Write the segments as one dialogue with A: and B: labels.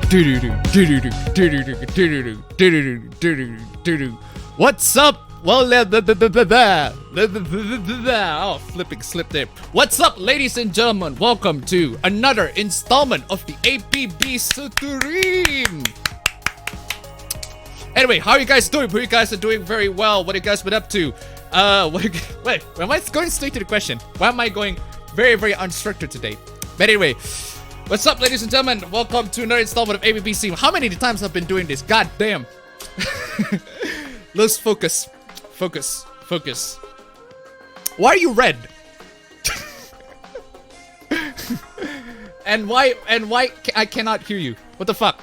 A: What's up? Well, oh, flipping slip there. What's up, ladies and gentlemen? Welcome to another installment of the APB Stream. Anyway, how are you guys doing? You guys are doing very well. What have you guys been up to? Wait, am I going straight to the question? Why am I going very, very unstructured today? But anyway, what's up, ladies and gentlemen? Welcome to another installment of APB Stream. How many times I've been doing this? God damn. Let's focus. Why are you red? and why I cannot hear you? What the fuck?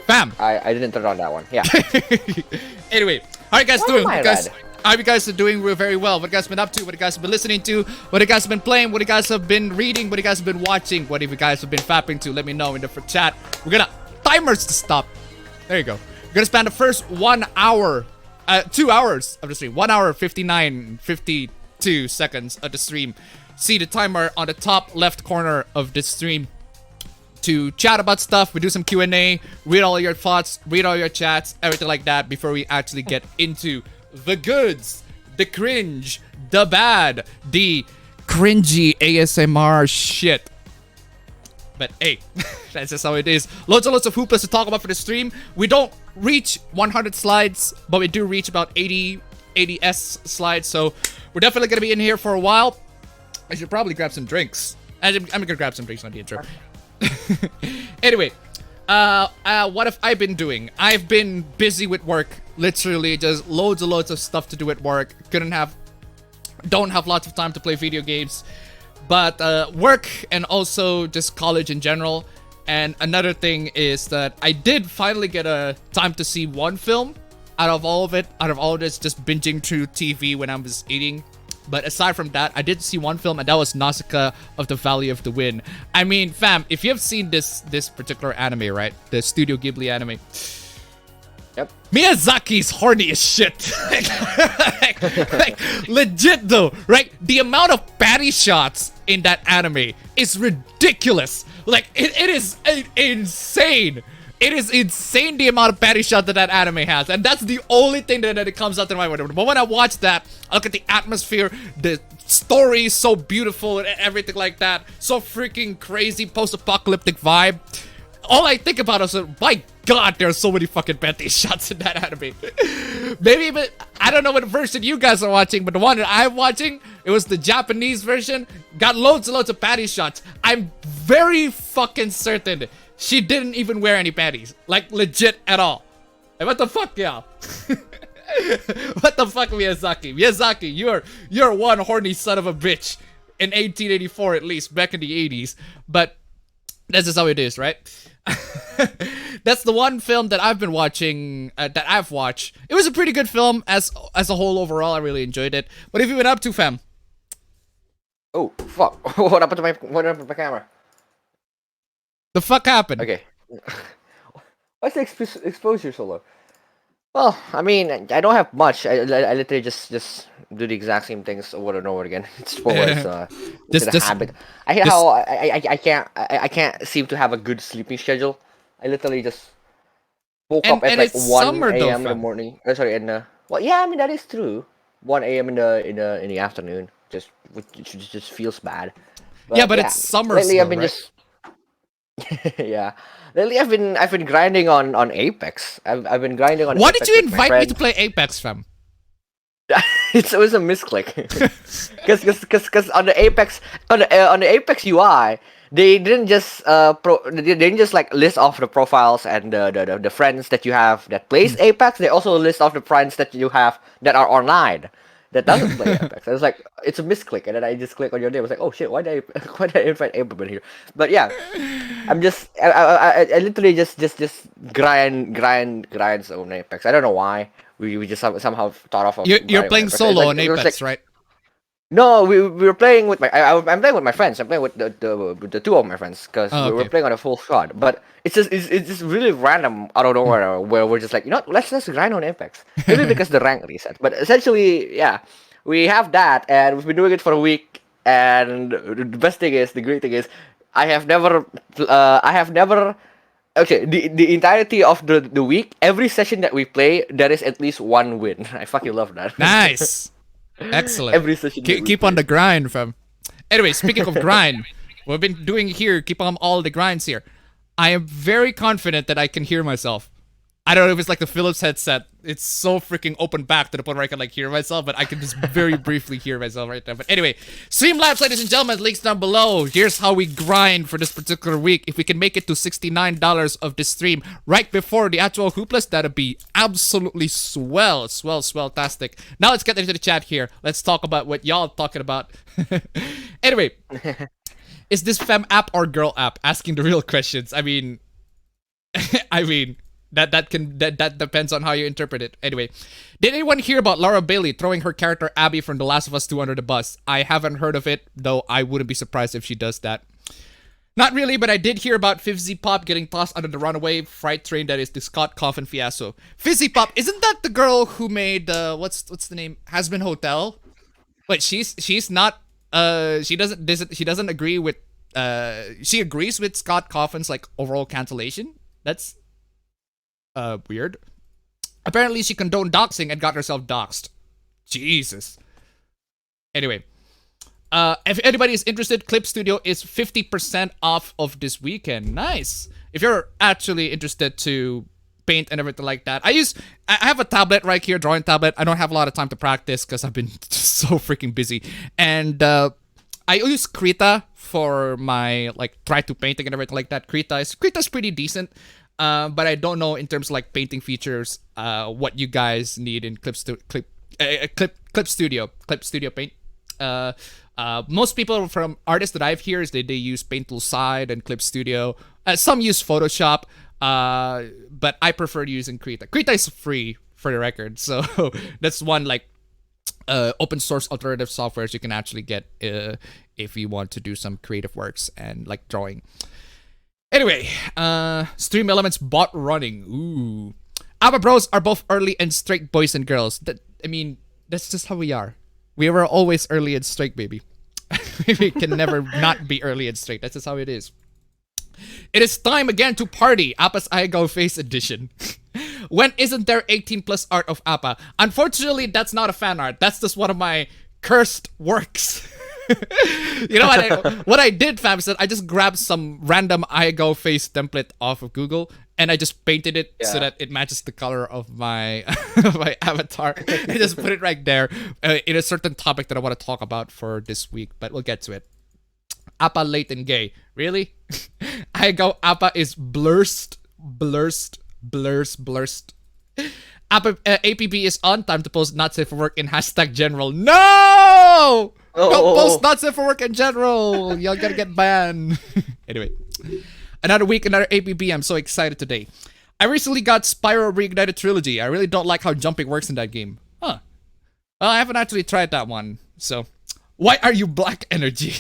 A: Fam.
B: I didn't turn on that one. Yeah.
A: Anyway, how are you guys doing? How you guys are doing very well. What you guys been up to? What you guys have been listening to? What you guys have been playing? What you guys have been reading? What you guys have been watching? What have you guys have been fapping to? Let me know in the chat. We're gonna timers to stop. There you go. We're gonna spend the first 1 hour, 2 hours of the stream. 1 hour 52 seconds of the stream. See the timer on the top left corner of the stream to chat about stuff. We do some Q&A, read all your thoughts, read all your chats, everything like that before we actually get into the goods, the cringe, the bad, the cringy ASMR shit. But hey, that's just how it is. Loads and loads of hoopas to talk about for the stream. We don't reach 100 slides, but we do reach about 80s slides. So we're definitely going to be in here for a while. I should probably grab some drinks. I'm going to grab some drinks on the intro. Anyway, what have I been doing? I've been busy with work. Literally just loads and loads of stuff to do at work. Don't have lots of time to play video games. But work and also just college in general. And another thing is that I did finally get a time to see one film out of all of this just binging through TV when I was eating. But aside from that, I did see one film, and that was Nausicaa of the Valley of the Wind. I mean, fam, if you have seen this particular anime, right? The Studio Ghibli anime.
B: Yep.
A: Miyazaki's horny as shit. like, legit though, right? The amount of patty shots in that anime is ridiculous. Like, it is insane. It is insane the amount of patty shots that anime has. And that's the only thing that it comes out to my mind. But when I watch that, I look at the atmosphere, the story is so beautiful and everything like that. So freaking crazy post-apocalyptic vibe. All I think about is, my god, there are so many fucking patty shots in that anime. Maybe, but I don't know what version you guys are watching, but the one that I'm watching, it was the Japanese version. Got loads and loads of patty shots. I'm very fucking certain she didn't even wear any panties. Like, legit at all. Like, what the fuck, y'all? What the fuck, Miyazaki? Miyazaki, you're one horny son of a bitch. In 1884, at least, back in the 80s. But that's just how it is, right? That's the one film that I've been watching, that I've watched. It was a pretty good film as a whole overall. I really enjoyed it. What have you been up to, fam?
B: Oh, fuck. What happened to my camera?
A: The fuck happened?
B: Okay. Why's the exposure so low? Well, I mean, I don't have much. I literally just do the exact same things over and over again. It's a habit. I can't seem to have a good sleeping schedule. I literally just woke up at like 1 a.m. in the morning. Well, yeah, I mean that is true. 1 a.m. in the afternoon, just feels bad.
A: But it's summer.
B: Lately,
A: still,
B: I've been
A: right?
B: just yeah. Lately, I've been grinding on Apex. I've been grinding on.
A: Why
B: Apex
A: did you
B: with my
A: invite me
B: friends.
A: to play Apex, fam?
B: It was a misclick. Because on the Apex UI, they didn't just like list off the profiles and the friends that you have that plays Apex. They also list off the friends that you have that are online that doesn't play Apex. I was like, it's a misclick, and then I just click on your name. I was like, oh shit, why did I invite APB here? But yeah, I literally just grind on Apex. I don't know why. We just somehow thought of.
A: You're playing solo on Apex, right?
B: No, we were playing with I'm playing with my friends. I'm playing with the two of my friends because we were playing on a full squad. But it's just really random out of nowhere where we're just like, you know what, let's grind on Apex. Maybe because the rank reset. But essentially, yeah, we have that, and we've been doing it for a week. And the great thing is, I have never. Okay, the entirety of the week, every session that we play, there is at least one win. I fucking love that.
A: Nice. Excellent.
B: Every session that we
A: Keep
B: play.
A: on the grind, fam. Anyway, speaking of grind, we've been doing here, keep on all the grinds here. I am very confident that I can hear myself. I don't know if it's like the Philips headset. It's so freaking open back to the point where I can like hear myself, but I can just very briefly hear myself right now. But anyway, Streamlabs, ladies and gentlemen, links down below. Here's how we grind for this particular week. If we can make it to $69 of this stream right before the actual Hoopless, that'd be absolutely swell-tastic. Now let's get into the chat here. Let's talk about what y'all talking about. Anyway, is this fem app or girl app? Asking the real questions. I mean, that depends on how you interpret it. Anyway, did anyone hear about Laura Bailey throwing her character Abby from The Last of Us 2 under the bus? I haven't heard of it, though I wouldn't be surprised if she does that. Not really, but I did hear about Fizzy Pop getting tossed under the runaway freight train that is the Scott Coffin fiasco. Fizzy Pop, isn't that the girl who made what's the name? Has-Been Hotel? But she's not she doesn't agree with she agrees with Scott Coffin's like overall cancellation. That's weird. Apparently she condoned doxing and got herself doxed. Jesus. Anyway, if anybody is interested, Clip Studio is 50% off of this weekend. Nice. If you're actually interested to paint and everything like that, I have a tablet right here, drawing tablet. I don't have a lot of time to practice because I've been so freaking busy. And I use Krita for my like try to painting and everything like that. Krita's pretty decent. But I don't know in terms of like painting features, what you guys need in Clip Studio Paint. Most people from artists that I've heard is they use Paint Tool Side and Clip Studio. Some use Photoshop, but I prefer using Krita. Krita is free for the record, so that's one like open source alternative softwares you can actually get if you want to do some creative works and like drawing. Anyway, Stream Elements bot running. Ooh. APB Bros are both early and straight boys and girls. I mean, that's just how we are. We were always early and straight, baby. We can never not be early and straight. That's just how it is. It is time again to party. Appa's I Go Face Edition. When isn't there 18 plus art of Appa? Unfortunately, that's not a fan art. That's just one of my cursed works. You know what I did, fam, is that I just grabbed some random I Go face template off of Google and I just painted it so that it matches the color of my my avatar. I just put it right there in a certain topic that I want to talk about for this week, but we'll get to it. Appa late and gay. Really? I Go Appa is blurst. APB is on time to post not safe for work in #general. No! Don't post not safe for work in general. Y'all gotta get banned. Anyway, another week, another APB. I'm so excited today. I recently got Spyro Reignited Trilogy. I really don't like how jumping works in that game. Huh. Well, I haven't actually tried that one. So, why are you black, Energy?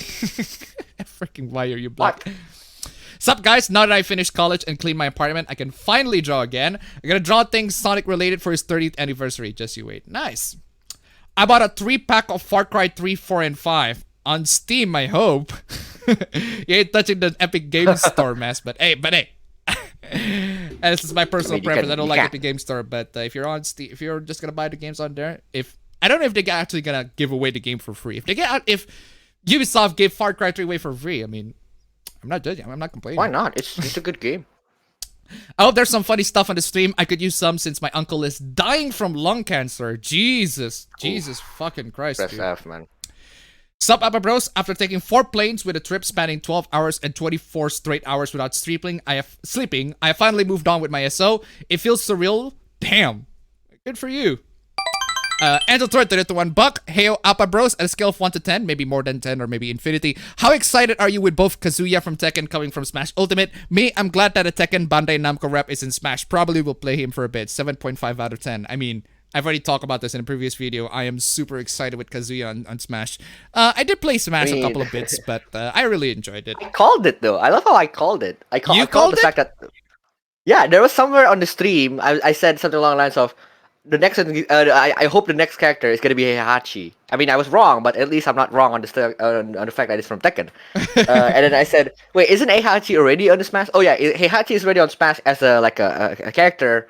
A: Freaking why are you black? What? Sup guys, now that I finished college and cleaned my apartment, I can finally draw again. I'm gonna draw things Sonic related for his 30th anniversary. Just you wait. Nice. I bought a 3-pack of Far Cry 3, 4, and 5. On Steam, I hope. You ain't touching the Epic Games Store mess, but hey. And this is my personal preference. I don't like Epic Games Store, but if you're on Steam, if you're just gonna buy the games on there, I don't know if they're actually gonna give away the game for free. If Ubisoft gave Far Cry 3 away for free, I mean, I'm not judging. I'm not complaining.
B: Why not? It's a good game.
A: I hope there's some funny stuff on the stream. I could use some since my uncle is dying from lung cancer. Jesus fucking Christ,
B: Press
A: dude.
B: F, man.
A: Sup, APB Bros? After taking 4 planes with a trip spanning 12 hours and 24 straight hours without sleeping, I have finally moved on with my SO. It feels surreal. Damn. Good for you. Angel Threat did it to $1. Heyo, APB Bros, at a scale of 1 to 10, maybe more than 10 or maybe infinity. How excited are you with both Kazuya from Tekken coming from Smash Ultimate? Me, I'm glad that a Tekken Bandai Namco rep is in Smash. Probably will play him for a bit. 7.5 out of 10. I mean, I've already talked about this in a previous video. I am super excited with Kazuya on Smash. I did play Smash a couple of bits, but I really enjoyed it.
B: I called it though. I love how I called it.
A: You called
B: the fact that... Yeah, there was somewhere on the stream, I said something along the lines of, the next I hope the next character is gonna be Heihachi. I mean, I was wrong, but at least I'm not wrong on the fact that it's from Tekken. And then I said, wait, isn't Heihachi already on the Smash? Oh yeah, Heihachi is already on Smash as a character.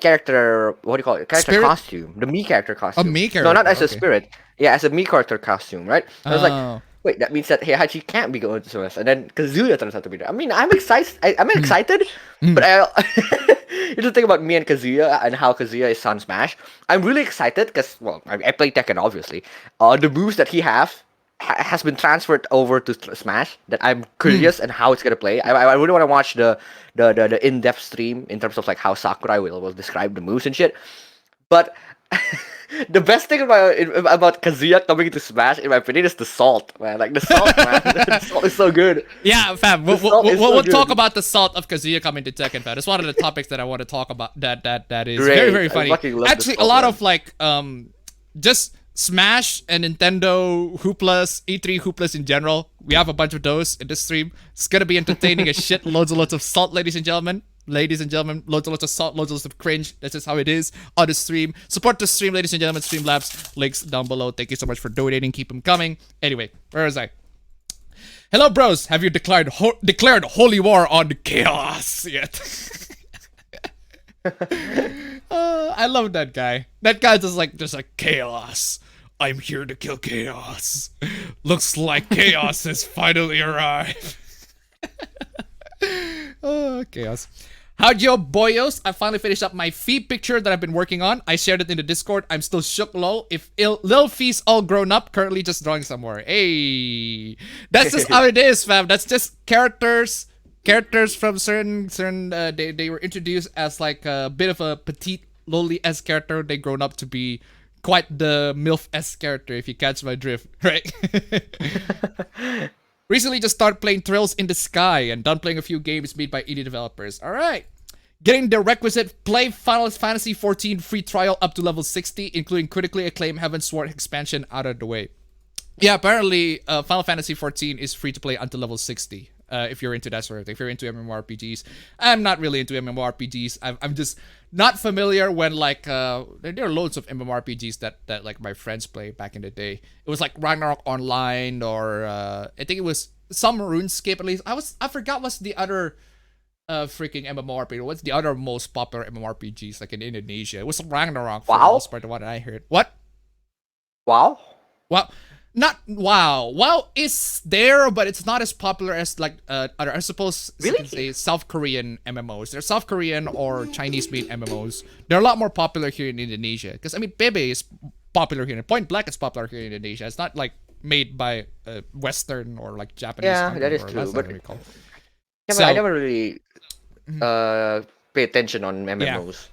B: Character, what do you call it? Character
A: Spirit?
B: costume. The Mii character costume.
A: A Mii character.
B: No, not as a
A: okay.
B: spirit. Yeah, as a Mii character costume, right? I was like,
A: Oh.
B: wait, that means that Heihachi can't be going to Smash, and then Kazuya turns out to be there. I mean, I'm excited. I'm excited, but here's the thing about me and Kazuya and how Kazuya is on Smash. I'm really excited because, well, I play Tekken obviously. The moves that he has been transferred over to Smash. That I'm curious and how it's gonna play. I really want to watch the in-depth stream in terms of like how Sakurai will describe the moves and shit. But the best thing about Kazuya coming to Smash, in my opinion, is the salt, man. Like the salt, man. The salt is so good.
A: Yeah, fam. We'll talk about the salt of Kazuya coming to Tekken, fam. It's one of the topics that I want to talk about. That is
B: Great.
A: very, very funny. Actually,
B: salt,
A: a lot
B: man.
A: of like just Smash and Nintendo hooplas, E3 hooplas in general. We have a bunch of those in this stream. It's gonna be entertaining as shit. Loads and loads of salt, ladies and gentlemen. Ladies and gentlemen, loads and loads of salt, loads and loads of cringe. That's just how it is on the stream. Support the stream, ladies and gentlemen. Streamlabs, links down below. Thank you so much for donating. Keep them coming. Anyway, where was I? Hello, bros. Have you declared holy war on chaos yet? I love that guy. That guy's just like chaos. I'm here to kill chaos. Looks like chaos has finally arrived. Oh, chaos. How'd yo boyos? I finally finished up my feet picture that I've been working on. I shared it in the Discord. I'm still shook lol. If Lil Fee's all grown up, currently just drawing somewhere. Hey, that's just how it is, fam. That's just characters from certain they were introduced as like a bit of a petite lowly-esque character. They grown up to be quite the MILF-esque character, if you catch my drift, right? Recently just started playing Trails in the Sky and done playing a few games made by indie developers. Alright. Getting the requisite play Final Fantasy XIV free trial up to level 60, including critically acclaimed Heavensward expansion out of the way. Yeah, apparently Final Fantasy XIV is free to play until level 60. If you're into that sort of thing, if you're into MMORPGs. I'm not really into MMORPGs. I'm just not familiar when like there are loads of MMORPGs that like my friends play back in the day. It was like Ragnarok Online or I think it was some RuneScape at least. I forgot what's the other freaking MMORPG. What's the other most popular MMORPGs like in Indonesia? It was Ragnarok for the most part, the one I heard. What?
B: WoW?
A: Well, not WoW. WoW is there, but it's not as popular as like other, I suppose you can say South Korean MMOs. They're South Korean or Chinese-made MMOs. They're a lot more popular here in Indonesia. Because I mean, Bebe is popular here. Point Blank is popular here in Indonesia. It's not like made by Western or like Japanese.
B: Yeah, that is true. But
A: so,
B: I never really pay attention on MMOs.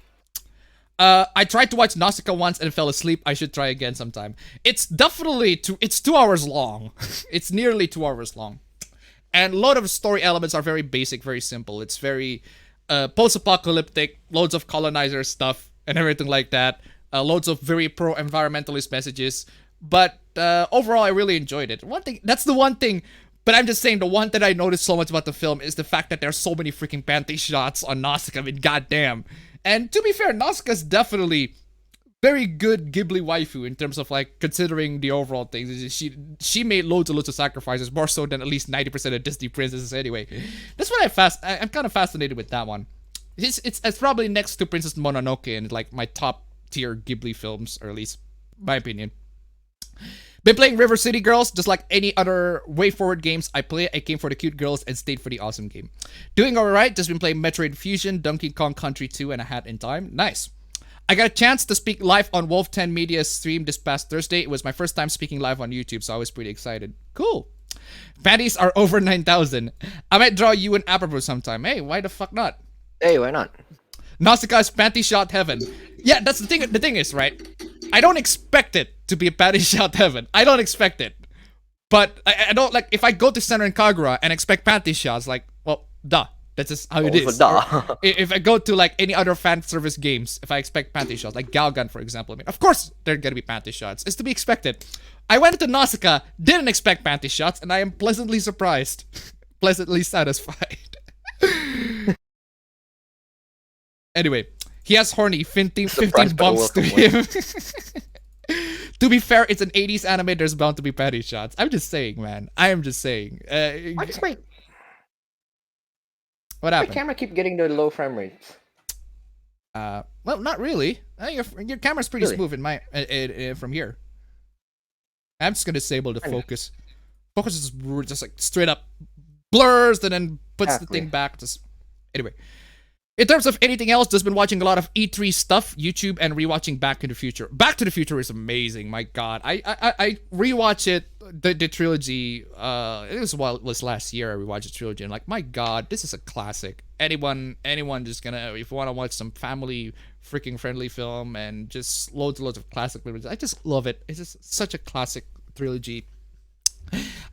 A: I tried to watch Nausicaa once and fell asleep. I should try again sometime. It's definitely it's 2 hours long. It's nearly 2 hours long. And a lot of story elements are very basic, very simple. It's very post-apocalyptic, loads of colonizer stuff and everything like that. Loads of very pro-environmentalist messages. But overall, I really enjoyed it. That's the one thing. But I'm just saying, the one that I noticed so much about the film is the fact that there's so many freaking panty shots on Nausicaa. I mean, goddamn. And to be fair, Nausicaa's definitely very good Ghibli waifu in terms of like considering the overall things. She made loads and loads of sacrifices, more so than at least 90% of Disney princesses anyway. That's why I'm kind of fascinated with that one. It's probably next to Princess Mononoke in like my top tier Ghibli films, or at least my opinion. Been playing River City Girls, just like any other WayForward games I play. I came for the cute girls and stayed for the awesome game. Doing alright, just been playing Metroid Fusion, Donkey Kong Country 2, and a hat in time. Nice. I got a chance to speak live on Wolf 10 Media's stream this past Thursday. It was my first time speaking live on YouTube, so I was pretty excited. Cool. Panties are over 9,000. I might draw you an appabendyt sometime. Hey, why the fuck not?
B: Hey, why not?
A: Nausicaa's panty shot heaven. Yeah, that's the thing. The thing is, right? I don't expect it to be a panty shot heaven. I don't expect it. But I don't like if I go to Center in Kagura and expect panty shots, like, well, duh. That's just how it is. If I go to like any other fan service games, if I expect panty shots, like Galgun, for example, I mean, of course there are gonna be panty shots. It's to be expected. I went to Nausicaa, didn't expect panty shots, and I am pleasantly surprised. Pleasantly satisfied. Anyway, He has horny 15
B: Surprise, but
A: bumps to
B: welcome
A: him. To be fair, it's an 80s anime. There's bound to be petty shots. I'm just saying, man. I am just saying.
B: Why does my
A: What happened?
B: camera keep getting the low frame rates?
A: Well, not really. Your camera's pretty
B: Really?
A: smooth in my from here. I'm just gonna disable the focus. Focus is just like straight up blurs and then puts the thing back. Just anyway. In terms of anything else, just been watching a lot of E3 stuff, YouTube, and rewatching Back to the Future. Back to the Future is amazing. My God, I rewatch it, the trilogy. It was last year. I rewatched the trilogy, and like, my God, this is a classic. Anyone just gonna, if you want to watch some family freaking friendly film and just loads and loads of classic movies, I just love it. It's just such a classic trilogy.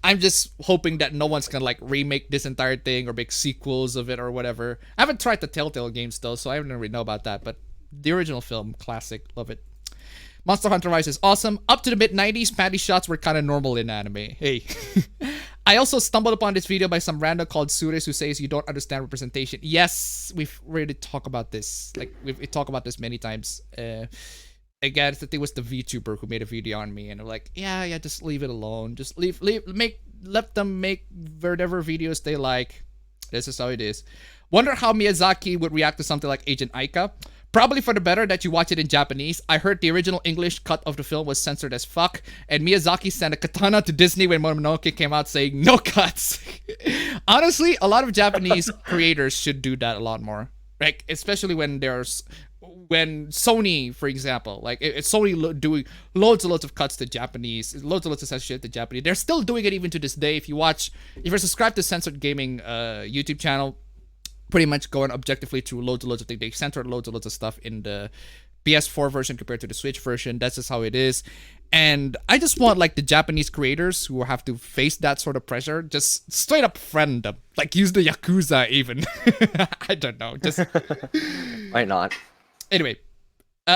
A: I'm just hoping that no one's gonna like remake this entire thing or make sequels of it or whatever. I haven't tried the Telltale games though, so I don't really know about that. But the original film, classic, love it. Monster Hunter Rise is awesome. Up to the mid-90s, panty shots were kind of normal in anime. Hey. I also stumbled upon this video by some random called Sures who says you don't understand representation. Yes, we've already talked about this. Like, we've talked about this many times. Again, I think it was the VTuber who made a video on me, and I'm like, yeah, just leave it alone. Just let them make whatever videos they like. This is how it is. Wonder how Miyazaki would react to something like Agent Aika. Probably for the better that you watch it in Japanese. I heard the original English cut of the film was censored as fuck, and Miyazaki sent a katana to Disney when Mononoke came out saying no cuts. Honestly, a lot of Japanese creators should do that a lot more. Like, especially when Sony, for example, like it's Sony doing loads and loads of cuts to Japanese, loads and loads of censorship to Japanese. They're still doing it even to this day. If you're subscribed to Censored Gaming YouTube channel, pretty much going objectively through loads and loads of things. They censored loads and loads of stuff in the PS4 version compared to the Switch version. That's just how it is. And I just want like the Japanese creators who have to face that sort of pressure, just straight up friend them. Like use the Yakuza even. I don't know. Just
B: Why not?
A: Anyway,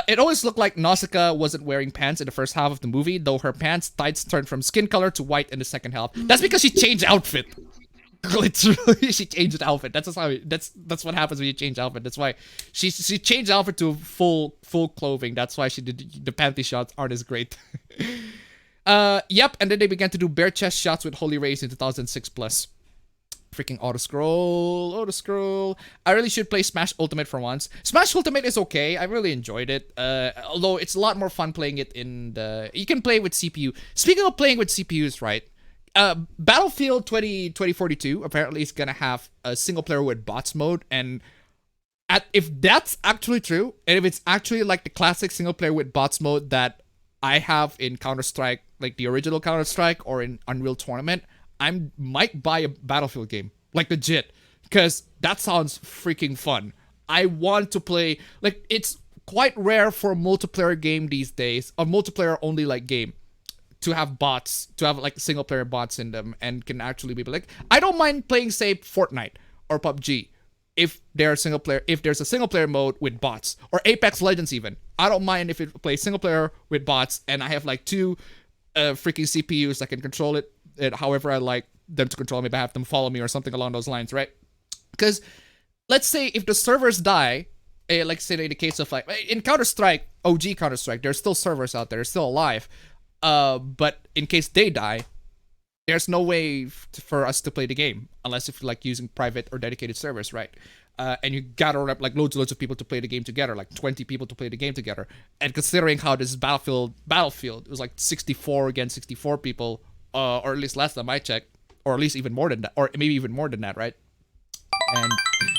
A: it always looked like Nausicaa wasn't wearing pants in the first half of the movie, though her pants tights turned from skin color to white in the second half. That's because she changed outfit. Literally, she changed outfit. That's just how that's what happens when you change outfit. That's why she changed outfit to full clothing. That's why she did the panty shots aren't as great. Yep, and then they began to do bare chest shots with Holy Rays in 2006 plus. Freaking auto scroll. I really should play Smash Ultimate for once. Smash Ultimate is okay. I really enjoyed it. Although it's a lot more fun playing it in the. You can play with CPU. Speaking of playing with CPUs, right? Battlefield 2042 apparently is gonna have a single player with bots mode, and if that's actually true, and if it's actually like the classic single player with bots mode that I have in Counter-Strike, like the original Counter-Strike or in Unreal Tournament, I might buy a Battlefield game, like legit, because that sounds freaking fun. I want to play, like, it's quite rare for a multiplayer game these days, a multiplayer only like game, to have bots, to have like single player bots in them, and can actually be like, I don't mind playing, say, Fortnite or PUBG if there's a single player mode with bots, or Apex Legends even. I don't mind if it plays single player with bots, and I have like two freaking CPUs that can control it however I like them to control me, but have them follow me or something along those lines, right? Because let's say if the servers die, like say in the case of like in Counter-Strike, OG Counter-Strike, there's still servers out there, they're still alive. But in case they die, there's no way for us to play the game unless if you're like using private or dedicated servers, right? And you gather up like loads of people to play the game together, like 20 people to play the game together. And considering how this Battlefield, it was like 64 against 64 people, or at least last time I checked, or at least even more than that, or maybe even more than that, right? And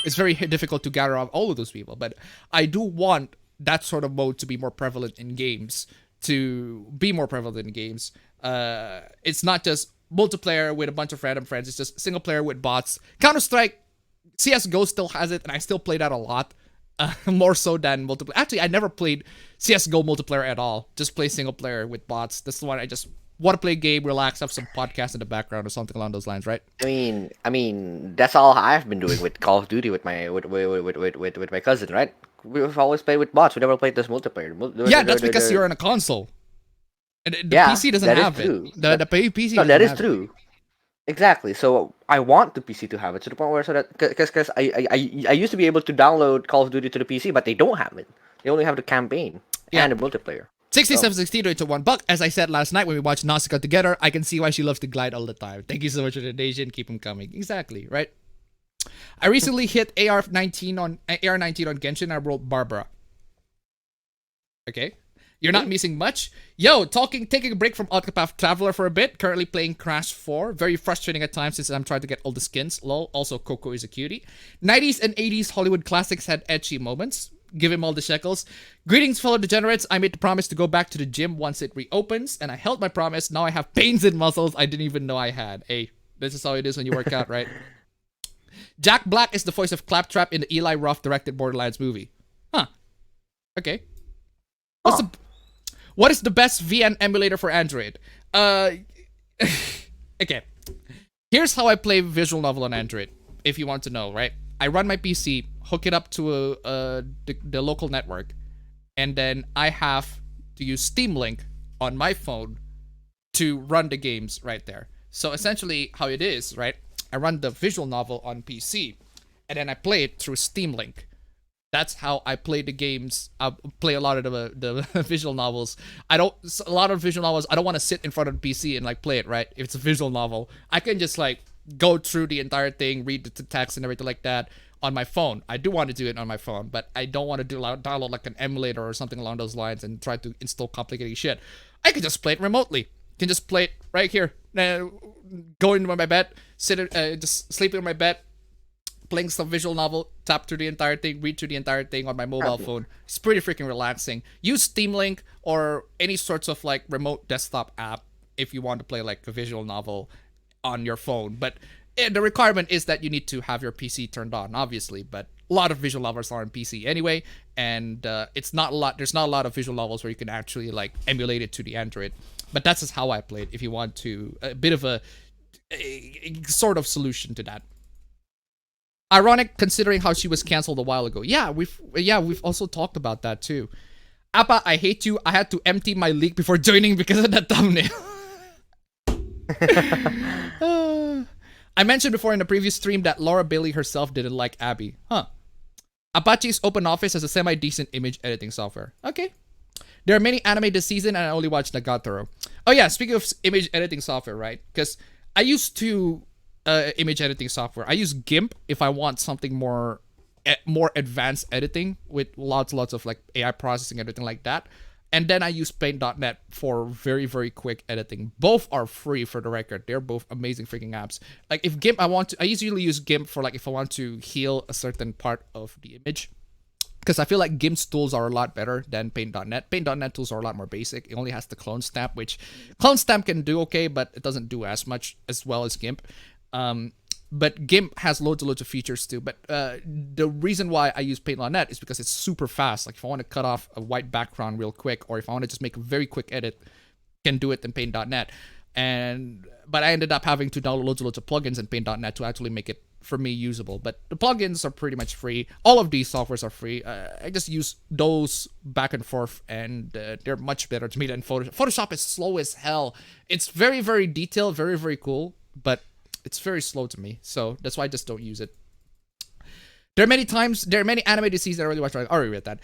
A: it's very difficult to gather up all of those people. But I do want that sort of mode to be more prevalent in games. It's not just multiplayer with a bunch of random friends. It's just single player with bots. Counter-Strike, CSGO still has it, and I still play that a lot. More so than multiplayer. Actually, I never played CSGO multiplayer at all. Just play single player with bots. That's the one I just want to play a game, relax, have some podcast in the background or something along those lines, right?
B: I mean, that's all I've been doing with Call of Duty with my cousin, right? We've always played with bots. We never played this multiplayer.
A: Yeah, that's because you're on a console. And the PC doesn't have it. The PC.
B: No, that is true. Exactly. So I want the PC to have it to the point where so that because I used to be able to download Call of Duty to the PC, but they don't have it. They only have the campaign
A: Yeah.
B: and the multiplayer. So
A: 6760 to $1. As I said last night when we watched Nausicaa together, I can see why she loves to glide all the time. Thank you so much for the donation. Keep them coming. Exactly, right? I recently hit AR-19 on Genshin and I rolled Barbara. Okay. You're not missing much. Yo, taking a break from Octopath Traveler for a bit. Currently playing Crash 4. Very frustrating at times since I'm trying to get all the skins. Lol. Also, Coco is a cutie. 90s and 80s Hollywood classics had edgy moments. Give him all the shekels. Greetings, fellow degenerates. I made the promise to go back to the gym once it reopens, and I held my promise. Now I have pains in muscles I didn't even know I had. Hey, this is how it is when you work out, right? Jack Black is the voice of Claptrap in the Eli Roth directed Borderlands movie. Huh. Okay. What is the best VN emulator for Android? Okay. Here's how I play visual novel on Android, if you want to know, right? I run my PC, hook it up to the local network, and then I have to use Steam Link on my phone to run the games right there. So essentially how it is, right? I run the visual novel on PC, and then I play it through Steam Link. That's how I play the games. I play a lot of the visual novels. A lot of visual novels, I don't want to sit in front of the PC and like play it, right? If it's a visual novel, I can just like go through the entire thing, read the text and everything like that on my phone. I do want to do it on my phone, but I don't want to download like an emulator or something along those lines and try to install complicated shit. I can just play it remotely. Can just play it right here. Go into my bed, just sleep in my bed, playing some visual novel, tap through the entire thing, read through the entire thing on my mobile phone. It's pretty freaking relaxing. Use Steam Link or any sorts of like remote desktop app if you want to play like a visual novel on your phone. But the requirement is that you need to have your PC turned on, obviously. But a lot of visual novels are on PC anyway, and it's not a lot. There's not a lot of visual novels where you can actually like emulate it to the Android. But that's just how I play it. If you want to, a bit of a sort of solution to that. Ironic considering how she was canceled a while ago. Yeah, we've also talked about that too. Appa, I hate you. I had to empty my leak before joining because of that thumbnail. I mentioned before in the previous stream that Laura Bailey herself didn't like Abby. Huh. Apache's OpenOffice has a semi-decent image editing software. Okay. There are many anime this season and I only watched Nagatoro. Oh yeah, speaking of image editing software, right? Because I used to image editing software. I use GIMP if I want something more advanced editing with lots of like AI processing and everything like that. And then I use paint.net for very, very quick editing. Both are free for the record. They're both amazing freaking apps. Like if GIMP, I usually use GIMP for like if I want to heal a certain part of the image. Because I feel like GIMP's tools are a lot better than paint.net. Paint.net tools are a lot more basic. It only has the clone stamp, which clone stamp can do okay, but it doesn't do as much as well as GIMP. But GIMP has loads of features too. But the reason why I use Paint.net is because it's super fast. Like if I want to cut off a white background real quick, or if I want to just make a very quick edit, can do it in Paint.net. But I ended up having to download loads of plugins in Paint.net to actually make it for me usable. But the plugins are pretty much free. All of these softwares are free. I just use those back and forth, and they're much better to me than Photoshop. Photoshop is slow as hell. It's very, very detailed, very, very cool, but it's very slow to me, so that's why I just don't use it. There are many anime this season I really watch. I already read that.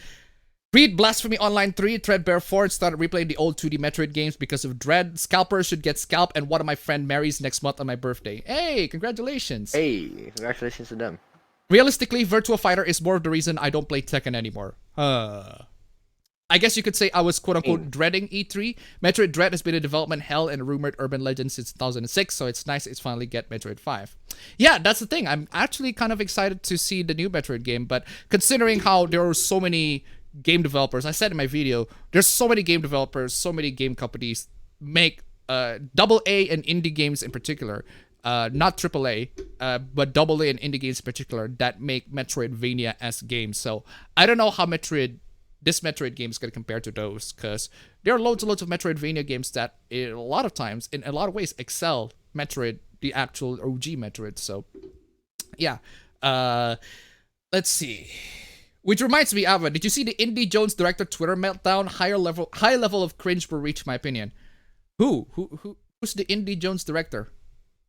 A: Read Blasphemy Online 3, Threadbare 4, and started replaying the old 2D Metroid games because of Dread. Scalpers should get scalped, and one of my friend marries next month on my birthday. Hey, congratulations.
B: Hey, congratulations to them.
A: Realistically, Virtua Fighter is more of the reason I don't play Tekken anymore. I guess you could say I was quote-unquote dreading E3. Metroid Dread has been a development hell and a rumored urban legend since 2006, so it's nice it's finally get Metroid 5. Yeah, that's the thing. I'm actually kind of excited to see the new Metroid game, but considering how there are so many game developers, I said in my video, there's so many game developers, so many game companies make double A and indie games in particular, not triple A, but double A and indie games in particular that make Metroidvania-esque games. So I don't know how this Metroid game is going to compare to those, because there are loads of Metroidvania games that, a lot of times, in a lot of ways, excel Metroid, the actual OG Metroid. So, yeah. Let's see. Which reminds me, Ava, did you see the Indie Jones director Twitter meltdown? High level of cringe will reach my opinion. Who's the Indie Jones director?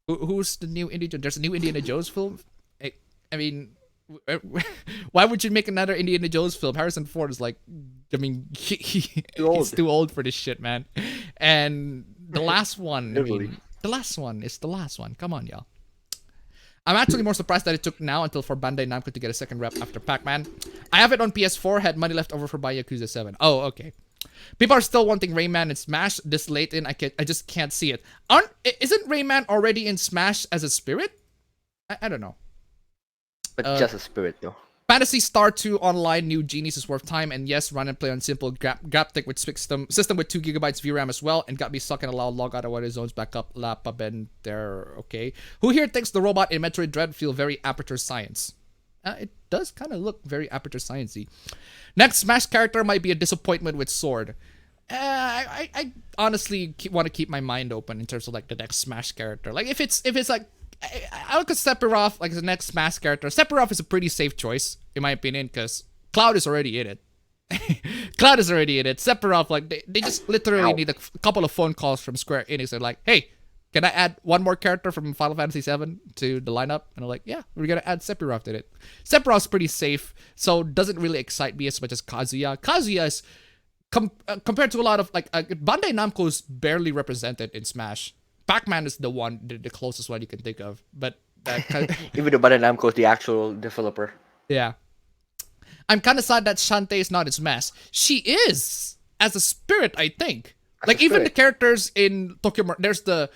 A: Who's the new Indiana? There's a new Indiana Jones film. I mean, why would you make another Indiana Jones film? Harrison Ford is like, I mean, he's too old for this shit, man. And the last one, the last one is the last one. Come on, y'all. I'm actually more surprised that it took now until for Bandai Namco to get a second rep after Pac-Man. I have it on PS4, had money left over for buying Yakuza 7. Oh, okay. People are still wanting Rayman in Smash this late in. I just can't see it. Isn't Rayman already in Smash as a spirit? I don't know.
B: But just a spirit, though.
A: Fantasy Star 2 Online New Genies is worth time, and yes, run and play on simple graphic with system with 2 gigabytes VRAM as well, and got me stuck in a loud log out of what zones back up. Lapaben there, okay. Who here thinks the robot in Metroid Dread feel very Aperture Science? It does kind of look very Aperture Science-y. Next Smash character might be a disappointment with Sword. I honestly want to keep my mind open in terms of like the next Smash character. Like if it's like I look at Sephiroth like the next Smash character. Sephiroth is a pretty safe choice in my opinion because Cloud is already in it. Cloud is already in it. Sephiroth, like they just literally need a couple of phone calls from Square Enix. They're like, hey, can I add one more character from Final Fantasy VII to the lineup? And I'm like, yeah, we're gonna add Sephiroth to it. Sephiroth's pretty safe, so doesn't really excite me as much as Kazuya. Kazuya is compared to a lot of like Bandai Namco is barely represented in Smash. Pac-Man is the closest one you can think of, but
B: even though Bandai Namco is the actual developer.
A: Yeah, I'm kind of sad that Shantae is not in Smash. She is as a spirit, I think. Like even the characters in Tokyo, there's the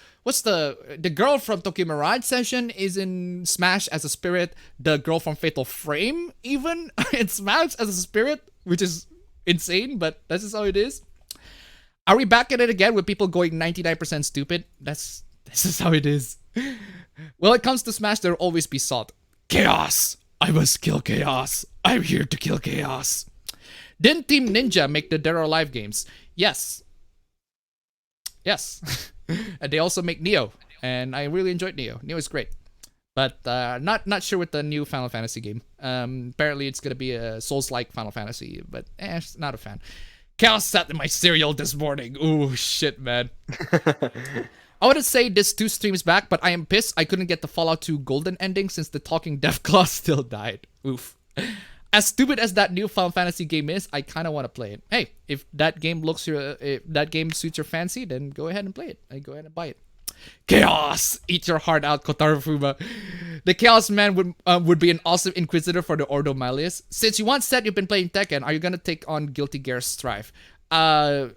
A: girl from Tokyo Mirage Session is in Smash as a spirit. The girl from Fatal Frame even in Smash as a spirit, which is insane, but that's just how it is. Are we back at it again with people going 99% stupid? This is how it is. When it comes to Smash, there will always be salt. Chaos! I must kill chaos. I'm here to kill chaos. Didn't Team Ninja make the Dead or Alive games? Yes. Yes. And they also make Neo. And I really enjoyed Neo. Neo is great. But not sure with the new Final Fantasy game. Apparently it's going to be a Souls-like Final Fantasy. But not a fan. Chaos sat in my cereal this morning. Ooh, shit, man. I wouldn't say this 2 streams back, but I am pissed I couldn't get the Fallout 2 golden ending since the talking Deathclaw still died. Oof. As stupid as that new Final Fantasy game is, I kind of want to play it. Hey, if that game suits your fancy, then go ahead and play it. Go ahead and buy it. Chaos! Eat your heart out, Kotaro Fuma. The Chaos Man would be an awesome Inquisitor for the Ordo Malleus. Since you once said you've been playing Tekken, are you gonna take on Guilty Gear Strife? I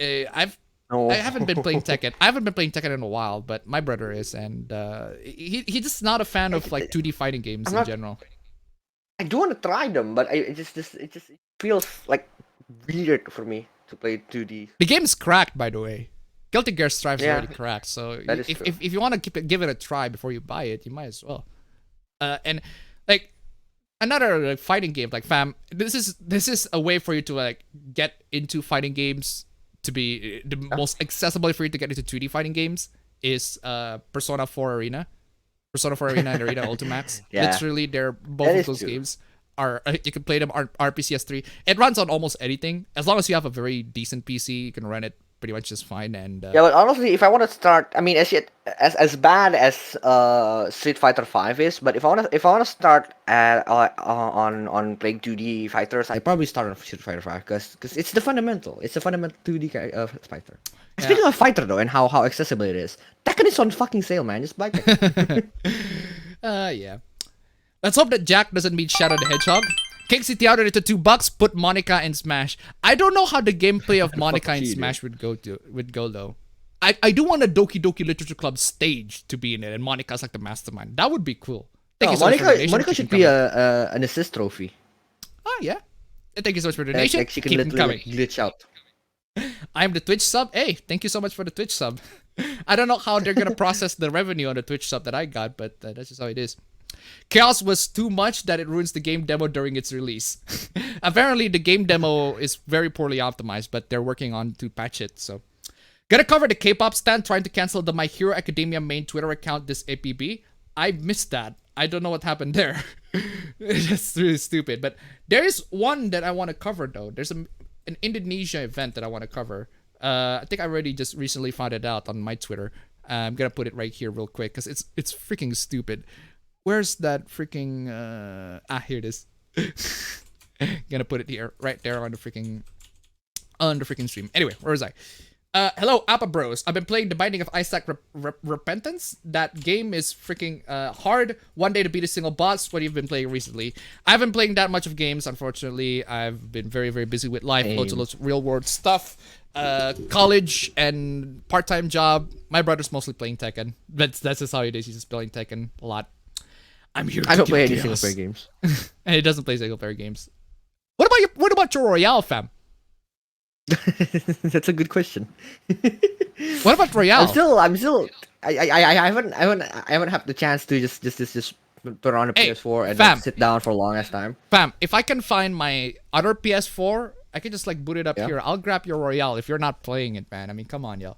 A: haven't been playing Tekken. I haven't been playing Tekken in a while, but my brother is, and he's just not a fan of like 2D fighting games in general.
B: I do want to try them, but it just feels like weird for me to play 2D.
A: The game's cracked, by the way. Guilty Gear Strife is already cracked, so if you want to give it a try before you buy it, you might as well. And like another fighting game, like fam, this is a way for you to like get into fighting games to be the most accessible for you to get into 2D fighting games is Persona 4 Arena. Persona 4 Arena and Arena Ultimax. Literally, both of those games are you can play them on RPCS3. It runs on almost anything as long as you have a very decent PC. You can run it pretty much just fine. And
B: yeah, but honestly, if I want to start, I mean, as bad as Street Fighter 5 is, but if I want to start on playing 2D fighters, I probably start on Street Fighter 5 because it's the fundamental. It's the fundamental 2D fighter. Yeah. Speaking of fighter though, and how accessible it is, Tekken is on fucking sale, man. Just buy Tekken.
A: Yeah. Let's hope that Jack doesn't meet Shadow the Hedgehog. King City outed it to $2. Put Monica in Smash. I don't know how the gameplay of Monica in Smash would go though. I do want a Doki Doki Literature Club stage to be in it, and Monica's like the mastermind. That would be cool.
B: Monica should be an assist trophy.
A: Oh yeah. Thank you so much for the donation.
B: Like she can literally glitch out.
A: I'm the Twitch sub. Hey, thank you so much for the Twitch sub. I don't know how they're gonna process the revenue on the Twitch sub that I got, but that's just how it is. Chaos was too much that it ruins the game demo during its release. Apparently, the game demo is very poorly optimized, but they're working on to patch it. So, gonna cover the K-pop stand trying to cancel the My Hero Academia main Twitter account this APB. I missed that. I don't know what happened there. It's really stupid. But there is one that I want to cover though. There's an Indonesia event that I want to cover. I think I already just recently found it out on my Twitter. I'm gonna put it right here real quick because it's freaking stupid. Where's that freaking here it is. Gonna put it here, right there on the freaking stream. Anyway, where was I? Hello, Appa Bros. I've been playing The Binding of Isaac Repentance. That game is freaking hard. One day to beat a single boss. What have you been playing recently? I haven't played that much of games, unfortunately. I've been very, very busy with life. Loads of real world stuff. College and part-time job. My brother's mostly playing Tekken. That's just how it is. He's just playing Tekken a lot. I'm here. I
B: don't play any single player games.
A: And he doesn't play single player games. What about your Royale, fam?
B: That's a good question.
A: What about Royale?
B: I haven't had the chance to just turn on a PS4 and like, sit down for a long ass time.
A: Fam, if I can find my other PS4, I can just like boot it up here. I'll grab your Royale if you're not playing it, man. I mean, come on, yo.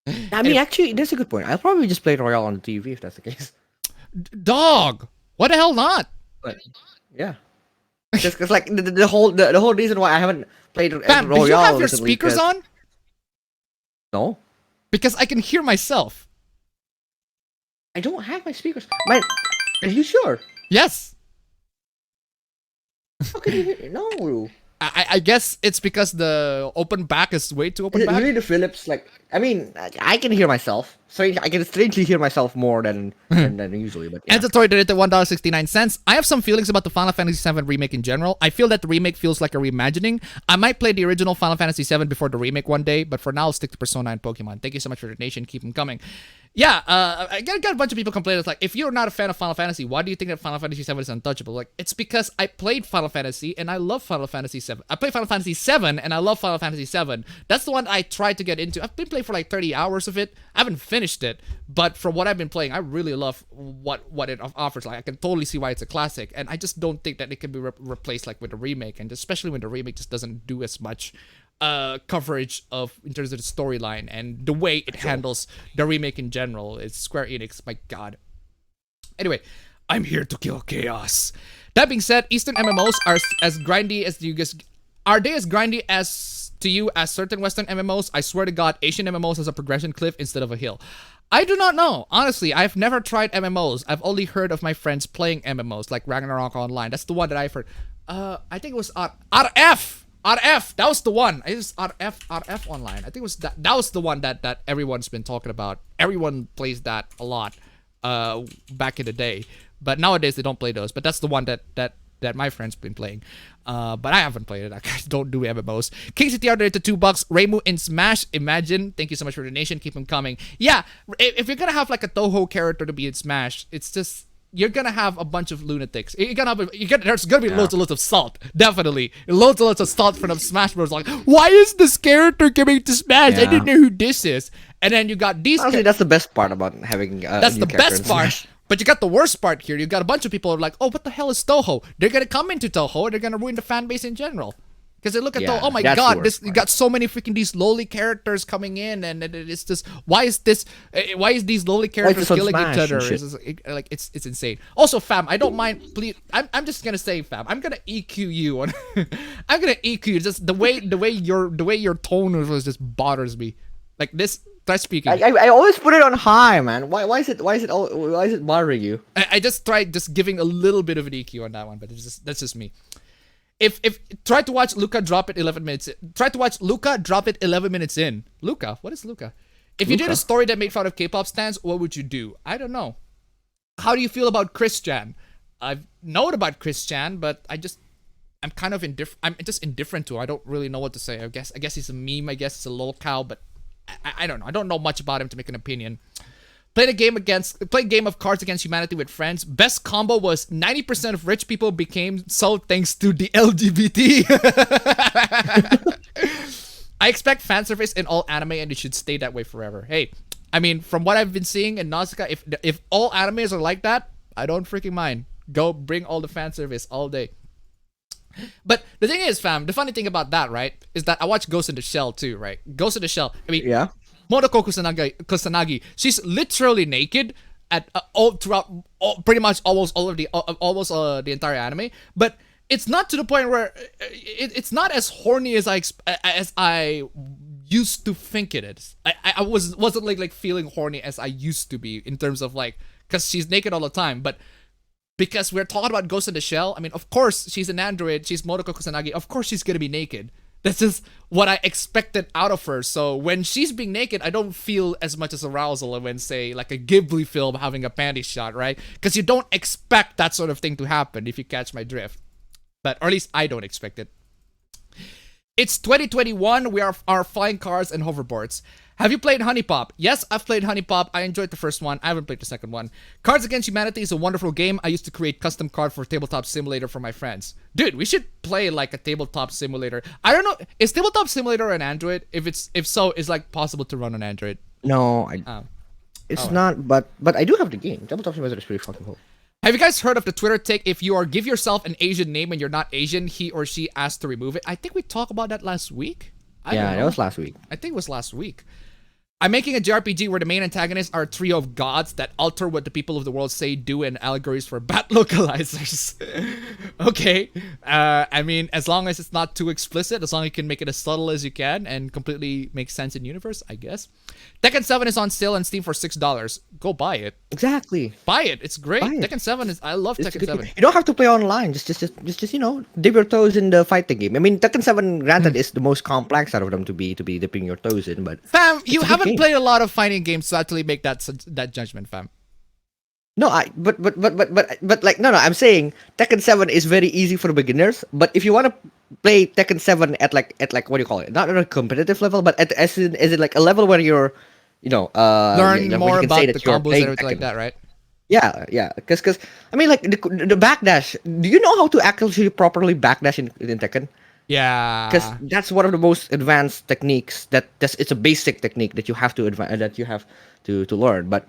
B: I mean, actually, that's a good point. I'll probably just play Royale on the TV if that's the case.
A: Dog, what the hell not?
B: But yeah. Just because, like, the whole reason why I haven't played
A: Bam,
B: Royale.
A: Do you have your speakers on?
B: No.
A: Because I can hear myself.
B: I don't have my speakers. Man, are you sure?
A: Yes.
B: How can you hear? No.
A: I guess it's because the open back is way too open back.
B: Really, the Philips, like, I mean, I can hear myself. So I can strangely hear myself more than usually. But
A: yeah. Entotoy did it at $1.69. I have some feelings about the Final Fantasy VII remake in general. I feel that the remake feels like a reimagining. I might play the original Final Fantasy VII before the remake one day, but for now, I'll stick to Persona and Pokemon. Thank you so much for the donation. Keep them coming. Yeah, I got a bunch of people complaining. It's like, if you're not a fan of Final Fantasy, why do you think that Final Fantasy VII is untouchable? Like, it's because I played Final Fantasy and I love Final Fantasy VII. I played Final Fantasy VII and I love Final Fantasy VII. That's the one I tried to get into. I've been playing for like 30 hours of it. I haven't finished it, but from what I've been playing, I really love what it offers. Like, I can totally see why it's a classic, and I just don't think that it can be replaced like with a remake, and especially when the remake just doesn't do as much coverage of in terms of the storyline and the way it handles the remake in general. It's Square Enix, my god. Anyway, I'm here to kill chaos. That being said, Eastern MMOs are as grindy as you guys. Are they as grindy as to you as certain Western MMOs? I swear to God, Asian MMOs has a progression cliff instead of a hill. I do not know. Honestly, I've never tried MMOs. I've only heard of my friends playing MMOs like Ragnarok Online. That's the one that I've heard. I think it was RF. That was the one. It was RF Online. I think it was that was the one that everyone's been talking about. Everyone plays that a lot back in the day. But nowadays they don't play those. But that's the one that my friends been playing. But I haven't played it. I don't do MMOs. KCTR donated to $2. Reimu in Smash. Imagine. Thank you so much for the donation. Keep them coming. Yeah, if you're gonna have like a Toho character to be in Smash, it's just you're gonna have a bunch of lunatics. There's gonna be loads and loads of salt. Definitely. Loads and loads of salt from Smash Bros. Like, why is this character coming to Smash? I didn't know who this is. And then you got these.
B: Honestly, that's the best part about having.
A: That's the best part. But you got the worst part here. You got a bunch of people who are like, oh, what the hell is Toho? They're gonna come into Toho and they're gonna ruin the fan base in general. Because they look at Toho, oh my god, you got so many freaking these lowly characters coming in, and it's just why is these lowly characters killing each other? It's insane. Also, fam, I don't mind. Please, I'm just gonna say, fam, I'm gonna EQ you on. I'm gonna EQ you. Just the way your tone was just bothers me. Like this. Try speaking.
B: I always put it on high, man. Why is it bothering you?
A: I just tried giving a little bit of an EQ on that one, but that's just me. If try to watch Luca drop it 11 minutes. Try to watch Luca drop it 11 minutes in. Luca, what is Luca? If you did a story that made fun of K-pop stans, what would you do? I don't know. How do you feel about Chris Chan? I've known about Chris Chan, but I'm kind of indifferent. I'm just indifferent to him. I don't really know what to say. I guess he's a meme. I guess he's a lol cow, but I don't know. I don't know much about him to make an opinion. Play a game of Cards Against Humanity with friends. Best combo was 90% of rich people became so thanks to the LGBT. I expect fan service in all anime and it should stay that way forever. Hey, I mean, from what I've been seeing in Nausicaa, if all animes are like that, I don't freaking mind. Go bring all the fan service all day. But the thing is, fam, the funny thing about that, right, is that I watch Ghost in the Shell too, right? Ghost in the Shell. I mean,
B: yeah.
A: Modoko Kusanagi, she's literally naked at pretty much almost the entire anime. But it's not to the point where it's not as horny as I used to think it is. I wasn't like feeling horny as I used to be in terms of like, because she's naked all the time, but because we're talking about Ghost in the Shell, I mean, of course she's an android, she's Motoko Kusanagi, of course she's gonna be naked. That's just what I expected out of her. So when she's being naked, I don't feel as much as arousal when, say, like a Ghibli film having a panty shot, right? Because you don't expect that sort of thing to happen, if you catch my drift. But, or at least I don't expect it. It's 2021. We are flying cars and hoverboards. Have you played Honey Pop? Yes, I've played Honey Pop. I enjoyed the first one. I haven't played the second one. Cards Against Humanity is a wonderful game. I used to create custom card for Tabletop Simulator for my friends. Dude, we should play like a Tabletop Simulator. I don't know. Is Tabletop Simulator on Android? If so, is like possible to run on Android?
B: No, it's not. But I do have the game. Tabletop Simulator is pretty fucking cool.
A: Have you guys heard of the Twitter take? If you give yourself an Asian name and you're not Asian, he or she asks to remove it. I think we talked about that last week.
B: Yeah, that was last week.
A: I think it was last week. I'm making a JRPG where the main antagonists are a trio of gods that alter what the people of the world say, do, and allegories for bat localizers. Okay. I mean, as long as it's not too explicit, as long as you can make it as subtle as you can and completely make sense in universe, I guess. Tekken 7 is on sale on Steam for $6. Go buy it.
B: Exactly.
A: Buy it. It's great. Tekken 7 is... I love Tekken 7.
B: You don't have to play online. Just you know, dip your toes in the fighting game. I mean, Tekken 7, granted, is the most complex out of them to be dipping your toes in, but...
A: Fam, you haven't played a lot of fighting games to actually make that judgment, fam.
B: No, but like no, I'm saying Tekken 7 is very easy for beginners. But if you want to play Tekken 7 at like what do you call it? Not at a competitive level, but as in like a level where you're, you know,
A: learn more about the combos and everything like that, right?
B: Yeah. Because I mean, like the backdash. Do you know how to actually properly backdash in Tekken?
A: Yeah.
B: Because that's one of the most advanced techniques. It's a basic technique that you have to learn. But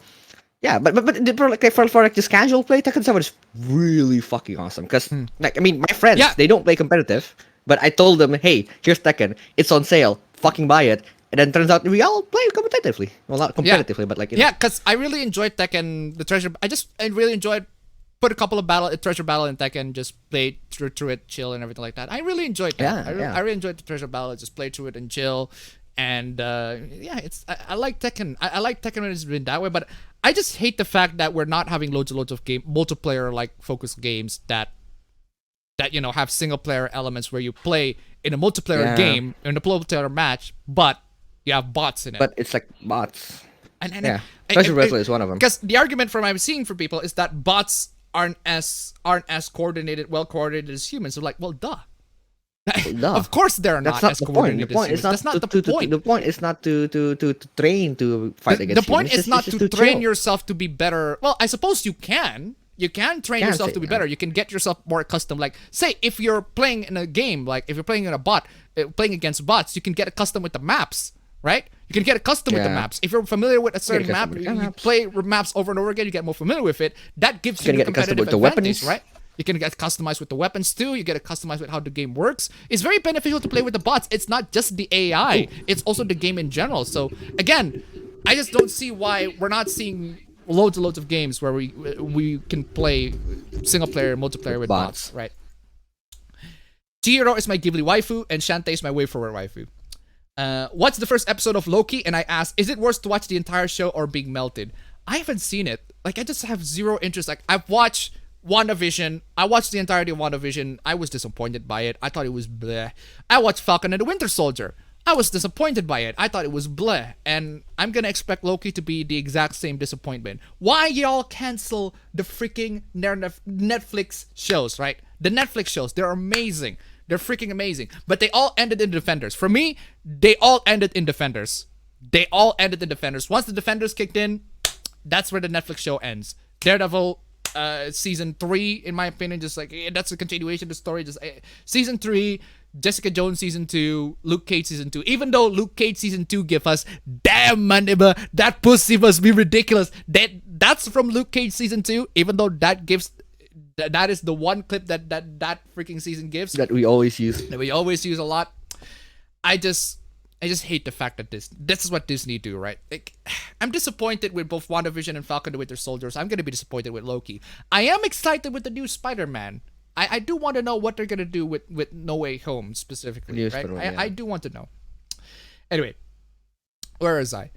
B: yeah, but for like just casual play, Tekken 7 is really fucking awesome. Because like I mean, my friends, they don't play competitive, but I told them, hey, here's Tekken, it's on sale, fucking buy it. And then turns out we all play competitively. Well, not competitively, but like
A: because I really enjoyed Tekken, the treasure. I really enjoyed. Put a couple of treasure battle in Tekken, just play through it, chill, and everything like that. I really enjoyed that. I really enjoyed the treasure battle. Just play through it and chill. And I like Tekken. I like Tekken when it's been that way. But I just hate the fact that we're not having loads of multiplayer like focused games that you know have single player elements where you play in a multiplayer game in a multiplayer match, but you have bots in it.
B: But it's like bots.
A: And
B: Treasure battle is one of them.
A: Because the argument I'm seeing for people is that bots aren't as well coordinated as humans. So like, well, duh. Of course they're not as coordinated as humans. That's not the point.
B: The point is not to train to fight against humans.
A: The point is not to train yourself to be better. Well, I suppose you can. You can train yourself to be better. You can get yourself more accustomed. Like, say, if you're playing in a game, like if you're playing in a bot, playing against bots, you can get accustomed with the maps, right? You can get accustomed with the maps. If you're familiar with a certain map, you play maps over and over again, you get more familiar with it. That gives you a competitive advantage, right? You can get customized with the weapons too. You get customized with how the game works. It's very beneficial to play with the bots. It's not just the AI. It's also the game in general. So again, I just don't see why we're not seeing loads and loads of games where we can play single player, multiplayer with bots, right? Chihiro is my Ghibli waifu, and Shantae is my way forward waifu. What's the first episode of Loki? And I asked, is it worse to watch the entire show or being melted? I haven't seen it. Like, I just have zero interest. Like, I've watched WandaVision. I watched the entirety of WandaVision. I was disappointed by it. I thought it was bleh. I watched Falcon and the Winter Soldier. I was disappointed by it. I thought it was bleh. And I'm gonna expect Loki to be the exact same disappointment. Why y'all cancel the freaking Netflix shows, right? The Netflix shows, they're amazing. They're freaking amazing. But they all ended in Defenders. For me, they all ended in Defenders. Once the Defenders kicked in, that's where the Netflix show ends. Daredevil season 3, in my opinion, just like that's a continuation of the story. Just season 3, Jessica Jones season 2, Luke Cage season 2. Even though Luke Cage season 2 give us, damn man, that pussy must be ridiculous. That's from Luke Cage season 2. Even though that gives. That is the one clip that freaking season gives.
B: That we always use.
A: That we always use a lot. I just hate the fact that this is what Disney do, right? Like, I'm disappointed with both WandaVision and Falcon the Winter Soldier. So I'm gonna be disappointed with Loki. I am excited with the new Spider-Man. I do want to know what they're gonna do with No Way Home specifically, right? I do want to know. Anyway, Where is I?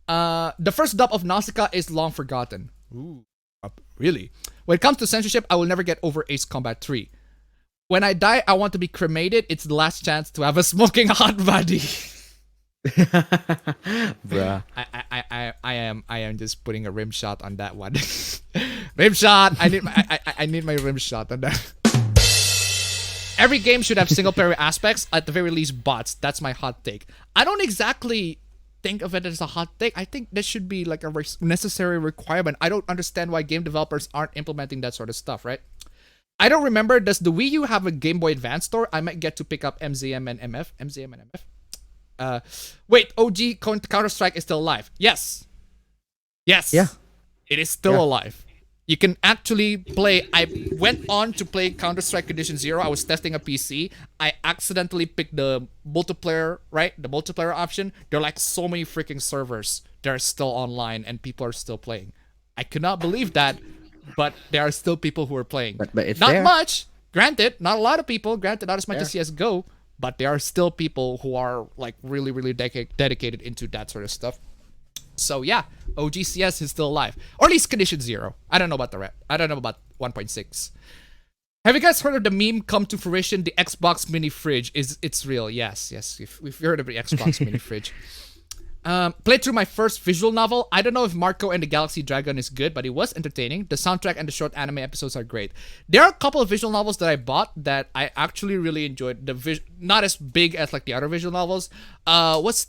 A: The first dub of Nausicaa is long forgotten. Ooh, really? When it comes to censorship, I will never get over Ace Combat 3. When I die, I want to be cremated. It's the last chance to have a smoking hot body.
B: Bruh.
A: I am just putting a rim shot on that one. Rim shot. I need my rim shot on that. Every game should have single player aspects, at the very least bots. That's my hot take. I don't exactly think of it as a hot take. I think this should be like a necessary requirement. I don't understand why game developers aren't implementing that sort of stuff, right? I don't remember. Does the Wii U have a Game Boy Advance store? I might get to pick up MZM and MF. MZM and MF. Wait, OG Counter-Strike is still alive. Yes. Yes.
B: Yeah.
A: It is still alive. You can actually play. I went on to play Counter-Strike Condition Zero. I was testing a PC. I accidentally picked the multiplayer, right? The multiplayer option. There are like so many freaking servers that are still online and people are still playing. I could not believe that, but there are still people who are playing.
B: But it's
A: not
B: there.
A: much. Granted, not a lot of people. Granted, not as much as
B: Yeah.
A: CSGO. But there are still people who are like really, really dedicated into that sort of stuff. So yeah, OGCS is still alive, or at least Condition Zero. I don't know about the rest. I don't know about 1.6. Have you guys heard of the meme come to fruition? The Xbox mini fridge it's real. Yes. We've heard of the Xbox mini fridge. Played through my first visual novel. I don't know if Marco and the Galaxy Dragon is good, but it was entertaining. The soundtrack and the short anime episodes are great. There are a couple of visual novels that I bought that I actually really enjoyed. Not as big as like the other visual novels. There's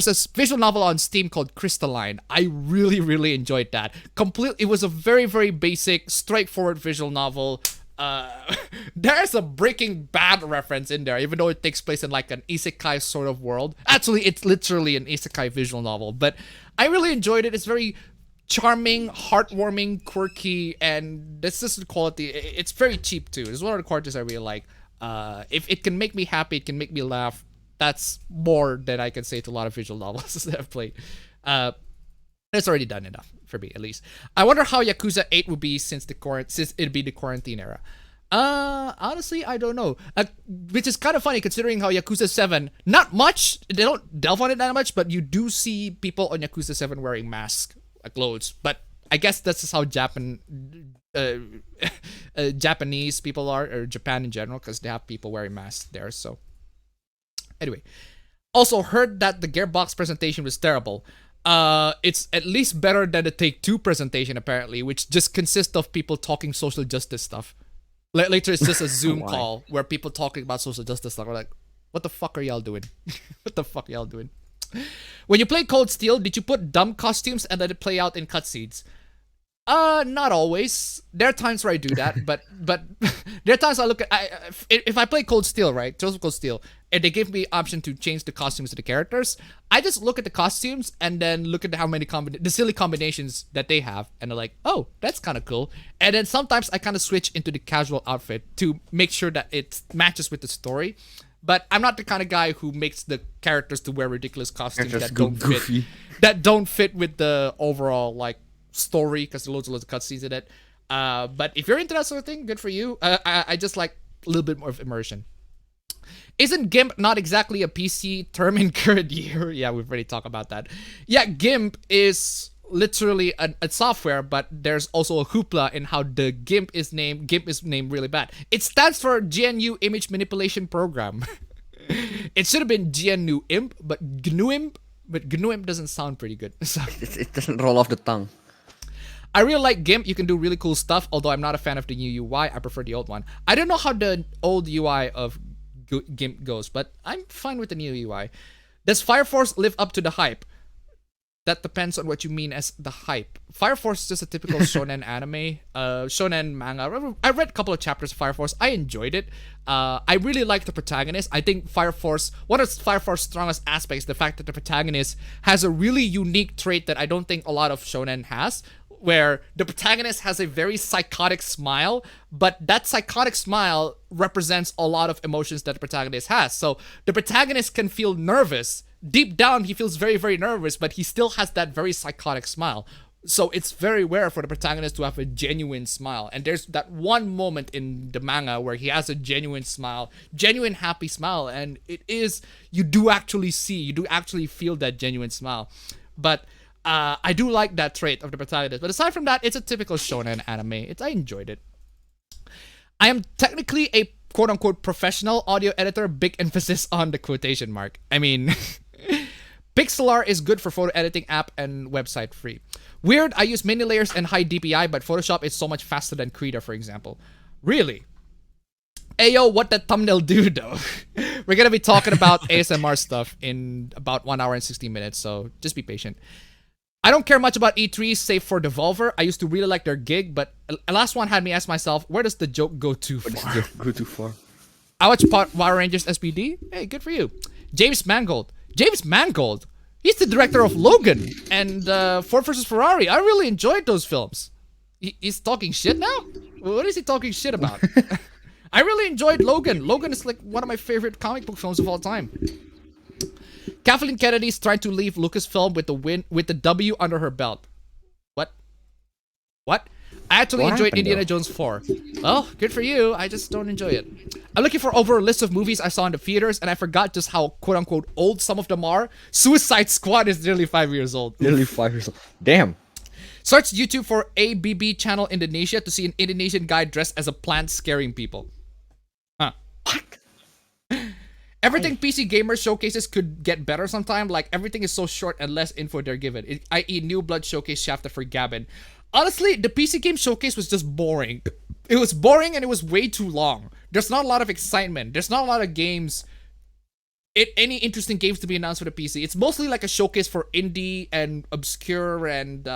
A: a visual novel on Steam called Crystalline. I really, really enjoyed that. It was a very, very basic, straightforward visual novel. There's a Breaking Bad reference in there, even though it takes place in like an isekai sort of world. Actually, it's literally an isekai visual novel, but I really enjoyed it. It's very charming, heartwarming, quirky, and this is the quality. It's very cheap too. It's one of the qualities I really like. If it can make me happy, it can make me laugh. That's more than I can say to a lot of visual novels that I've played. It's already done enough for me, at least. I wonder how Yakuza 8 would be since it'd be the quarantine era. Honestly, I don't know. Which is kind of funny considering how Yakuza 7, not much. They don't delve on it that much, but you do see people on Yakuza 7 wearing masks, like loads. But I guess that's just how Japanese people are, or Japan in general, because they have people wearing masks there. So anyway, also heard that the Gearbox presentation was terrible. It's at least better than the Take-Two presentation, apparently, which just consists of people talking social justice stuff. Later, it's just a Zoom call where people talking about social justice stuff. We're like, what the fuck are y'all doing? What the fuck are y'all doing? When you play Cold Steel, did you put dumb costumes and let it play out in cutscenes? Not always. There are times where I do that, but there are times I look at if I play Cold Steel, right? Joseph Cold Steel, and they give me option to change the costumes of the characters. I just look at the costumes and then look at how many the silly combinations that they have, and they're like, oh, that's kind of cool. And then sometimes I kind of switch into the casual outfit to make sure that it matches with the story. But I'm not the kind of guy who makes the characters to wear ridiculous costumes that don't fit with the overall like story, because there's loads of cutscenes in it. But if you're into that sort of thing, good for you. I just like a little bit more of immersion. Isn't GIMP not exactly a PC term in current year? Yeah, we've already talked about that. Yeah, GIMP is literally a software, but there's also a hoopla in how the GIMP is named. GIMP is named really bad. It stands for GNU Image Manipulation Program. It should have been GNU IMP, but GNU IMP. But GNU IMP doesn't sound pretty good. So
B: It doesn't roll off the tongue.
A: I really like GIMP. You can do really cool stuff, although I'm not a fan of the new UI. I prefer the old one. I don't know how the old UI of GIMP goes, but I'm fine with the new UI. Does Fire Force live up to the hype? That depends on what you mean as the hype. Fire Force is just a typical shonen anime, shonen manga. I read a couple of chapters of Fire Force. I enjoyed it. I really like the protagonist. I think Fire Force, one of Fire Force's strongest aspects is the fact that the protagonist has a really unique trait that I don't think a lot of shonen has, where the protagonist has a very psychotic smile, but that psychotic smile represents a lot of emotions that the protagonist has. So the protagonist can feel nervous. Deep down, he feels very, very nervous, but he still has that very psychotic smile. So it's very rare for the protagonist to have a genuine smile. And there's that one moment in the manga where he has a genuine smile, genuine happy smile, and it is, you do actually feel that genuine smile. But I do like that trait of the protagonist. But aside from that, it's a typical shonen anime. I enjoyed it. I am technically a quote-unquote professional audio editor, big emphasis on the quotation mark. I mean, Pixlr is good for photo editing app and website free. Weird, I use mini layers and high DPI, but Photoshop is so much faster than Krita, for example. Really? Ayo, what that thumbnail do, though? We're gonna be talking about ASMR stuff in about 1 hour and 60 minutes, so just be patient. I don't care much about E3, save for Devolver. I used to really like their gig, but the last one had me ask myself, where does the joke go too far? I watch Power Rangers SPD. Hey, good for you. James Mangold. James Mangold? He's the director of Logan and Ford vs. Ferrari. I really enjoyed those films. He's talking shit now? What is he talking shit about? I really enjoyed Logan. Logan is like one of my favorite comic book films of all time. Kathleen Kennedy's trying to leave Lucasfilm with the W under her belt. What? I actually enjoyed Indiana Jones 4. Well, good for you. I just don't enjoy it. I'm looking for over a list of movies I saw in the theaters, and I forgot just how quote-unquote old some of them are. Suicide Squad is nearly 5 years old.
B: Nearly 5 years old. Damn.
A: Search YouTube for ABB channel Indonesia to see an Indonesian guy dressed as a plant scaring people. Huh.
B: What?
A: Everything PC Gamer showcases could get better sometime. Like, everything is so short and less info they're given. I.e. New Blood showcase shafted for Gavin. Honestly, the PC game showcase was just boring. It was boring and it was way too long. There's not a lot of excitement. There's not a lot of games. Any interesting games to be announced for the PC. It's mostly like a showcase for indie and obscure and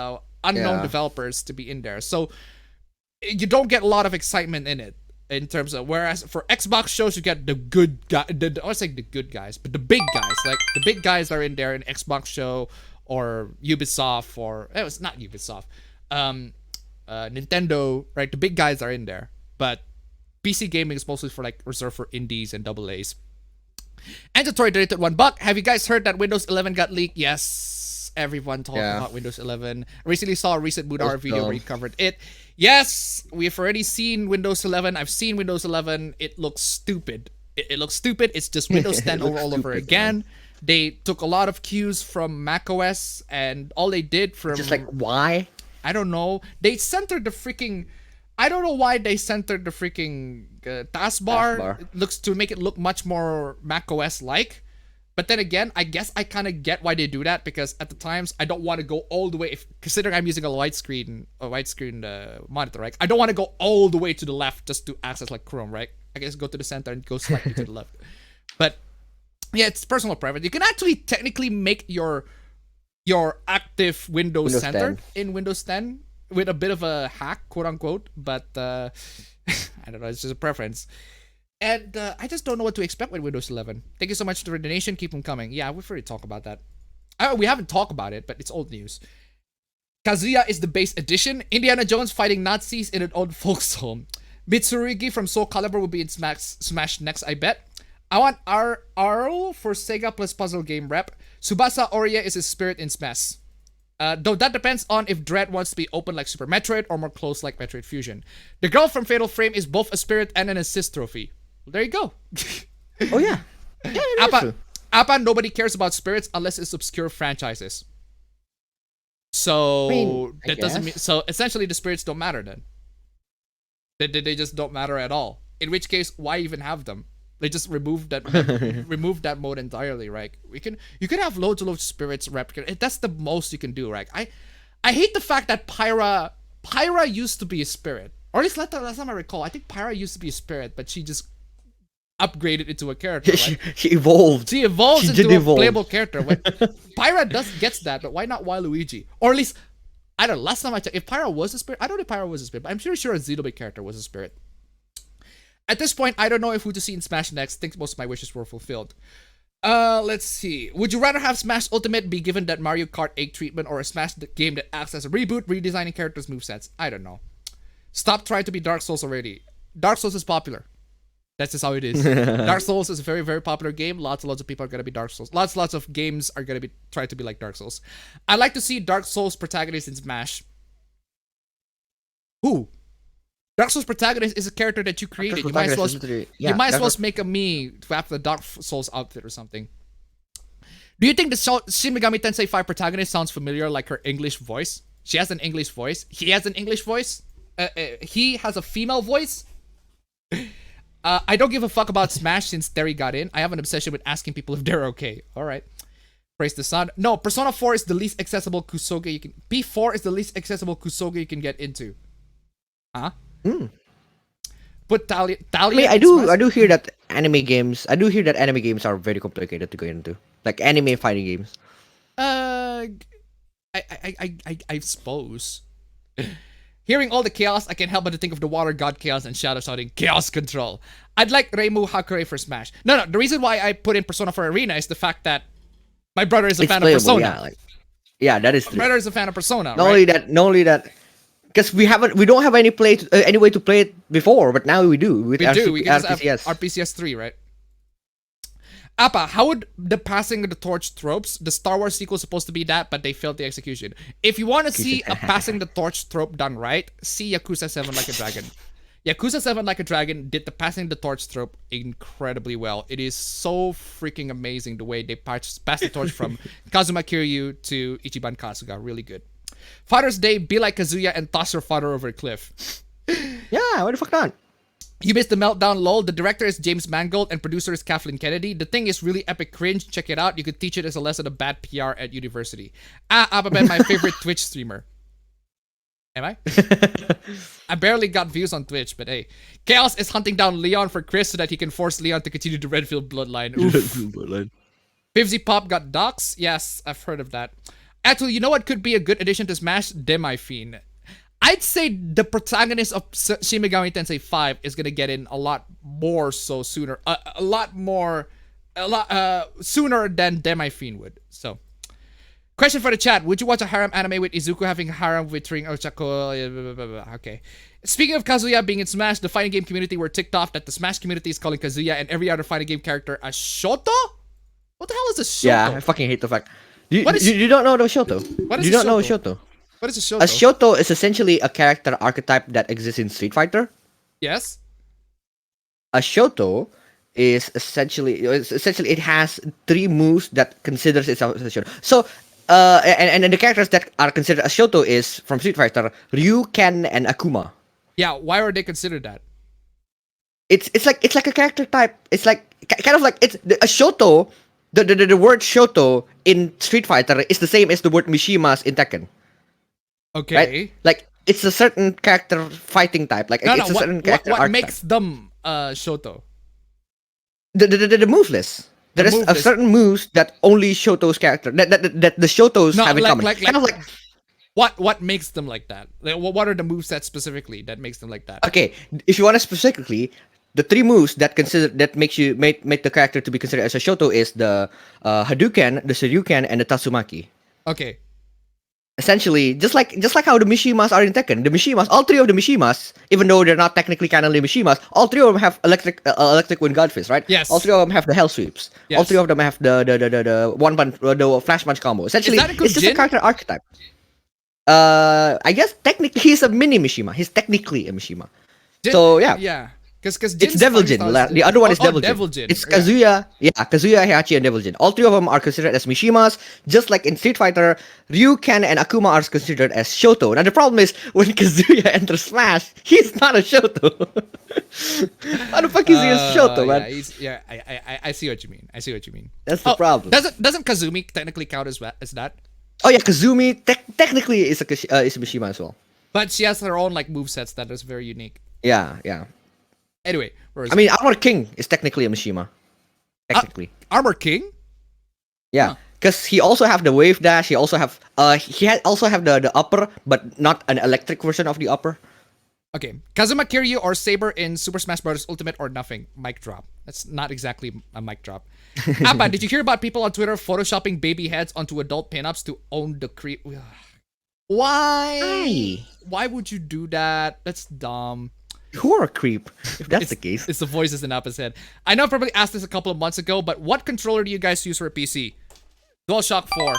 A: unknown developers to be in there. So you don't get a lot of excitement in it. In terms of, whereas for Xbox shows, you get the good guy. I was saying the good guys, but the big guys, like the big guys are in there in Xbox show or Ubisoft or it was not Ubisoft, Nintendo, right? The big guys are in there, but PC gaming is mostly for like reserved for indies and double A's. Android donated $1. Have you guys heard that Windows 11 got leaked? Yes, everyone talking about Windows 11. I recently saw a recent Budar video where he covered it. Yes, we've already seen Windows 11. I've seen Windows 11. It looks stupid. It looks stupid. It's just Windows 10 all over again. Man. They took a lot of cues from macOS, and all they did from...
B: Just like, why?
A: I don't know. They centered the freaking... I don't know why they centered the freaking taskbar. It looks to make it look much more macOS-like. But then again, I guess I kind of get why they do that, because at the times I don't want to go all the way. Considering I'm using a widescreen monitor, right? I don't want to go all the way to the left just to access like Chrome, right? I guess go to the center and go slightly to the left. But yeah, it's personal preference. You can actually technically make your active Windows center 10. In Windows 10 with a bit of a hack, quote unquote. But I don't know. It's just a preference. And I just don't know what to expect with Windows 11. Thank you so much for the donation. Keep them coming. Yeah, we've already talked about that. We haven't talked about it, but it's old news. Kazuya is the base edition. Indiana Jones fighting Nazis in an old folks home. Mitsurugi from Soul Calibur will be in Smash next, I bet. I want Arl for Sega plus puzzle game rep. Tsubasa Oria is his spirit in Smash. Though that depends on if Dread wants to be open like Super Metroid or more close like Metroid Fusion. The girl from Fatal Frame is both a spirit and an assist trophy. Well, there you go.
B: Oh yeah.
A: Appa, nobody cares about spirits unless it's obscure franchises. So that doesn't mean, so essentially the spirits don't matter then. They just don't matter at all. In which case, why even have them? They just remove that remove that mode entirely, right? You can have loads of spirits replicate. That's the most you can do, right? I hate the fact that Pyra used to be a spirit, or at least last time I recall, I think Pyra used to be a spirit, but she just upgraded into a character. Right?
B: She evolved.
A: She evolves into a playable character. Pyra gets that, but why not Waluigi? Or at least I don't know. Last time I checked, if Pyra was a spirit, I don't know if Pyra was a spirit, but I'm sure a Xenoblade character was a spirit. At this point, I don't know if who to see in Smash next. Think most of my wishes were fulfilled. Let's see. Would you rather have Smash Ultimate be given that Mario Kart 8 treatment, or a Smash game that acts as a reboot, redesigning characters' movesets? I don't know. Stop trying to be Dark Souls already. Dark Souls is popular. That's just how it is. Dark Souls is a very, very popular game. Lots and lots of people are gonna be Dark Souls. Lots of games are gonna be try to be like Dark Souls. I like to see Dark Souls protagonist in Smash. Who? Dark Souls protagonist is a character that you created. You might as well make a me to have the Dark Souls outfit or something. Do you think the Shin Megami Tensei 5 protagonist sounds familiar, like her English voice? She has an English voice. He has an English voice. He has a female voice. I don't give a fuck about Smash since Terry got in. I have an obsession with asking people if they're okay. All right. Praise the sun. No, Persona 4 is the least accessible Kusoge you can... P4 is the least accessible Kusoge you can get into. Huh? Put Talia...
B: I mean, I do hear that anime games... I do hear that anime games are very complicated to get into. Like anime fighting games.
A: I suppose. Hearing all the chaos, I can't help but to think of the water god chaos and shadow shouting chaos control. I'd like Reimu Hakure for Smash. No, the reason why I put in Persona 4 Arena is the fact that my brother is a fan of Persona.
B: Yeah, that is true.
A: My brother is a fan of Persona.
B: Not only that, because we don't have any way to play it before, but now we do. We
A: can just have RPCS 3, right? Appa, how would the passing of the torch tropes, the Star Wars sequel is supposed to be that, but they failed the execution. If you want to see a passing the torch trope done right, see Yakuza 7 Like a Dragon. Yakuza 7 Like a Dragon did the passing the torch trope incredibly well. It is so freaking amazing the way they pass the torch from Kazuma Kiryu to Ichiban Kasuga. Really good. Father's Day, be like Kazuya and toss your father over a cliff.
B: Yeah, why the fuck not?
A: You missed the meltdown, lol. The director is James Mangold and producer is Kathleen Kennedy. The thing is really epic cringe. Check it out. You could teach it as a lesson of bad PR at university. APB, my favorite Twitch streamer. Am I? I barely got views on Twitch, but hey. Chaos is hunting down Leon for Chris so that he can force Leon to continue the Redfield bloodline. Oof. Fivsy Pop got docs? Yes, I've heard of that. Actually, you know what could be a good addition to Smash? Demi-Fiend. I'd say the protagonist of Shin Megami Tensei 5 is gonna get in a lot more so sooner. A lot sooner than Demi-Fiend would. So, question for the chat. Would you watch a harem anime with Izuku having a harem featuring Ochako? Okay. Speaking of Kazuya being in Smash, the fighting game community were ticked off that the Smash community is calling Kazuya and every other fighting game character a Shoto? What the hell is a Shoto?
B: Yeah, I fucking hate the fact. You don't know the Shoto.
A: What is
B: you don't know Shoto?
A: What is a Shoto?
B: A Shoto is essentially a character archetype that exists in Street Fighter.
A: Yes.
B: A Shoto is essentially it has 3 moves that considers itself as a Shoto. So and the characters that are considered a Shoto is from Street Fighter, Ryu, Ken, and Akuma.
A: Yeah, why are they considered that?
B: It's like a character type. It's like kind of like it's a Shoto. The word Shoto in Street Fighter is the same as the word Mishimas in Tekken.
A: Okay.
B: Right? Like it's a certain character fighting type. Like it's a certain character
A: what makes them Shoto?
B: The move list. There is a certain moves that only Shoto's character that the Shotos have in common. Kind of like
A: what makes them like that? Like, what are the movesets specifically that makes them like that?
B: Okay, if you want to specifically, the 3 moves that make the character to be considered as a Shoto is the Hadouken, the Shoryuken, and the Tatsumaki.
A: Okay.
B: Essentially, just like how the Mishimas are in Tekken, the Mishimas, all 3 of the Mishimas, even though they're not technically canonly Mishimas, all 3 of them have electric wind god fist, right?
A: Yes.
B: All 3 of them have the hell sweeps. Yes. All 3 of them have the one punch, the flash punch combo. Essentially, it's just a character archetype. I guess technically he's a mini Mishima. He's technically a Mishima. So yeah.
A: Yeah. Because
B: it's Devil Jin. The other one is Devil Jin. It's Kazuya. Yeah, Kazuya, Heihachi, and Devil Jin. All 3 of them are considered as Mishimas. Just like in Street Fighter, Ryu, Ken, and Akuma are considered as Shoto. Now the problem is when Kazuya enters Smash, he's not a Shoto. How the fuck is he a Shoto, man?
A: I see what you mean.
B: That's the problem.
A: Doesn't Kazumi technically count as that?
B: Oh yeah, Kazumi technically is a Mishima as well.
A: But she has her own like movesets that is very unique.
B: Yeah.
A: Anyway,
B: I mean, Armor King is technically a Mishima. Technically.
A: Armor King?
B: Yeah, because he also have the wave dash. He also have the upper, but not an electric version of the upper.
A: Okay, Kazuma Kiryu or Saber in Super Smash Bros. Ultimate or nothing? Mic drop. That's not exactly a mic drop. Appa, did you hear about people on Twitter photoshopping baby heads onto adult pinups to own the creep? Why? Why would you do that? That's dumb.
B: You're a creep. If that's the case.
A: It's the voices in Appa's head. I know I probably asked this a couple of months ago, but what controller do you guys use for a PC? DualShock 4.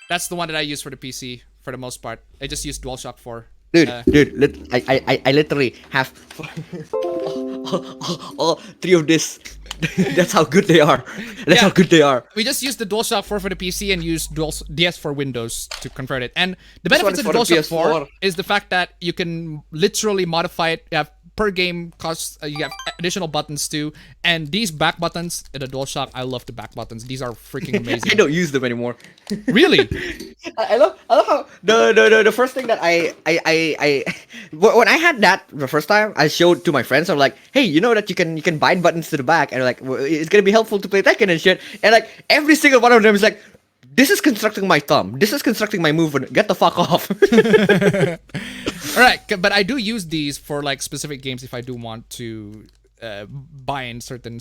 A: That's the one that I use for the PC for the most part. I just use DualShock 4.
B: Dude, I literally have all three of this. That's how good they are. That's how good they are.
A: We just use the DualShock 4 for the PC and use DS for Windows to convert it. And the benefits of the DualShock 4 is the fact that you can literally modify it. You have per game costs. You have additional buttons too. And these back buttons in the DualShock, I love the back buttons. These are freaking amazing.
B: I don't use them anymore.
A: Really?
B: I love how the first thing that when I had that the first time, I showed to my friends. I'm like, hey, you know that you can bind buttons to the back, and like, well, it's gonna be helpful to play Tekken and shit. And like every single one of them is like, this is constructing my thumb. This is constructing my movement. Get the fuck off.
A: All right, but I do use these for like specific games if I do want to bind certain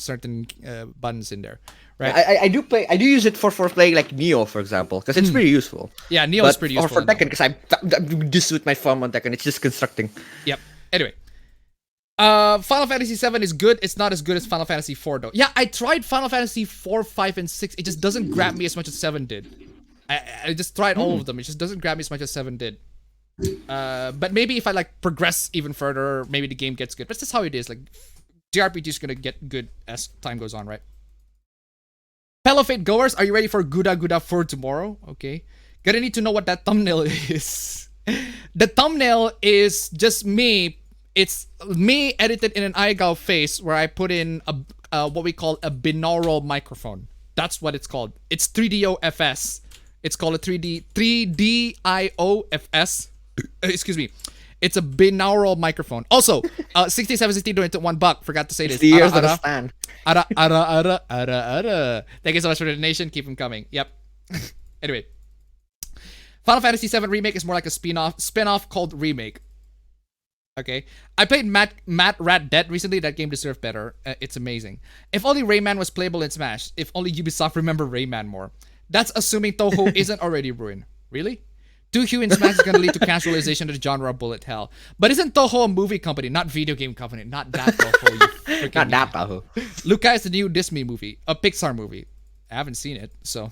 A: buttons in there. Right.
B: I do use it for playing like Neo, for example, because it's pretty useful.
A: Yeah, Neo is pretty useful.
B: Or for Tekken, because I'm doing this with my thumb on Tekken. It's just constructing.
A: Yep. Anyway. Final Fantasy 7 is good. It's not as good as Final Fantasy 4 though. Yeah, I tried Final Fantasy 4, 5, and 6. It just doesn't grab me as much as 7 did. I just tried all of them. It just doesn't grab me as much as 7 did. But maybe if I like progress even further, maybe the game gets good. But that's just how it is. Like, JRPG is gonna get good as time goes on, right? Fellow Fate goers, are you ready for Guda Guda for tomorrow? Okay. Gonna need to know what that thumbnail is. The thumbnail is just me. It's me edited in an iGao face where I put in a what we call a binaural microphone. That's what it's called. It's 3DOFS. It's called a 3DIOFS. Excuse me. It's a binaural microphone. Also, 6760 donated $1. Forgot to say this.
B: The ears that stand.
A: Thank you so much for the donation. Keep them coming. Yep. Anyway. Final Fantasy 7 Remake is more like a spin-off called Remake. Okay. I played Matt Rat Dead recently. That game deserved better. It's amazing. If only Rayman was playable in Smash. If only Ubisoft remember Rayman more. That's assuming Toho isn't already ruined. Really? 2Q in Smash is going to lead to casualization of the genre of bullet hell. But isn't Toho a movie company, not video game company? Not that Toho.
B: Not that Toho.
A: Luca is the new Disney movie. A Pixar movie. I haven't seen it, so...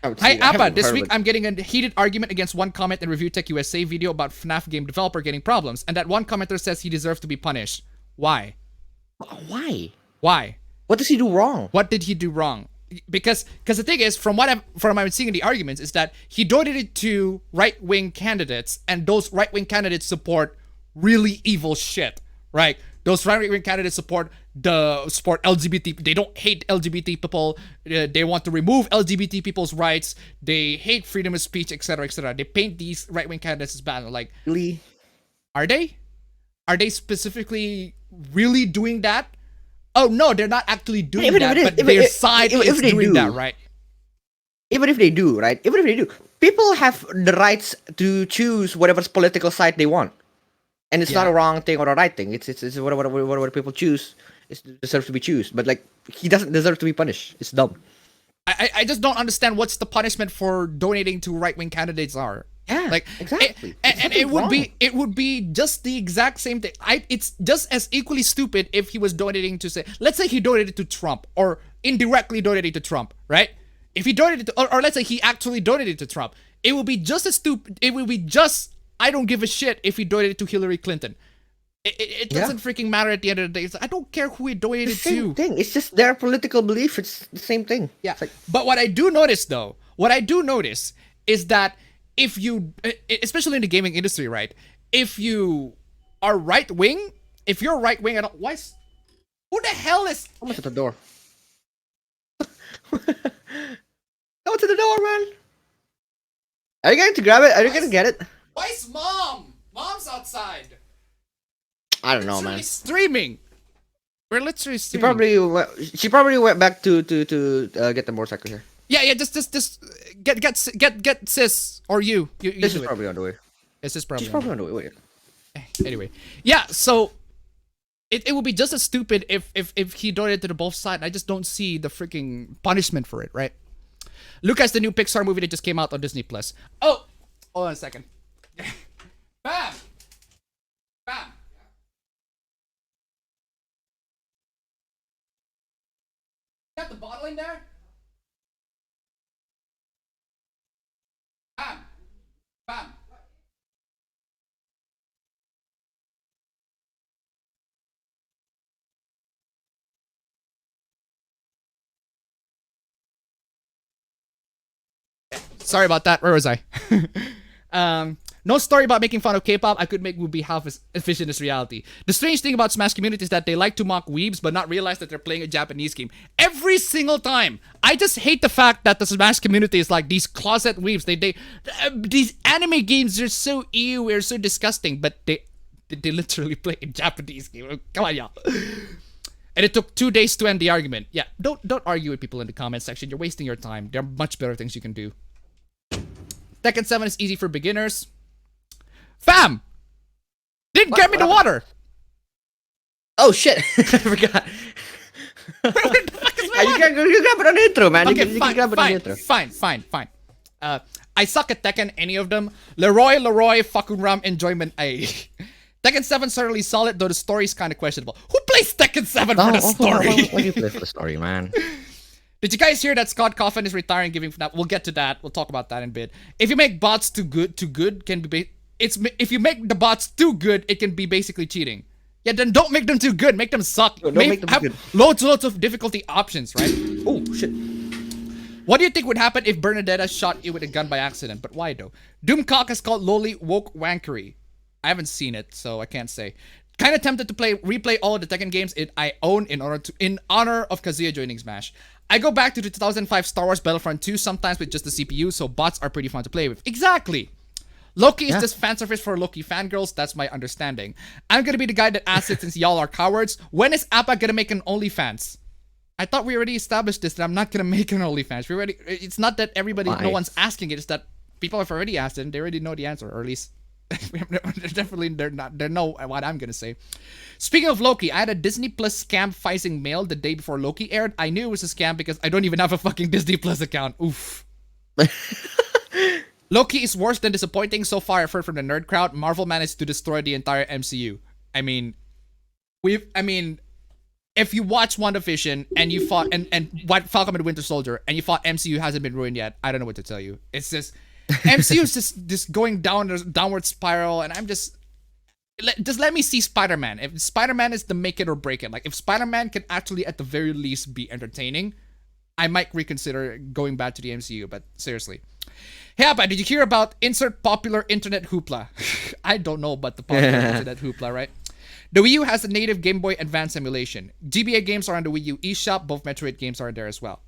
A: Hi Appa, this week I'm getting a heated argument against one comment in Review Tech USA video about FNAF game developer getting problems, and that one commenter says he deserves to be punished. Why?
B: Why?
A: Why?
B: What does he do wrong?
A: What did he do wrong? Because the thing is, from what I'm seeing in the arguments, is that he donated to right-wing candidates, and those right-wing candidates support really evil shit, right? Those right-wing candidates support LGBT. They don't hate LGBT people. They want to remove LGBT people's rights. They hate freedom of speech, etc., etc. They paint these right-wing candidates as bad. Like,
B: really?
A: Are they? Are they specifically really doing that? Oh no, they're not actually doing that. But their side is doing that, right?
B: Even if they do, right? Even if they do, people have the rights to choose whatever political side they want. And it's not a wrong thing or a right thing. It's whatever people choose. It deserves to be chosen. But like, he doesn't deserve to be punished. It's dumb.
A: I just don't understand what's the punishment for donating to right wing candidates are.
B: Yeah,
A: like
B: exactly.
A: And it would be just the exact same thing. It's just as equally stupid if he was donating to, say, let's say he donated to Trump or indirectly donated to Trump, right? If he donated to, or let's say he actually donated to Trump, it would be just as stupid. It would be just, I don't give a shit if he donated to Hillary Clinton. It doesn't freaking matter at the end of the day. I don't care who he donated to.
B: Same thing. It's just their political belief. It's the same thing.
A: Yeah. Like, but what I do notice is that if you, especially in the gaming industry, right? If you are right wing, if you're right wing, who the hell is?
B: Someone's at the door. Someone's at the door, man. Are you going to grab it? Are you going to get it?
A: Why's mom? Mom's outside.
B: I don't know, man.
A: Streaming. We're literally streaming.
B: She probably went back to get the motorcycle here.
A: Yeah. Just get sis or you.
B: This is probably on the way.
A: She's probably
B: on the way. Wait.
A: Anyway, yeah. So it would be just as stupid if he donated to the both sides. I just don't see the freaking punishment for it, right? Lucas, the new Pixar movie that just came out on Disney Plus. Oh, hold on a second. Bam. bottle in there? Bam. Bam. Sorry about that. Where was I? No story about making fun of K-pop I could make would be half as efficient as reality. The strange thing about Smash community is that they like to mock weebs but not realize that they're playing a Japanese game. Every single time. I just hate the fact that the Smash community is like these closet weebs. These anime games are so ew, they're so disgusting, but they literally play a Japanese game. Come on, y'all. And it took 2 days to end the argument. Yeah, don't argue with people in the comment section. You're wasting your time. There are much better things you can do. Tekken 7 is easy for beginners. Fam! Didn't get me the water!
B: Oh shit! I forgot.
A: Where the fuck is my
B: You can grab it on the intro, man.
A: Okay,
B: you can grab it on the intro.
A: fine. I suck at Tekken, any of them. Leroy, Fakunram, enjoyment A. Tekken 7 certainly solid, though the story is kind of questionable. Who plays Tekken 7 for the story?
B: Why do you play for the story, man?
A: Did you guys hear that Scott Coffin is retiring, giving FNAF? We'll get to that. We'll talk about that in a bit. If you make bots too good can be if you make the bots too good, it can be basically cheating. Yeah, then don't make them too good. Make them suck.
B: No, don't make them
A: have
B: good.
A: Loads of difficulty options, right?
B: Oh shit.
A: What do you think would happen if Bernadetta shot you with a gun by accident? But why though? Doomcock is called Loli Woke Wankery. I haven't seen it, so I can't say. Kind of tempted to replay all of the Tekken games I own in honor of Kazuya joining Smash. I go back to the 2005 Star Wars Battlefront 2 sometimes with just the CPU, so bots are pretty fun to play with. Exactly. Loki is just fan service for Loki fangirls, that's my understanding. I'm gonna be the guy that asks it since y'all are cowards. When is Appa gonna make an OnlyFans? I thought we already established this, that I'm not gonna make an OnlyFans. It's not that no one's asking it, it's that people have already asked it and they already know the answer, or at least they know what I'm gonna say. Speaking of Loki, I had a Disney Plus scam phishing mail the day before Loki aired. I knew it was a scam because I don't even have a fucking Disney Plus account. Oof. Loki is worse than disappointing. So far, I've heard from the nerd crowd. Marvel managed to destroy the entire MCU. I mean, if you watch WandaVision and you fought and Falcon and Winter Soldier and you thought MCU hasn't been ruined yet, I don't know what to tell you. It's just MCU is just going downward spiral, and I'm just let me see Spider-Man. If Spider-Man is the make it or break it, like if Spider-Man can actually at the very least be entertaining, I might reconsider going back to the MCU. But seriously, hey Abba, did you hear about insert popular internet hoopla? I don't know about the popular internet hoopla, right? The Wii U has a native Game Boy Advance emulation. GBA games are on the Wii U eShop. Both Metroid games are there as well.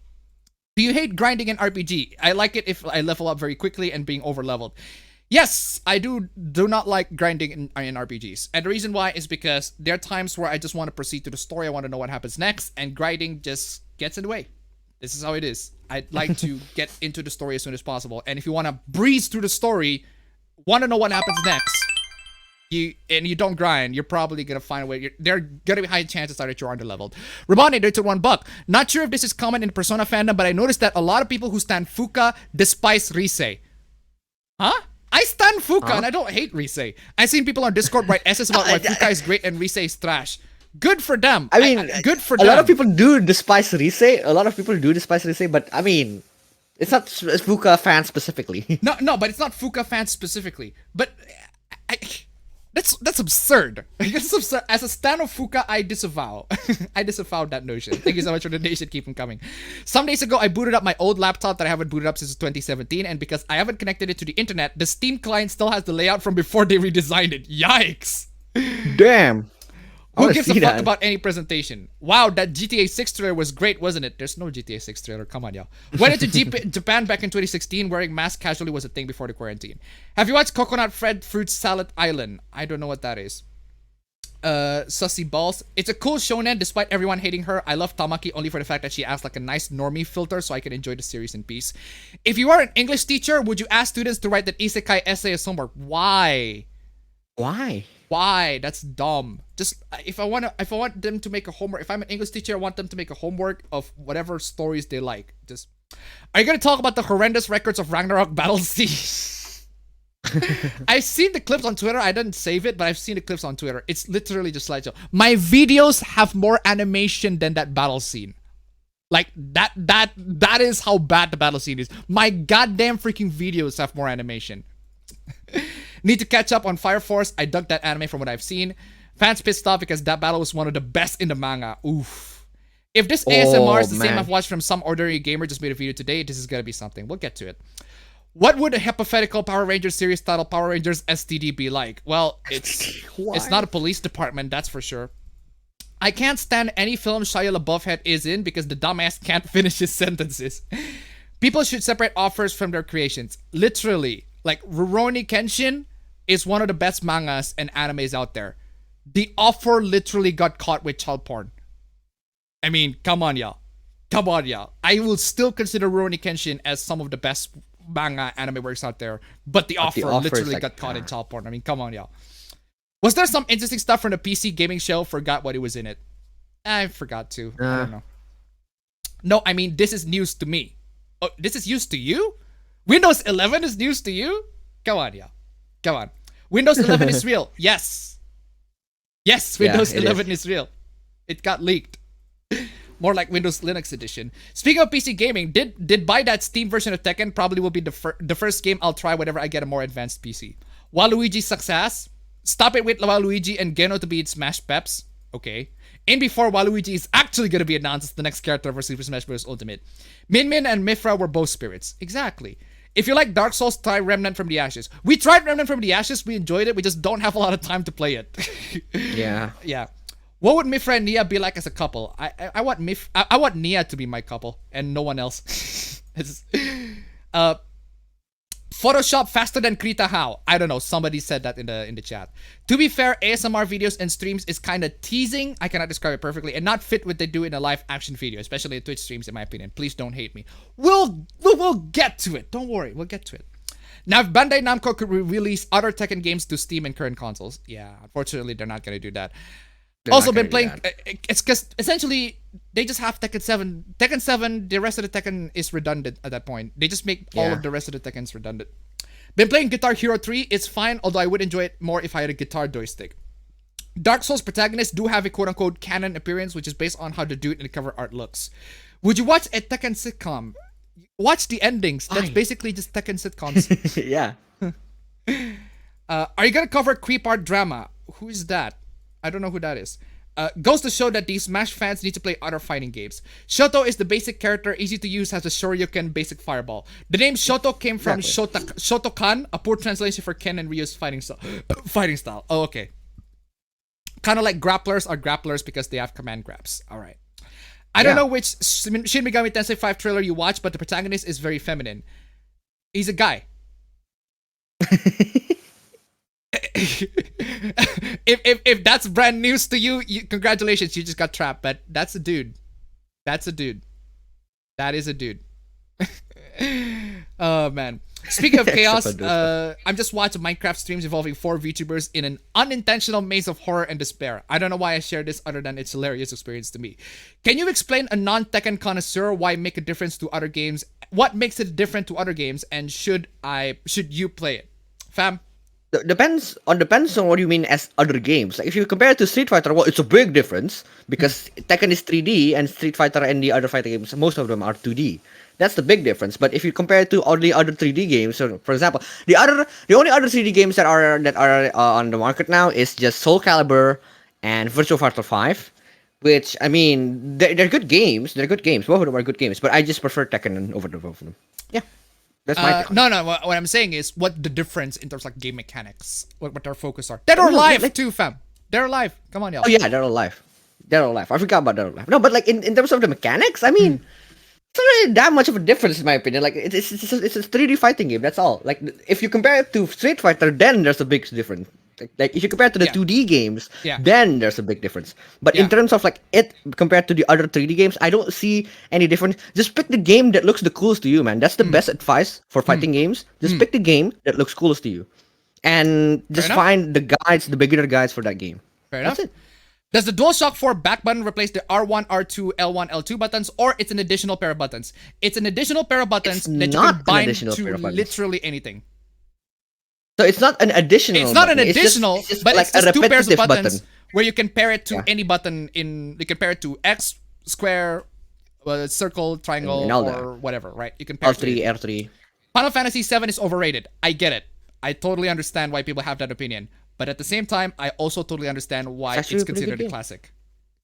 A: Do you hate grinding in RPG? I like it if I level up very quickly and being over-leveled. Yes, I do not like grinding in RPGs. And the reason why is because there are times where I just want to proceed to the story. I want to know what happens next. And grinding just gets in the way. This is how it is. I'd like to get into the story as soon as possible. And if you want to breeze through the story, want to know what happens next, you don't grind, you're probably gonna find a way. There are gonna be high chances that you're underleveled. Rabani, they took $1. Not sure if this is common in Persona fandom, but I noticed that a lot of people who stand Fuka despise Rise. Huh? I stand Fuka and I don't hate Rise. I've seen people on Discord write essays about why Fuka is great and Rise is trash. Good for them.
B: I mean,
A: good for them.
B: A lot of people do despise Rise. But I mean, it's not Fuka fans specifically.
A: No, but it's not Fuka fans specifically. But that's absurd. That's absurd. As a stan of Fuka, I disavow. I disavow that notion. Thank you so much for the donation. Keep them coming. Some days ago, I booted up my old laptop that I haven't booted up since 2017, and because I haven't connected it to the internet, the Steam client still has the layout from before they redesigned it. Yikes!
B: Damn.
A: Who gives a fuck about any presentation? Wow, that GTA 6 trailer was great, wasn't it? There's no GTA 6 trailer. Come on, y'all. Went into Japan back in 2016. Wearing mask casually was a thing before the quarantine. Have you watched Coconut Fred Fruit Salad Island? I don't know what that is. Sussy Balls. It's a cool shonen despite everyone hating her. I love Tamaki only for the fact that she has like a nice normie filter so I can enjoy the series in peace. If you are an English teacher, would you ask students to write that isekai essay as homework? Why? Why? That's dumb. Just if I want them to make a homework, if I'm an English teacher, I want them to make a homework of whatever stories they like. Just, are you gonna talk about the horrendous records of Ragnarok Battle Scene? I've seen the clips on Twitter. I didn't save it, but I've seen the clips on Twitter. It's literally just slideshow. My videos have more animation than that battle scene. Like that is how bad the battle scene is. My goddamn freaking videos have more animation. Need to catch up on Fire Force. I dug that anime from what I've seen. Fans pissed off because that battle was one of the best in the manga. Oof. If this ASMR is the same I've watched from some ordinary gamer just made a video today, this is gonna be something. We'll get to it. What would a hypothetical Power Rangers series titled Power Rangers STD be like? Well, it's not a police department, that's for sure. I can't stand any film Shia LaBeouf is in because the dumbass can't finish his sentences. People should separate offers from their creations. Literally. Like, Rurouni Kenshin is one of the best mangas and animes out there. The offer literally got caught with child porn. I mean, come on, y'all. Come on, y'all. I will still consider Rurouni Kenshin as some of the best manga anime works out there. But the offer literally got caught in child porn. I mean, come on, y'all. Was there some interesting stuff from the PC gaming show? Forgot what it was in it. I forgot to. I don't know. No, I mean, this is news to me. Oh, this is news to you? Windows 11 is news to you? Come on, y'all. Come on. Windows 11 is real. Yes. Yes, Windows 11 is real. It got leaked. More like Windows Linux edition. Speaking of PC gaming, did buy that Steam version of Tekken. Probably will be the first game I'll try whenever I get a more advanced PC. Waluigi's success. Stop it with Waluigi and Geno to be its Smash Peps. Okay. In before Waluigi is actually going to be announced as the next character for Super Smash Bros. Ultimate. Min Min and Mifra were both spirits. Exactly. If you like Dark Souls, try Remnant from the Ashes. We tried Remnant from the Ashes. We enjoyed it. We just don't have a lot of time to play it.
B: Yeah.
A: Yeah. What would Mifra and Nia be like as a couple? I want Nia to be my couple and no one else. Photoshop faster than Krita how? I don't know. Somebody said that in the chat. To be fair, ASMR videos and streams is kind of teasing. I cannot describe it perfectly and not fit what they do in a live action video, especially in Twitch streams, in my opinion. Please don't hate me. We'll get to it. Don't worry. We'll get to it. Now, if Bandai Namco could release other Tekken games to Steam and current consoles, yeah, unfortunately, they're not going to do that. Also been playing, it's because essentially they just have Tekken 7. Tekken 7, the rest of the Tekken is redundant at that point. They just make all of the rest of the Tekkens redundant. Been playing Guitar Hero 3. It's fine, although I would enjoy it more if I had a guitar joystick. Dark Souls protagonists do have a quote-unquote canon appearance, which is based on how the dude in the cover art looks. Would you watch a Tekken sitcom? Watch the endings. That's basically just Tekken sitcoms.
B: Yeah.
A: Are you gonna cover creep art drama? Who is that? I don't know who that is. Goes to show that these Smash fans need to play other fighting games. Shoto is the basic character, easy to use, has a Shoryuken basic fireball. The name Shoto came from Shotokan, a poor translation for Ken and Ryu's fighting style. Oh, okay. Kind of like grapplers are grapplers because they have command grabs. All right. I don't know which Shin Megami Tensei 5 trailer you watch, but the protagonist is very feminine. He's a guy. if that's brand news to you, congratulations, you just got trapped. But that's a dude. That's a dude. That is a dude. Oh man. Speaking of chaos, I'm just watching Minecraft streams involving 4 VTubers in an unintentional maze of horror and despair. I don't know why I share this other than it's hilarious experience to me. Can you explain a non-Tekken connoisseur why make a difference to other games? What makes it different to other games, and should you play it? Fam?
B: Depends on what you mean as other games. Like if you compare it to Street Fighter, well, it's a big difference because Tekken is 3D and Street Fighter and the other fighting games, most of them are 2D. That's the big difference. But if you compare it to all the other 3D games, so for example, the only other 3D games that are on the market now is just Soul Calibur and Virtua Fighter 5, which I mean they're good games. They're good games. Both of them are good games. But I just prefer Tekken over both of them. Yeah. That's my
A: no. What I'm saying is, what the difference in terms of like game mechanics, what their focus are. They're alive too, fam. They're alive. Come on, y'all.
B: Oh yeah, they're alive. They're alive. I forgot about They're Alive. No, but like in terms of the mechanics, I mean, it's not really that much of a difference in my opinion. Like it's a 3D fighting game. That's all. Like if you compare it to Street Fighter, then there's a big difference. Like if you compare it to the 2D games, then there's a big difference. But in terms of like it compared to the other 3D games, I don't see any difference. Just pick the game that looks the coolest to you, man. That's the best advice for fighting games. Just pick the game that looks coolest to you, and just find the guides, the beginner guides for that game.
A: Fair enough.
B: That's it.
A: Does the DualShock 4 back button replace the R1, R2, L1, L2 buttons, or it's an additional pair of buttons? It's an additional pair of buttons that you can bind to literally anything.
B: So it's not an additional.
A: It's not an additional,
B: it's just
A: but
B: like
A: it's just 2 pairs of buttons
B: button.
A: where you can pair it to any button. You can pair it to X, square, circle, triangle,
B: and all
A: or
B: that.
A: whatever, right? You can pair
B: R3, R3.
A: Final Fantasy VII is overrated. I get it. I totally understand why people have that opinion. But at the same time, I also totally understand why it's considered a classic.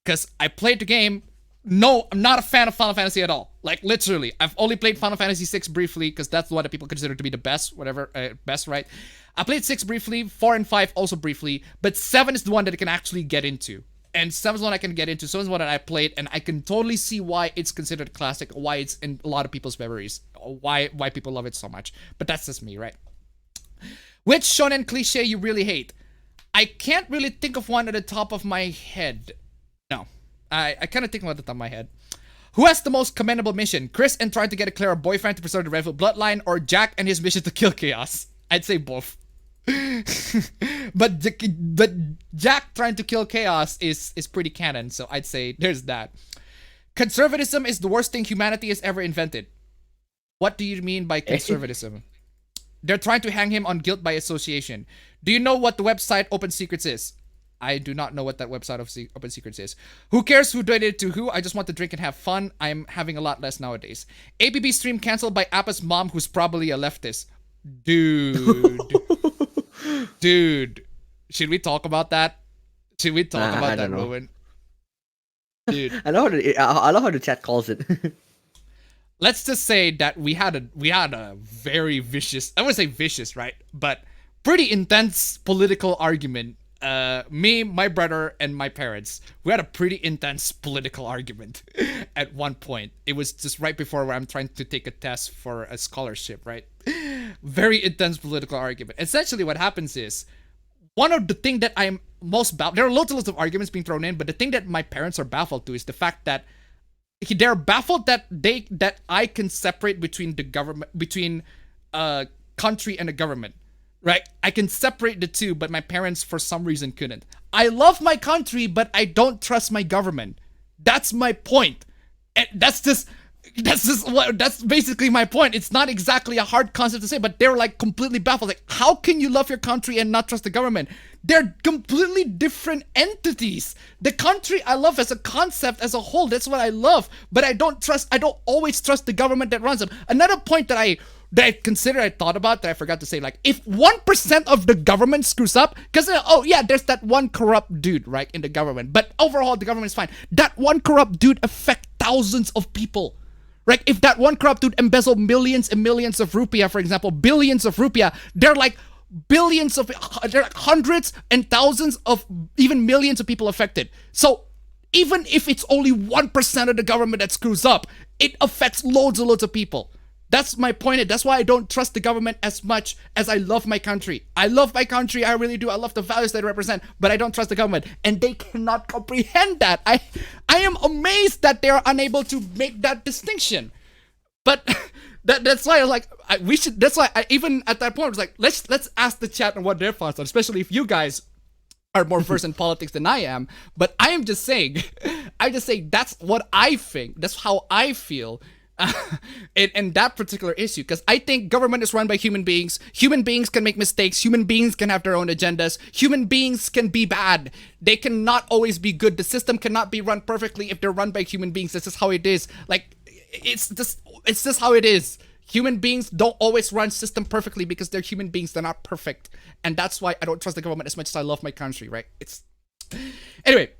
A: Because I played the game. No, I'm not a fan of Final Fantasy at all. Like, literally. I've only played Final Fantasy VI briefly, because that's the one that people consider to be the best, whatever, best, right? I played 6 briefly, 4 and 5 also briefly, but 7 is the one that I can actually get into. And 7 is the one I can get into, 7 is the one that I played, and I can totally see why it's considered a classic, why it's in a lot of people's memories, why people love it so much. But that's just me, right? Which shonen cliche you really hate? I can't really think of one at the top of my head. No. I kind of think about the top of my head. Who has the most commendable mission? Chris and trying to get a Clara boyfriend to preserve the Redfield bloodline, or Jack and his mission to kill Chaos? I'd say both. but Jack trying to kill Chaos is pretty canon, so I'd say there's that. Conservatism is the worst thing humanity has ever invented. What do you mean by conservatism? They're trying to hang him on guilt by association. Do you know what the website Open Secrets is? I do not know what that website of Open Secrets is. Who cares who donated to who? I just want to drink and have fun. I'm having a lot less nowadays. APB stream canceled by Appa's mom, who's probably a leftist. Dude. Dude. Should we talk about that? Should we talk about that moment? Dude.
B: I know how the chat calls it.
A: Let's just say that we had a very vicious, I wouldn't say vicious, right? But pretty intense political argument. Me, my brother, and my parents, we had a pretty intense political argument at one point. It was just right before where I'm trying to take a test for a scholarship, right? Very intense political argument. Essentially what happens is, one of the things that I'm most baffled, there are lots of arguments being thrown in, but the thing that my parents are baffled to is the fact that they're baffled that I can separate between the government, between country and the government. Right? I can separate the two, but my parents for some reason couldn't. I love my country, but I don't trust my government. That's my point. And that's basically my point. It's not exactly a hard concept to say, but they're like completely baffled. Like, how can you love your country and not trust the government? They're completely different entities. The country I love as a concept, as a whole, that's what I love. But I don't always trust the government that runs them. Another point that I thought about that I forgot to say, like, if 1% of the government screws up, because there's that one corrupt dude, right, in the government, but overall the government is fine. That one corrupt dude affects thousands of people, right? If that one corrupt dude embezzled millions and millions of rupiah, for example, billions of rupiah, they're like hundreds and thousands of even millions of people affected. So even if it's only 1% of the government that screws up, it affects loads and loads of people. That's my point. That's why I don't trust the government as much as I love my country. I love my country. I really do. I love the values that I represent, but I don't trust the government. And they cannot comprehend that. I am amazed that they are unable to make that distinction. But that's why I was like, that's why I, even at that point, I was like, let's ask the chat on what their thoughts are, especially if you guys are more versed in politics than I am. But I am just saying, that's what I think. That's how I feel. In that particular issue, because I think government is run by human beings. Human beings can make mistakes. Human beings can have their own agendas. Human beings can be bad. They cannot always be good. The system cannot be run perfectly if they're run by human beings. This is how it is. Like, it's just how it is. Human beings don't always run system perfectly because they're human beings. They're not perfect, and that's why I don't trust the government as much as I love my country. Right? Anyway.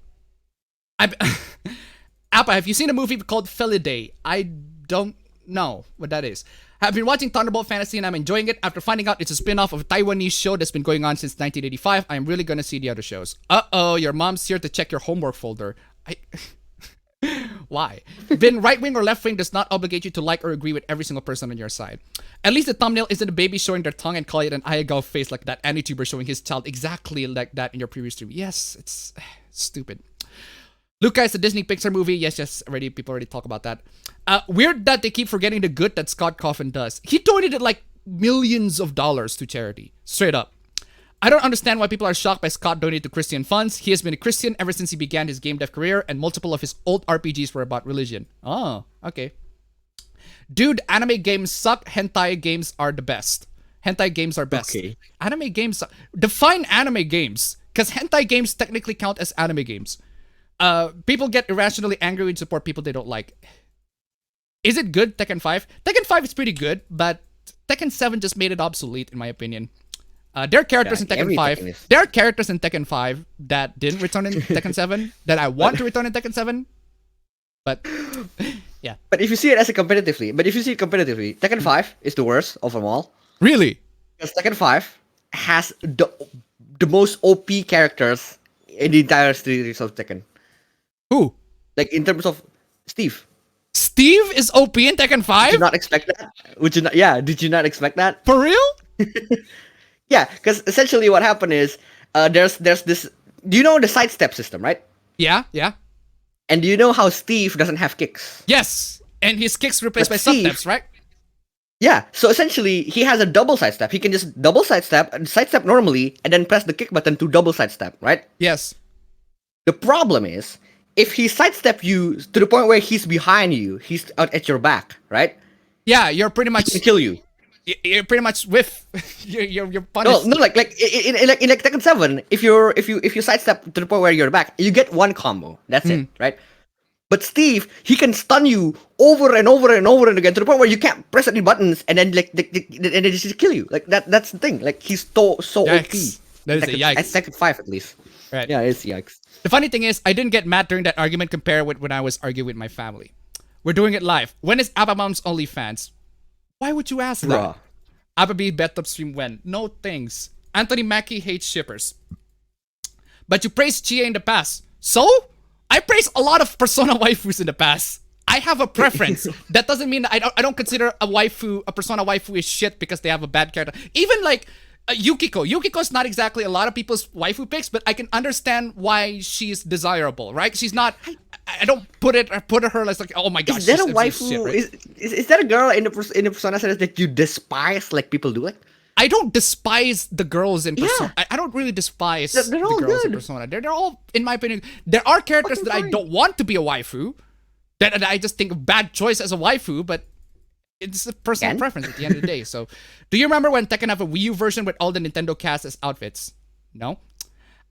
A: Appa, have you seen a movie called Feliday? I don't know what that is. I've been watching Thunderbolt Fantasy and I'm enjoying it. After finding out it's a spin-off of a Taiwanese show that's been going on since 1985, I'm really gonna see the other shows. Uh-oh, your mom's here to check your homework folder. Why? Being right-wing or left-wing does not obligate you to like or agree with every single person on your side. At least the thumbnail isn't a baby showing their tongue and calling it an Ayagaw face like that Anituber showing his child exactly like that in your previous stream. Yes, it's stupid. Luca is a Disney Pixar movie. Yes, people already talk about that. Weird that they keep forgetting the good that Scott Coffin does. He donated like millions of dollars to charity. Straight up. I don't understand why people are shocked by Scott donating to Christian funds. He has been a Christian ever since he began his game dev career, and multiple of his old RPGs were about religion. Oh, okay. Dude, anime games suck. Hentai games are the best. Hentai games are best. Okay. Anime games suck. Define anime games, because hentai games technically count as anime games. People get irrationally angry when support people they don't like. Is it good, Tekken 5? Tekken 5 is pretty good, but Tekken 7 just made it obsolete, in my opinion. There are characters in Tekken 5. There are characters in Tekken 5 that didn't return in Tekken 7 that I want to return in Tekken 7. But yeah.
B: But if you see it competitively, Tekken 5 is the worst of them all.
A: Really?
B: Because Tekken 5 has the most OP characters in the entire series of Tekken.
A: Who?
B: Like in terms of Steve.
A: Steve is OP in Tekken 5?
B: Did you not expect that? Did you not expect that?
A: For real?
B: Yeah, because essentially what happened is there's this. Do you know the sidestep system, right?
A: Yeah.
B: And do you know how Steve doesn't have kicks?
A: Yes, and his kicks replaced by substeps, right?
B: Yeah, so essentially he has a double sidestep. He can just double sidestep normally and then press the kick button to double sidestep, right?
A: Yes.
B: The problem is if he sidestep you to the point where he's behind you, he's out at your back, right?
A: Yeah, you're pretty much
B: he can kill you.
A: You're pretty much whiff. you're punished.
B: No, like in Tekken 7, if you sidestep to the point where you're back, you get one combo. That's it, right? But Steve, he can stun you over and over and over and again to the point where you can't press any buttons and then and then just kill you. Like that's the thing. Like he's so OP.
A: That is a yikes.
B: At Tekken 5 at least.
A: Right.
B: Yeah, it's yikes.
A: The funny thing is, I didn't get mad during that argument compared with when I was arguing with my family. We're doing it live. When is Abamam's OnlyFans? Why would you ask that? APB bet stream when? No thanks. Anthony Mackie hates shippers. But you praised Chie in the past. So? I praised a lot of Persona waifus in the past. I have a preference. That doesn't mean that I don't consider a Persona waifu is shit because they have a bad character. Even like Yukiko. Yukiko's not exactly a lot of people's waifu picks, but I can understand why she's desirable, right? She's not. I don't put her as like, oh my gosh.
B: Is that a waifu? Shit, right? Is that a girl in the Persona series that you despise like people do it?
A: I don't despise the girls in Persona. I don't really despise the girls in Persona. They're all, in my opinion, there are characters that I don't want to be a waifu. That I just think of bad choice as a waifu, but it's a personal preference at the end of the day. So, do you remember when Tekken have a Wii U version with all the Nintendo cast as outfits? No?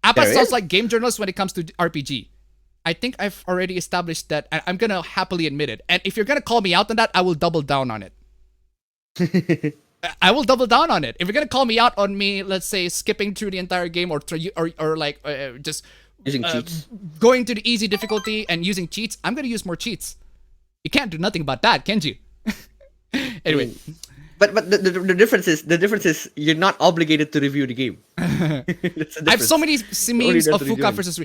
A: Appa sounds like game journalist when it comes to RPG. I think I've already established that, and I'm gonna happily admit it. And if you're gonna call me out on that, I will double down on it. I will double down on it. If you're gonna call me out on me, let's say skipping through the entire game or like just
B: using cheats,
A: going to the easy difficulty and using cheats, I'm gonna use more cheats. You can't do nothing about that, can you? Anyway,
B: but the difference is you're not obligated to review the game.
A: I have so many memes of Fuka versus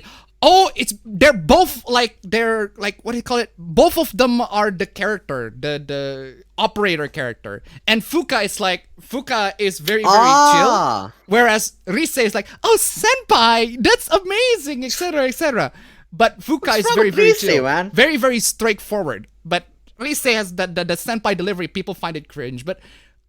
A: they're both like what do you call it? Both of them are the character, the operator character, and Fuka is very chill, whereas Rise is like, oh senpai, that's amazing, etc. But Fuka is very chill, man. Very straightforward. But Rise has the senpai delivery. People find it cringe, but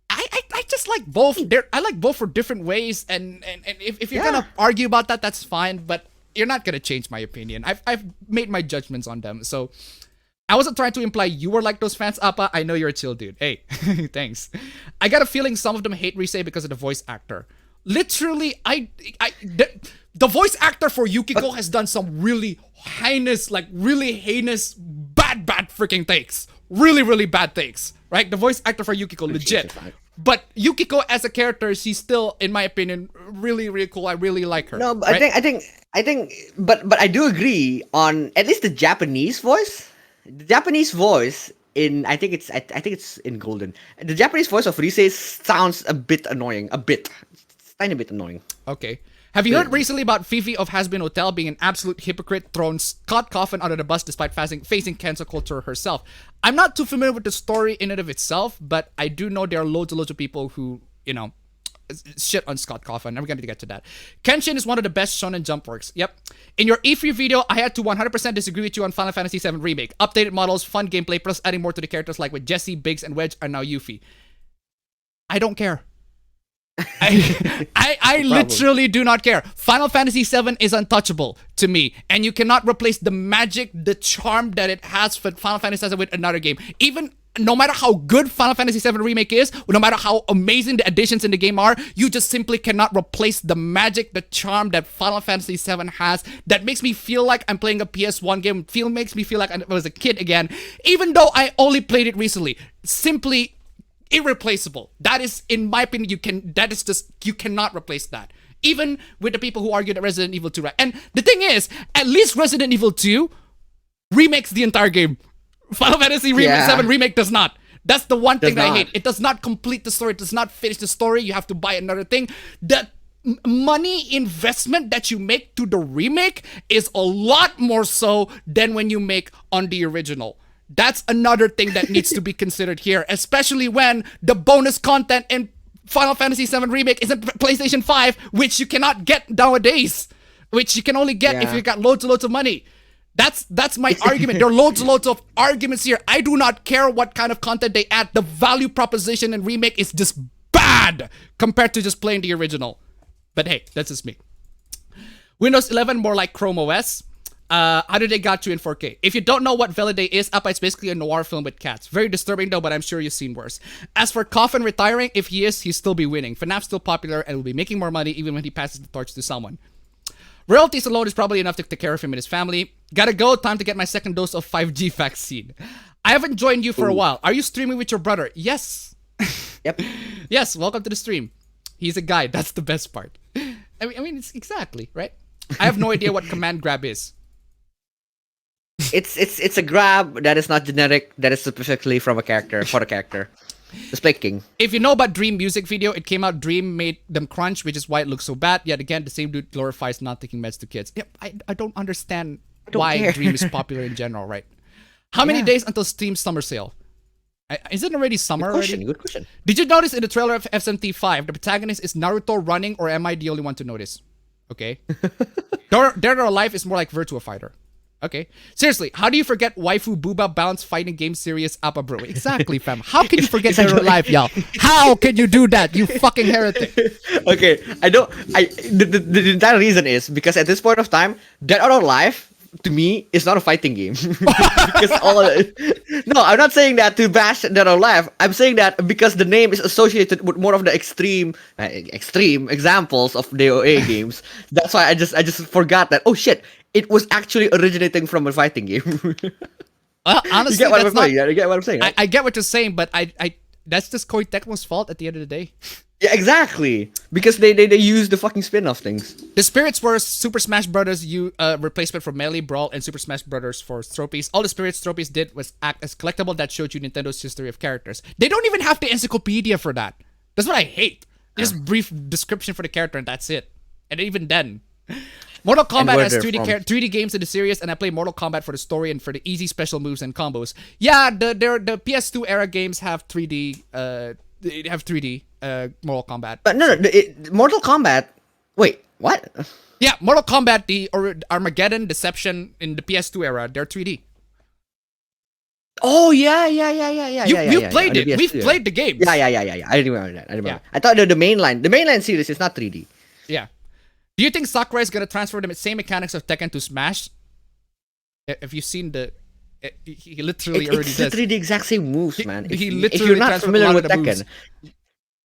A: I just like both. I like both for different ways, and if you're gonna argue about that, that's fine. But you're not gonna change my opinion. I've made my judgments on them. So I wasn't trying to imply you were like those fans, Appa. I know you're a chill dude. Hey, thanks. I got a feeling some of them hate Rise because of the voice actor. Literally, the voice actor for Yukiko has done some really heinous, bad freaking takes. Really bad things, right? The voice actor for Yukiko, legit. But Yukiko as a character, she's still, in my opinion, really cool. I really like her.
B: No, but right? I think, but I do agree on at least the Japanese voice. The Japanese voice I think it's in Golden. The Japanese voice of Rise sounds a bit annoying, tiny bit annoying.
A: Okay. Have you heard recently about Fifi of Has Been Hotel being an absolute hypocrite, thrown Scott Coffin under the bus despite facing cancel culture herself? I'm not too familiar with the story in and of itself, but I do know there are loads of people who, shit on Scott Coffin. We're going to get to that. Kenshin is one of the best Shonen Jump works. Yep. In your E3 video, I had to 100% disagree with you on Final Fantasy VII Remake. Updated models, fun gameplay, plus adding more to the characters like with Jesse, Biggs, and Wedge are now Yuffie. I don't care. I literally do not care. Final Fantasy VII is untouchable to me, and you cannot replace the magic, the charm that it has for Final Fantasy VII with another game. Even no matter how good Final Fantasy VII Remake is, no matter how amazing the additions in the game are, you just simply cannot replace the magic, the charm that Final Fantasy VII has that makes me feel like I'm playing a PS1 game, makes me feel like I was a kid again, even though I only played it recently. Simply irreplaceable. That is, in my opinion, you cannot replace that. Even with the people who argue that Resident Evil 2, right? And the thing is, at least Resident Evil 2 remakes the entire game. Final Fantasy VII Remake does not. That's the one thing that I hate. It does not complete the story. It does not finish the story. You have to buy another thing. The money investment that you make to the remake is a lot more so than when you make on the original. That's another thing that needs to be considered here, especially when the bonus content in Final Fantasy VII Remake is in PlayStation 5, which you cannot get nowadays, which you can only get if you got loads and loads of money. That's my argument. There are loads and loads of arguments here. I do not care what kind of content they add. The value proposition in remake is just bad compared to just playing the original. But hey, that's just me. Windows 11 more like Chrome OS. How did they got you in 4K? If you don't know what Validate is, Appa, it's basically a noir film with cats. Very disturbing though, but I'm sure you've seen worse. As for Coffin retiring, if he is, he'll still be winning. FNAF's still popular and will be making more money even when he passes the torch to someone. Royalties alone is probably enough to take care of him and his family. Gotta go, time to get my second dose of 5G vaccine. I haven't joined you for a while. Are you streaming with your brother? Yes.
B: Yep.
A: Yes, welcome to the stream. He's a guy, that's the best part. I mean, it's exactly, right? I have no idea what command grab is.
B: It's a grab that is not generic, that is specifically from a character, for a character. The Spike King.
A: If you know about Dream music video, it came out, Dream made them crunch, which is why it looks so bad. Yet again, the same dude glorifies not taking meds to kids. Yep, I don't understand why Dream is popular in general, right? How many days until Steam summer sale? Is it already summer already?
B: Good question.
A: Did you notice in the trailer of FMT5, the protagonist is Naruto running, or am I the only one to notice? Okay. Dead or Alive is more like Virtua Fighter. Okay. Seriously, how do you forget Waifu Booba Bounce fighting game series Appa Bro? Exactly, fam. How can you forget Dead or Alive, y'all? How can you do that, you fucking heretic?
B: Okay, the entire reason is because at this point of time, Dead or Alive to me is not a fighting game. Because no, I'm not saying that to bash Dead or Alive. I'm saying that because the name is associated with more of the extreme examples of DOA games. That's why I just forgot that. Oh shit, it was actually originating from a fighting game.
A: Well, honestly,
B: you get what I'm saying. Right?
A: I get what you're saying, but I that's just Koei Tecmo's fault at the end of the day.
B: Yeah, exactly. Because they use the fucking spin-off things.
A: The Spirits were Super Smash Brothers replacement for Melee Brawl and Super Smash Brothers for trophies. All the Spirits trophies did was act as collectible that showed you Nintendo's history of characters. They don't even have the encyclopedia for that. That's what I hate. Just brief description for the character and that's it. And even then. Mortal Kombat has 3D games in the series, and I play Mortal Kombat for the story and for the easy special moves and combos. Yeah, the PS2 era games have 3D. They have 3D Mortal Kombat.
B: But no, Mortal Kombat. Wait, what?
A: Yeah, Mortal Kombat, the Armageddon, Deception in the PS2 era, they're 3D.
B: Oh yeah.
A: You played it. We've played the games.
B: Yeah. I didn't remember that. I thought the mainline series is not 3D.
A: Yeah. Do you think Sakurai is gonna transfer the same mechanics of Tekken to Smash? Have you seen the? He literally already does.
B: It's literally the exact same moves, man.
A: He literally
B: if you're not familiar with Tekken,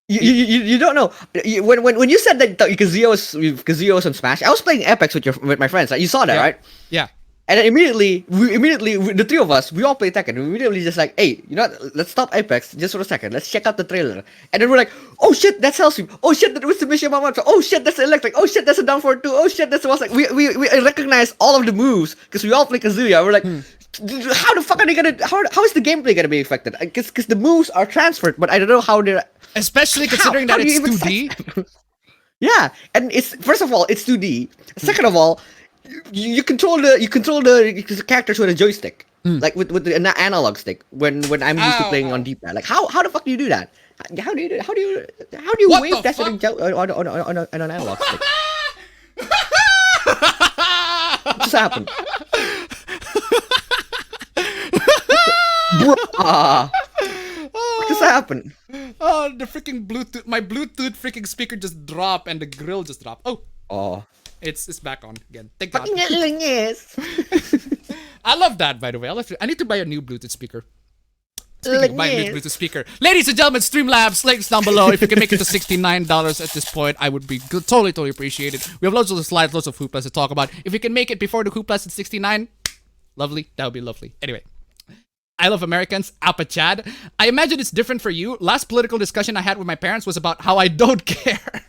B: you don't know. When you said that Kazuya was on Smash, I was playing Apex with my friends. Like, you saw that, right?
A: Yeah.
B: And then immediately, the three of us, we all play Tekken. We immediately just like, hey, you know what? Let's stop Apex just for a second. Let's check out the trailer. And then we're like, oh shit, that's Hellsweep. Oh shit, that was the Mission Mama. Oh shit, that's Electric. Oh shit, that's a Down for 2. Oh shit, that's what's like. We recognize all of the moves because we all play Kazuya. We're like, how the fuck are they gonna? How is the gameplay gonna be affected? Because the moves are transferred, but I don't know how they're.
A: Especially considering that it's 2D.
B: Yeah, and it's first of all it's 2D. Second of all. You control the characters with a joystick, like with the analog stick. When I'm used to playing on D-pad, like how the fuck do you do that? How do you wave that on an analog stick? What just happened? What just happened?
A: Oh, the freaking Bluetooth! My Bluetooth freaking speaker just dropped and the grill just dropped. Oh. It's back on again. Thank God.
B: Yes.
A: I love that, by the way. I need to buy a new Bluetooth speaker. Speaking of buying Bluetooth speaker, ladies and gentlemen, Streamlabs, links down below. If you can make it to $69 at this point, I would be totally appreciate it. We have loads of slides, loads of hooplas to talk about. If you can make it before the hooplas at 69, lovely. That would be lovely. Anyway. I love Americans, Chad. I imagine it's different for you. Last political discussion I had with my parents was about how I don't care.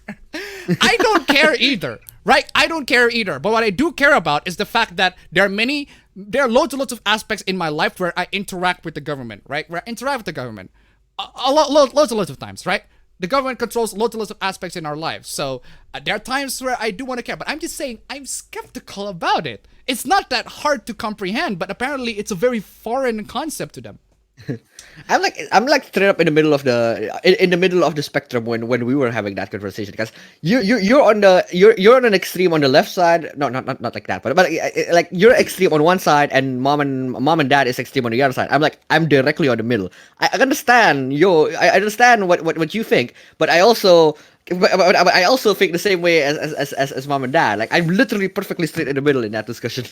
A: I don't care either, right? I don't care either. But what I do care about is the fact that there are loads and lots of aspects in my life where I interact with the government, right? Where I interact with the government. Loads and lots of times, right? The government controls loads and lots of aspects in our lives. So there are times where I do want to care, but I'm just saying I'm skeptical about it. It's not that hard to comprehend, but apparently it's a very foreign concept to them.
B: I'm like straight up in the middle of the spectrum when we were having that conversation, because you're on an extreme on the left side. No, not like that, but like you're extreme on one side and mom and dad is extreme on the other side. I'm directly on the middle. I understand what you think, but I also think the same way as mom and dad. Like I'm literally perfectly straight in the middle in that discussion.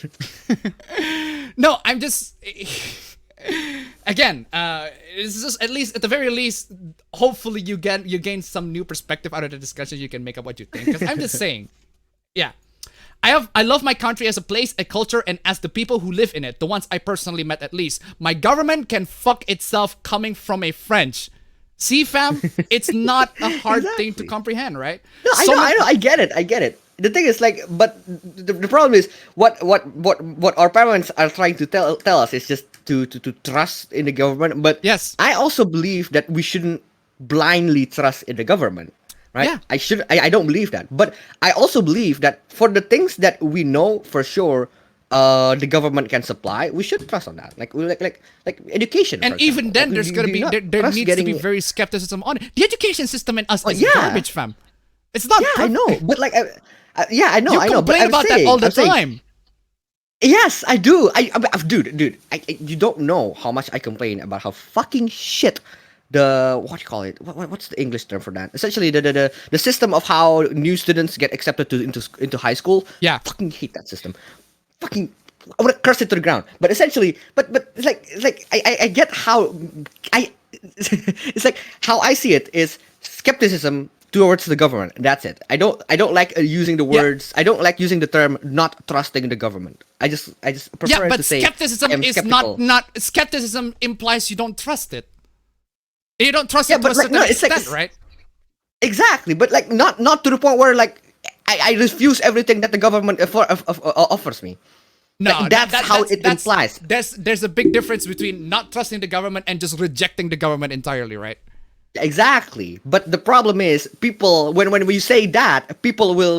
A: No, I'm just. Again, it's just at the very least, hopefully you gain some new perspective out of the discussion. You can make up what you think. Because I'm just saying, yeah, I love my country as a place, a culture, and as the people who live in it, the ones I personally met at least. My government can fuck itself coming from a French. See, fam, it's not a hard thing to comprehend, right?
B: No, I know, I get it. The thing is, like, but the problem is what our parents are trying to tell us is just to trust in the government. But
A: yes,
B: I also believe that we shouldn't blindly trust in the government, right?
A: Yeah.
B: I don't believe that. But I also believe that for the things that we know for sure, the government can supply, we should trust on that. Like education.
A: And even then, there's gonna be there needs to be very skepticism on it. The education system in us is garbage, fam. It's not.
B: Yeah,
A: perfect.
B: I know, but like. I know.
A: You complain about that all the time.
B: Yes, I do. Dude, you don't know how much I complain about how fucking shit what you call it? What's the English term for that? Essentially, the system of how new students get accepted into high school.
A: Yeah,
B: fucking hate that system. Fucking, I want to curse it to the ground. But essentially, but it's like I get how it's like how I see it is skepticism towards the government. That's it. I don't like using the words. Yeah. I don't like using the term not trusting the government. I just prefer to say
A: skepticism is skeptical. not skepticism implies you don't trust it. You don't trust it to a certain extent, right?
B: Exactly, but like not to the point where like I refuse everything that the government offers me.
A: No,
B: like, that's how it implies.
A: There's a big difference between not trusting the government and just rejecting the government entirely, right?
B: Exactly, but the problem is people when we say that people will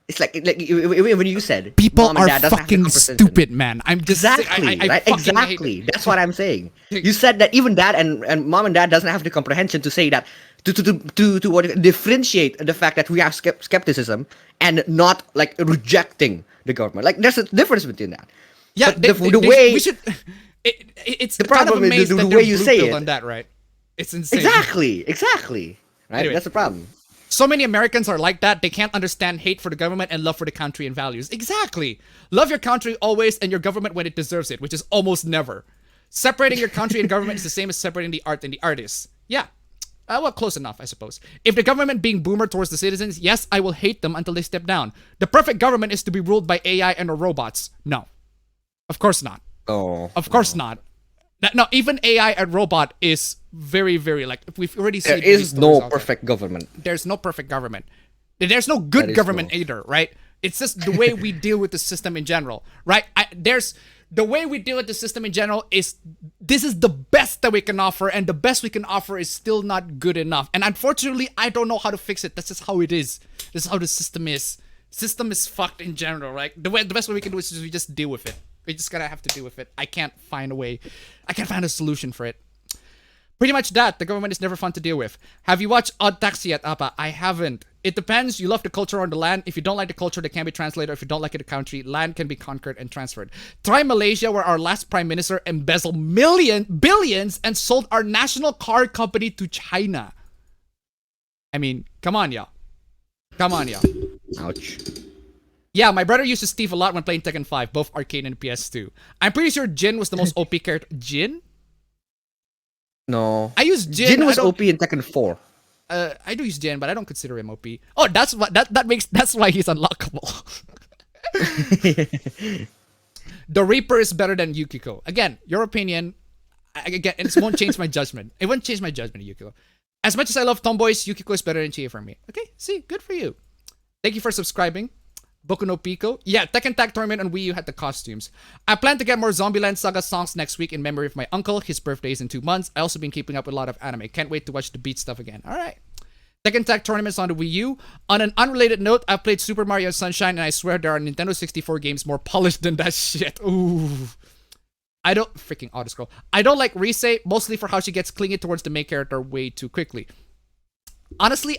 B: it's like when you said
A: people are fucking stupid, man. I'm just
B: exactly right. Exactly, that's what I'm saying. You said that even dad and mom and dad doesn't have the comprehension to say that to differentiate the fact that we have skepticism and not like rejecting the government. Like there's a difference between that.
A: Yeah,
B: but the way
A: we should. It's
B: the problem
A: kind of
B: is the way you say it
A: on that, right? It's insane.
B: Exactly. Right,
A: anyway,
B: that's the problem.
A: So many Americans are like that. They can't understand hate for the government and love for the country and values. Exactly. Love your country always and your government when it deserves it, which is almost never. Separating your country and government is the same as separating the art and the artist. Yeah. Well, close enough, I suppose. If the government being boomer towards the citizens, yes, I will hate them until they step down. The perfect government is to be ruled by AI and or robots. No. Of course not.
B: Oh.
A: Of course not. No, even AI and robot is very, very like we've already seen.
B: There is no perfect government.
A: There's no perfect government. There's no good government either, right? It's just the way we deal with the system in general, right? The way we deal with the system in general is this is the best that we can offer, and the best we can offer is still not good enough. And unfortunately, I don't know how to fix it. That's just how it is. This is how the system is. System is fucked in general, right? The best way we can do is we just deal with it. We just gotta have to deal with it. I can't find a way. I can't find a solution for it. Pretty much that. The government is never fun to deal with. Have you watched Odd Taxi yet, Appa? I haven't. It depends. You love the culture or the land. If you don't like the culture, that can be translated. If you don't like the country, land can be conquered and transferred. Try Malaysia, where our last prime minister embezzled billions and sold our national car company to China. I mean, come on, y'all. Come on, y'all.
B: Ouch.
A: Yeah, my brother used to Steve a lot when playing Tekken 5, both arcade and PS2. I'm pretty sure Jin was the most OP character. Jin?
B: No.
A: I use Jin.
B: Jin was OP in Tekken 4.
A: I do use Jin, but I don't consider him OP. Oh, that's why he's unlockable. The Reaper is better than Yukiko. Again, your opinion. Again, it won't change my judgment. It won't change my judgment, Yukiko. As much as I love tomboys, Yukiko is better than Chie for me. Okay, see, good for you. Thank you for subscribing. Boku no Pico. Yeah, Tekken Tag Tournament on Wii U had the costumes. I plan to get more Zombieland Saga songs next week in memory of my uncle. His birthday is in 2 months. I also been keeping up with a lot of anime. Can't wait to watch the beat stuff again. Alright. Tekken Tag Tournaments on the Wii U. On an unrelated note, I played Super Mario Sunshine and I swear there are Nintendo 64 games more polished than that shit. Ooh. I don't freaking auto-scroll. I don't like Rise, mostly for how she gets clingy towards the main character way too quickly. Honestly,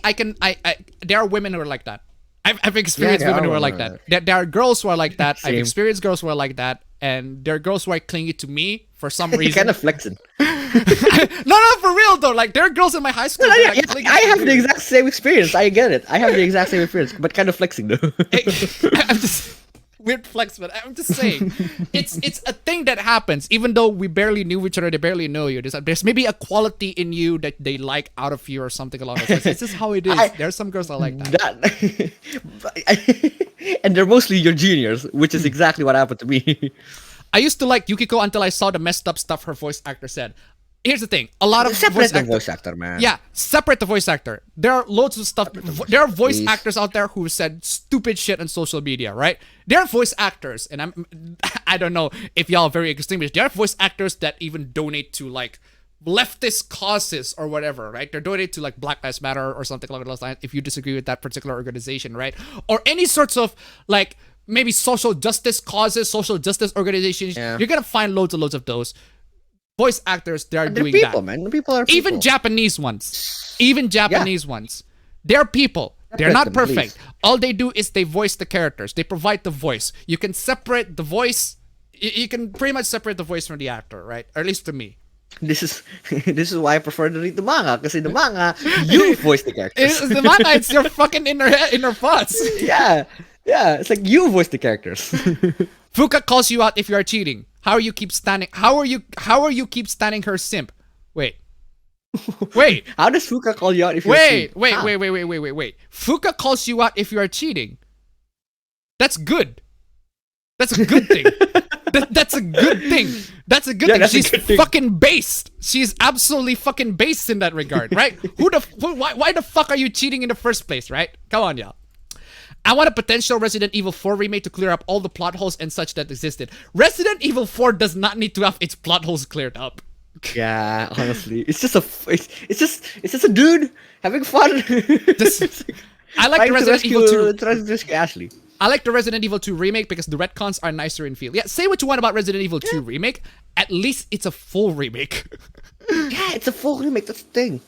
A: there are women who are like that. I've experienced women who are like that. There are girls who are like that. Same. I've experienced girls who are like that. And there are girls who are clingy to me for some reason.
B: Kind of flexing.
A: No, for real though. Like, there are girls in my high school.
B: I have the exact same experience. I get it. I have the exact same experience, but kind of flexing though.
A: I'm just... Weird flex, but I'm just saying, it's a thing that happens. Even though we barely knew each other, they barely know you. There's maybe a quality in you that they like out of you or something along those lines. This is how it is. There's some girls that like that.
B: And they're mostly your juniors, which is exactly what happened to me.
A: I used to like Yukiko until I saw the messed up stuff her voice actor said. Here's the thing. A lot of
B: voice actor, man.
A: Yeah, separate the voice actor. There are loads of stuff. There are voice actors out there who said stupid shit on social media, right? There are voice actors, and I don't know if y'all are very extinguished. There are voice actors that even donate to like leftist causes or whatever, right? They're donating to like Black Lives Matter or something along those lines if you disagree with that particular organization, right? Or any sorts of like maybe social justice causes, social justice organizations. Yeah. You're gonna find loads and loads of those. Voice actors, they're doing
B: people,
A: that.
B: Man. The people are people.
A: Even Japanese ones. Ones. They're people. They're not perfect. All they do is they voice the characters. They provide the voice. You can separate the voice. You can pretty much separate the voice from the actor, right? Or at least to me.
B: This is why I prefer to read the manga. Because in the manga, you voice the characters.
A: It's the manga, it's your fucking inner thoughts.
B: Yeah. It's like you voice the characters.
A: Fuka calls you out if you are cheating. How are you keep standing keep standing her simp? Wait.
B: How does Fuka call you out if you're
A: cheating? Wait. Fuka calls you out if you are cheating. That's good. That's a good thing. That's a good thing. That's a good thing. She's fucking based. She's absolutely fucking based in that regard, right? Why the fuck are you cheating in the first place, right? Come on, y'all. I want a potential Resident Evil 4 remake to clear up all the plot holes and such that existed. Resident Evil 4 does not need to have its plot holes cleared up.
B: Yeah, honestly, it's just a dude having fun.
A: I like the Resident Evil 2.
B: Trying to rescue Ashley.
A: I like the Resident Evil 2 remake because the retcons are nicer in feel. Yeah, say what you want about Resident Evil 2 remake. At least it's a full remake.
B: Yeah, it's a full remake. That's the thing.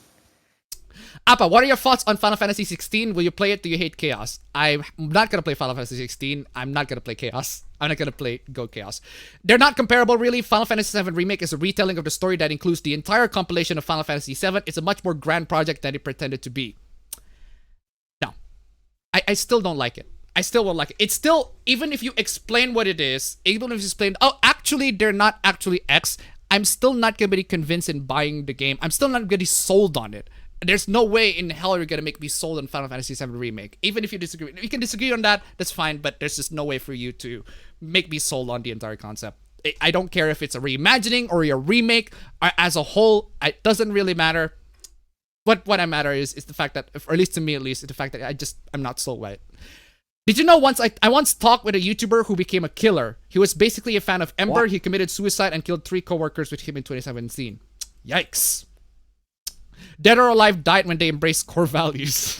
A: Appa, what are your thoughts on Final Fantasy 16? Will you play it? Do you hate Chaos? I'm not gonna play Final Fantasy 16. I'm not gonna play Chaos. I'm not gonna play Go Chaos. They're not comparable, really. Final Fantasy 7 Remake is a retelling of the story that includes the entire compilation of Final Fantasy 7. It's a much more grand project than it pretended to be. No. I still don't like it. I still won't like it. It's still, even if you explain what it is, even if you explain, oh, actually, they're not actually X, I'm still not gonna be convinced in buying the game. I'm still not gonna be sold on it. There's no way in hell you're gonna make me sold on Final Fantasy VII Remake. Even if you disagree, you can disagree on that. That's fine, but there's just no way for you to make me sold on the entire concept. I don't care if it's a reimagining or a remake. As a whole, it doesn't really matter. What I matter is the fact that, or at least to me at least, the fact that I'm not sold by it. Did you know I once talked with a YouTuber who became a killer. He was basically a fan of Ember. What? He committed suicide and killed 3 coworkers with him in 2017. Yikes. Dead or Alive died when they embraced core values.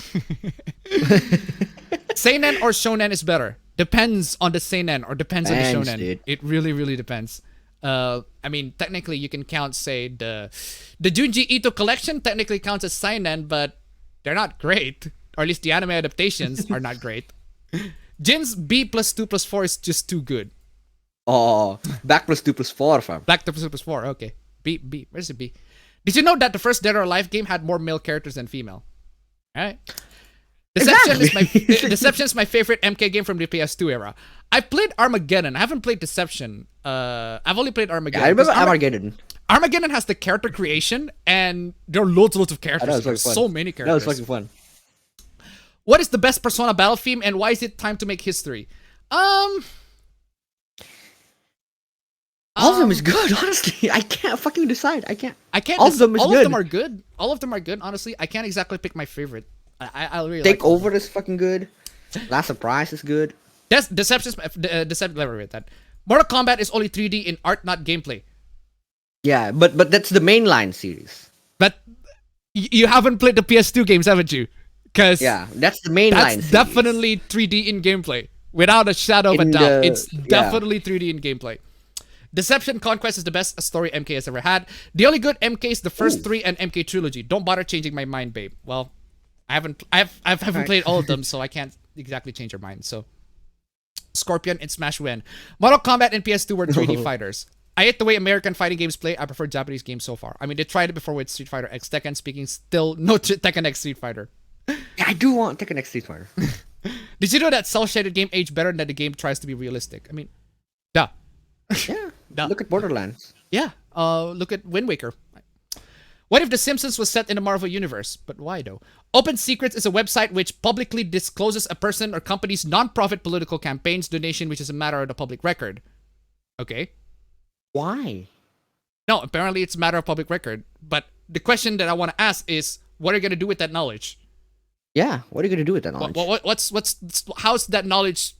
A: Seinen or shonen is better. Depends on the seinen or depends on the shonen. Dude. It really, really depends. I mean, technically you can count, say, the Junji Ito collection technically counts as seinen, but they're not great. Or at least the anime adaptations are not great. Jin's B plus 2 plus 4 is just too good.
B: Oh, back plus 2 plus 4, fam.
A: Back to 2 plus 4, okay. B, where's the B? Did you know that the first Dead or Alive game had more male characters than female? Alright. Deception
B: Exactly.
A: is my Deception is my favorite MK game from the PS2 era. I've played Armageddon. I haven't played Deception. I've only played Armageddon.
B: I remember Armageddon.
A: Armageddon has the character creation, and there are loads of
B: I know,
A: characters.
B: it's
A: There's
B: fucking
A: so
B: fun.
A: many
B: That was
A: characters.
B: fucking fun.
A: What is the best Persona battle theme, and why is it time to make history?
B: All of them is good, honestly. I can't fucking decide. I can't.
A: I can't.
B: All of them is
A: all
B: good.
A: of them are good. All of them are good. Honestly, I can't exactly pick my favorite. I really
B: Take
A: like
B: Over is fucking good. Last Surprise is good.
A: Deception. Never read that. Mortal Kombat is only 3D in art, not gameplay.
B: Yeah, but that's the mainline series.
A: But you haven't played the PS2 games, haven't you? Because
B: Yeah, that's the mainline
A: that's
B: series.
A: definitely 3D in gameplay, without a shadow of a
B: In
A: doubt.
B: the-
A: It's definitely 3D in gameplay. Deception Conquest is the best story MK has ever had. The only good MK is the first three and MK trilogy. Don't bother changing my mind, babe. Well, I haven't played all of them, so I can't exactly change your mind. So, Scorpion and Smash win. Mortal Kombat and PS2 were 3D fighters. I hate the way American fighting games play. I prefer Japanese games so far. I mean, they tried it before with Street Fighter X. Tekken speaking, still no Tekken X Street Fighter.
B: Yeah, I do want Tekken X Street Fighter.
A: Did you know that cel-shaded game aged better than the game tries to be realistic? I mean, duh.
B: Yeah,
A: Duh.
B: look at Borderlands.
A: Yeah. Look at Wind Waker. What if The Simpsons was set in the Marvel Universe? But why though? Open Secrets is a website which publicly discloses a person or company's non-profit political campaigns donation, which is a matter of the public record. Okay.
B: Why?
A: No, apparently it's a matter of public record. But the question that I want to ask is, what are you gonna do with that knowledge?
B: Yeah, what are you gonna do with that knowledge?
A: How's that knowledge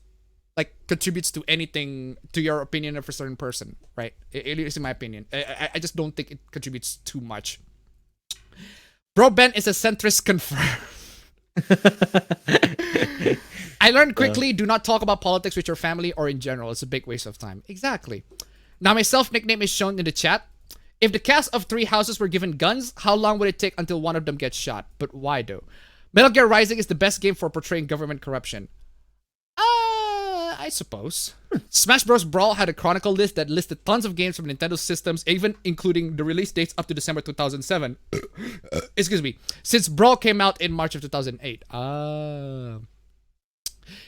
A: like contributes to anything to your opinion of a certain person, right? It is in my opinion. I just don't think it contributes too much. Bro Ben is a centrist confirmed. I learned quickly, do not talk about politics with your family or in general. It's a big waste of time. Exactly. Now my self-nickname is shown in the chat. If the cast of 3 houses were given guns, how long would it take until one of them gets shot? But why though? Metal Gear Rising is the best game for portraying government corruption. I suppose. Smash Bros. Brawl had a chronicle list that listed tons of games from Nintendo systems, even including the release dates up to December 2007. Excuse me. Since Brawl came out in March of 2008.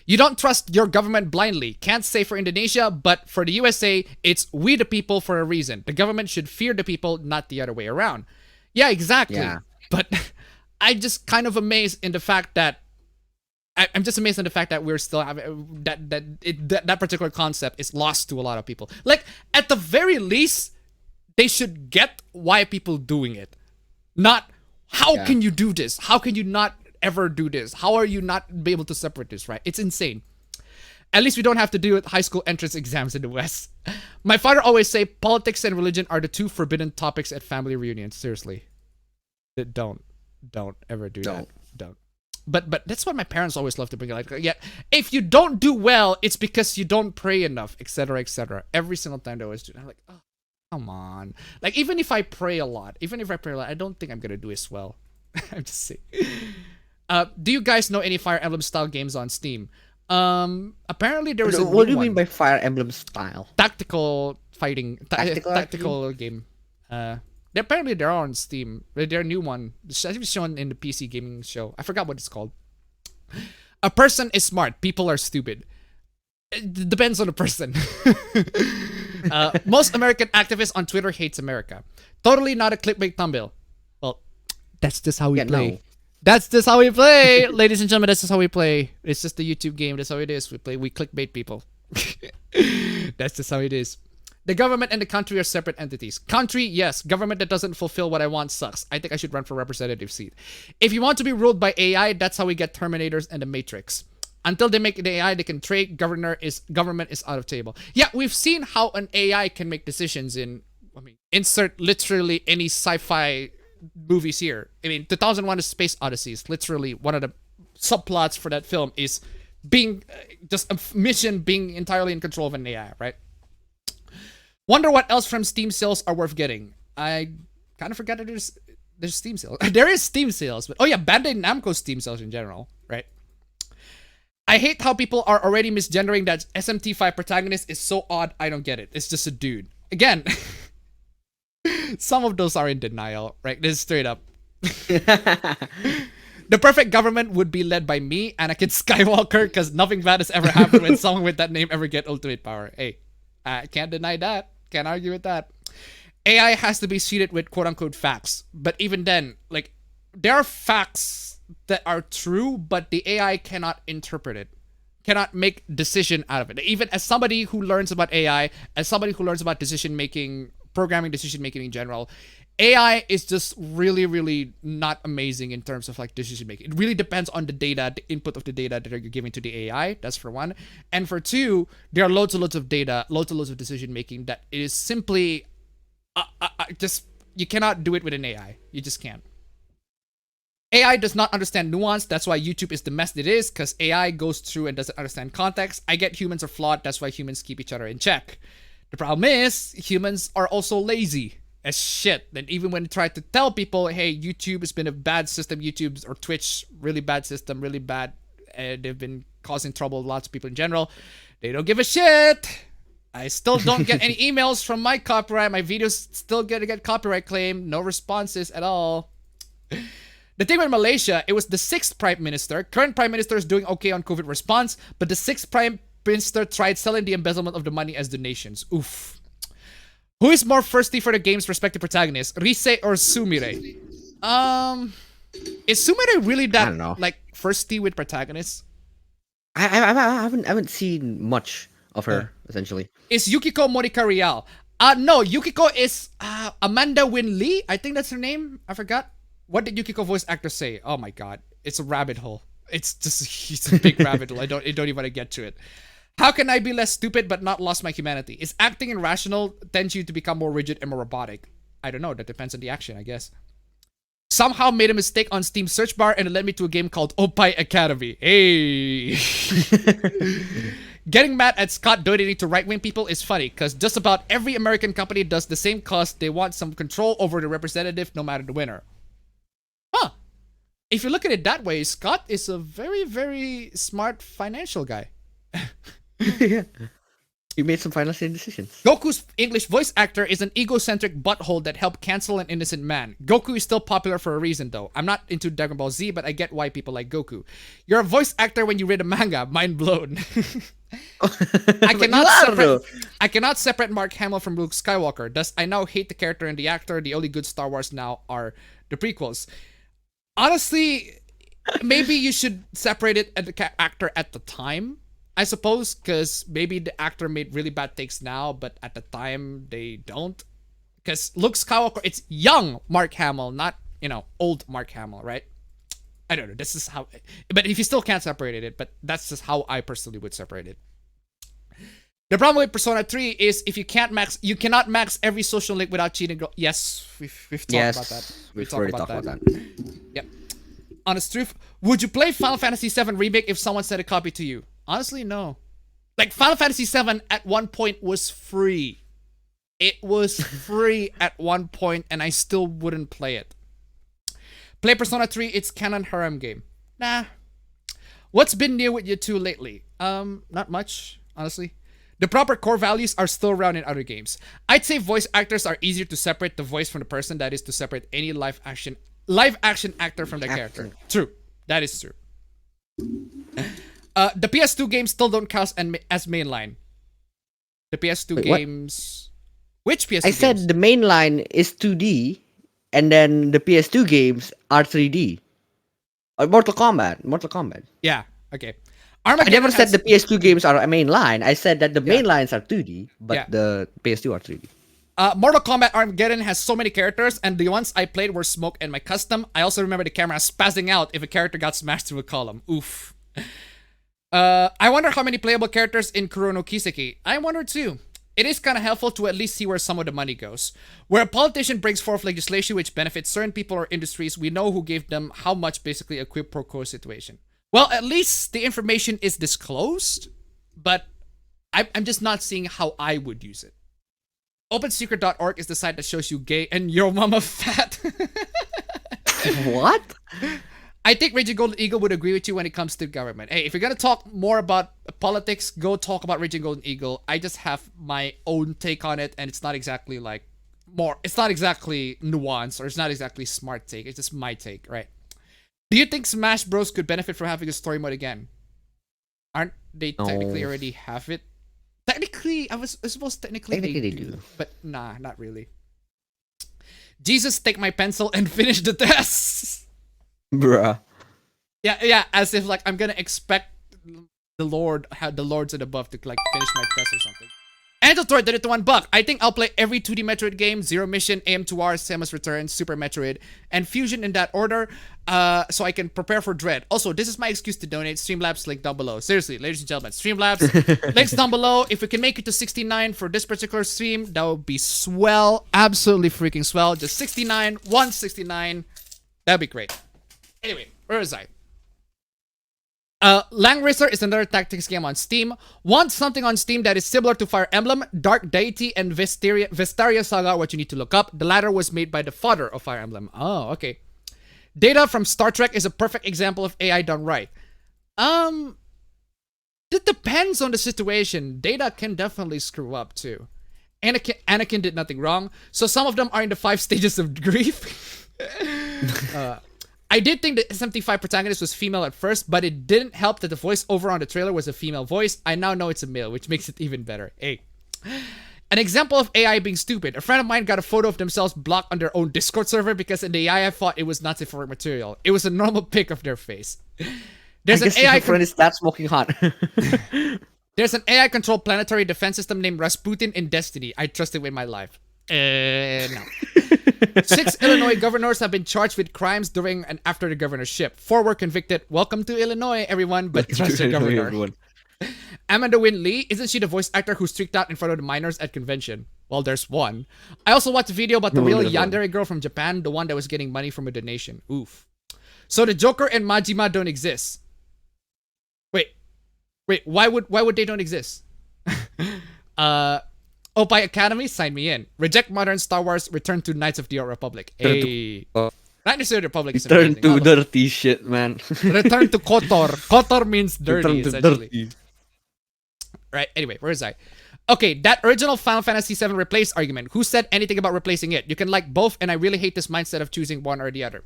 A: You don't trust your government blindly. Can't say for Indonesia, but for the USA, it's we the people for a reason. The government should fear the people, not the other way around. Yeah, exactly.
B: Yeah.
A: But I'm just kind of amazed in the fact that I'm just amazed in the fact that we're still having that particular concept is lost to a lot of people. Like at the very least, they should get why people doing it, not how can you do this? How can you not ever do this? How are you not be able to separate this? Right? It's insane. At least we don't have to deal with high school entrance exams in the West. My father always say politics and religion are the 2 forbidden topics at family reunions. Seriously, don't ever do that. Don't. But that's what my parents always love to bring. Like, yeah, if you don't do well, it's because you don't pray enough, etc., etc. Every single time they always do. I'm like, oh, come on. Like, even if I pray a lot, I don't think I'm gonna do as well. I'm just saying. Do you guys know any Fire Emblem style games on Steam? Apparently there was a
B: What do you
A: new
B: mean by Fire Emblem style?
A: tactical fighting,
B: Tactical
A: game. Apparently they're on Steam. They're a new one. It's actually shown in the PC gaming show. I forgot what it's called. A person is smart. People are stupid. It depends on the person. Most American activists on Twitter hates America. Totally not a clickbait thumbnail. Well, that's just how we play.
B: No.
A: That's just how we play, ladies and gentlemen. That's just how we play. It's just the YouTube game. That's how it is. We clickbait people. That's just how it is. The government and the country are separate entities. Country, yes. Government that doesn't fulfill what I want sucks. I think I should run for representative seat. If you want to be ruled by AI, that's how we get Terminators and the Matrix. Until they make the AI they can trade, government is out of table. Yeah, we've seen how an AI can make decisions in, insert literally any sci-fi movies here. 2001 A Space Odyssey is literally one of the subplots for that film is being just a mission being entirely in control of an AI, right? Wonder what else from Steam sales are worth getting. I kind of forgot that there's Steam sales. There is Steam sales, but oh yeah, Bandai Namco Steam sales in general, right? I hate how people are already misgendering that SMT5 protagonist is so odd. I don't get it. It's just a dude. Again, some of those are in denial, right? This is straight up. The perfect government would be led by me, Anakin Skywalker, because nothing bad has ever happened when someone with that name ever get ultimate power. Hey, I can't deny that. Can't argue with that. AI has to be seeded with quote-unquote facts. But even then, like, there are facts that are true, but the AI cannot interpret it. Cannot make decision out of it. Even as somebody who learns about AI, as somebody who learns about decision-making, programming decision-making in general, AI is just really, really not amazing in terms of like decision making. It really depends on the data, the input of the data that you're giving to the AI. That's for one. And for two, there are loads and loads of data, loads and loads of decision making that it is simply just, you cannot do it with an AI. You just can't. AI does not understand nuance. That's why YouTube is the mess it is, because AI goes through and doesn't understand context. I get humans are flawed. That's why humans keep each other in check. The problem is humans are also lazy as shit. And even when they try to tell people, hey, YouTube has been a bad system, YouTube or Twitch, really bad system, really bad, they've been causing trouble to lots of people in general, they don't give a shit. I still don't get any emails from my copyright. My videos still get copyright claim. No responses at all. The thing with Malaysia, it was the 6th Prime Minister. Current Prime Minister is doing okay on COVID response, but the 6th Prime Minister tried selling the embezzlement of the money as donations. Oof. Who is more thirsty for the game's respective protagonists, Rise or Sumire? Is Sumire really that like thirsty with protagonists?
B: I haven't seen much of her essentially.
A: Is Yukiko Monica Real? No, Yukiko is Amanda Win Lee. I think that's her name. I forgot. What did Yukiko voice actor say? Oh my god, it's a rabbit hole. It's a big rabbit hole. I don't even want to get to it. How can I be less stupid but not lost my humanity? Is acting irrational tends you to become more rigid and more robotic? I don't know. That depends on the action, I guess. Somehow made a mistake on Steam search bar and it led me to a game called Opie Academy. Hey! Getting mad at Scott donating to right-wing people is funny because just about every American company does the same cause. They want some control over the representative no matter the winner. Huh. If you look at it that way, Scott is a very, very smart financial guy.
B: Yeah. You made some financial decisions.
A: Goku's English voice actor is an egocentric butthole that helped cancel an innocent man. Goku is still popular for a reason though. I'm not into Dragon Ball Z, but I get why people like Goku. You're a voice actor when you read a manga. Mind blown. I cannot separate Mark Hamill from Luke Skywalker. Thus, I now hate the character and the actor. The only good Star Wars now are the prequels. Honestly, maybe you should separate it at the actor at the time. I suppose, because maybe the actor made really bad takes now, but at the time, they don't. Because Luke Skywalker, it's young Mark Hamill, not, old Mark Hamill, right? I don't know, this is how... But if you still can't separate it, but that's just how I personally would separate it. The problem with Persona 3 is if you cannot max every social link without cheating. Yes, we've talked about that.
B: We've already talked about that.
A: Yep. Honest truth, would you play Final Fantasy VII Remake if someone sent a copy to you? Honestly, no. Like, Final Fantasy VII at one point was free. It was free at one point, and I still wouldn't play it. Play Persona 3, it's canon harem game. Nah. What's been new with you two lately? Not much, honestly. The proper core values are still around in other games. I'd say voice actors are easier to separate the voice from the person. That is to separate any live action actor from the character. True. That is true. The PS2 games still don't count as mainline. The PS2 games... Which PS2 games?
B: I said the mainline is 2D, and then the PS2 games are 3D. Mortal Kombat.
A: Yeah, okay.
B: I never said the PS2 games are a mainline. I said that the mainlines are 2D, but the PS2 are 3D.
A: Mortal Kombat Armageddon has so many characters, and the ones I played were Smoke and my custom. I also remember the camera spazzing out if a character got smashed through a column. Oof. I wonder how many playable characters in Kurono Kiseki. I wonder too. It is kind of helpful to at least see where some of the money goes. Where a politician brings forth legislation which benefits certain people or industries, we know who gave them how much, basically a quid pro quo situation. Well, at least the information is disclosed, but I'm just not seeing how I would use it. OpenSecret.org is the site that shows you gay and your mama fat.
B: What?
A: I think Raging Golden Eagle would agree with you when it comes to government. Hey, if you're gonna talk more about politics, go talk about Raging Golden Eagle. I just have my own take on it, and it's not exactly it's not exactly nuanced, or it's not exactly smart take. It's just my take, right? Do you think Smash Bros could benefit from having a story mode again? Aren't they technically already have it? Technically, I suppose technically they do. But nah, not really. Jesus, take my pencil and finish the test.
B: Bruh.
A: Yeah, as if like I'm gonna expect the lords and above to like finish my test or something. Angel Toy did it to $1. I think I'll play every 2D Metroid game: Zero Mission, AM2R, Samus Return, Super Metroid, and Fusion in that order, so I can prepare for Dread. Also, this is my excuse to donate. Streamlabs link down below. Seriously, ladies and gentlemen, Streamlabs links down below. If we can make it to 69 for this particular stream, that would be swell. Absolutely freaking swell. Just 69, 169. That'd be great. Anyway, where was I? Lang Racer is another tactics game on Steam. Want something on Steam that is similar to Fire Emblem, Dark Deity, and Vestaria Saga are what you need to look up. The latter was made by the father of Fire Emblem. Oh, okay. Data from Star Trek is a perfect example of AI done right. It depends on the situation. Data can definitely screw up too. Anakin did nothing wrong. So some of them are in the 5 stages of grief. I did think the SMT5 protagonist was female at first, but it didn't help that the voiceover on the trailer was a female voice. I now know it's a male, which makes it even better. Hey. An example of AI being stupid. A friend of mine got a photo of themselves blocked on their own Discord server because in the AI thought it was Nazi for material. It was a normal pic of their face. There's an AI
B: friend is that smoking hot.
A: There's an AI-controlled planetary defense system named Rasputin in Destiny. I trust it with my life. No. 6 Illinois governors have been charged with crimes during and after the governorship. 4 were convicted. Welcome to Illinois, everyone, but trust your governor. Amanda Wynn Lee, isn't she the voice actor who streaked out in front of the minors at convention? Well, there's one. I also watched a video about the real yandere girl from Japan, the one that was getting money from a donation. Oof. So the Joker and Majima don't exist. Wait, why would they don't exist? Opie Academy, sign me in. Reject modern Star Wars, return to Knights of the Old Republic. Hey. Not necessarily the Republic is
B: return to dirty shit, man.
A: Return to KOTOR. KOTOR means dirty, essentially. Dirty. Right, anyway, where is I? Okay, that original Final Fantasy VII replace argument. Who said anything about replacing it? You can like both, and I really hate this mindset of choosing one or the other.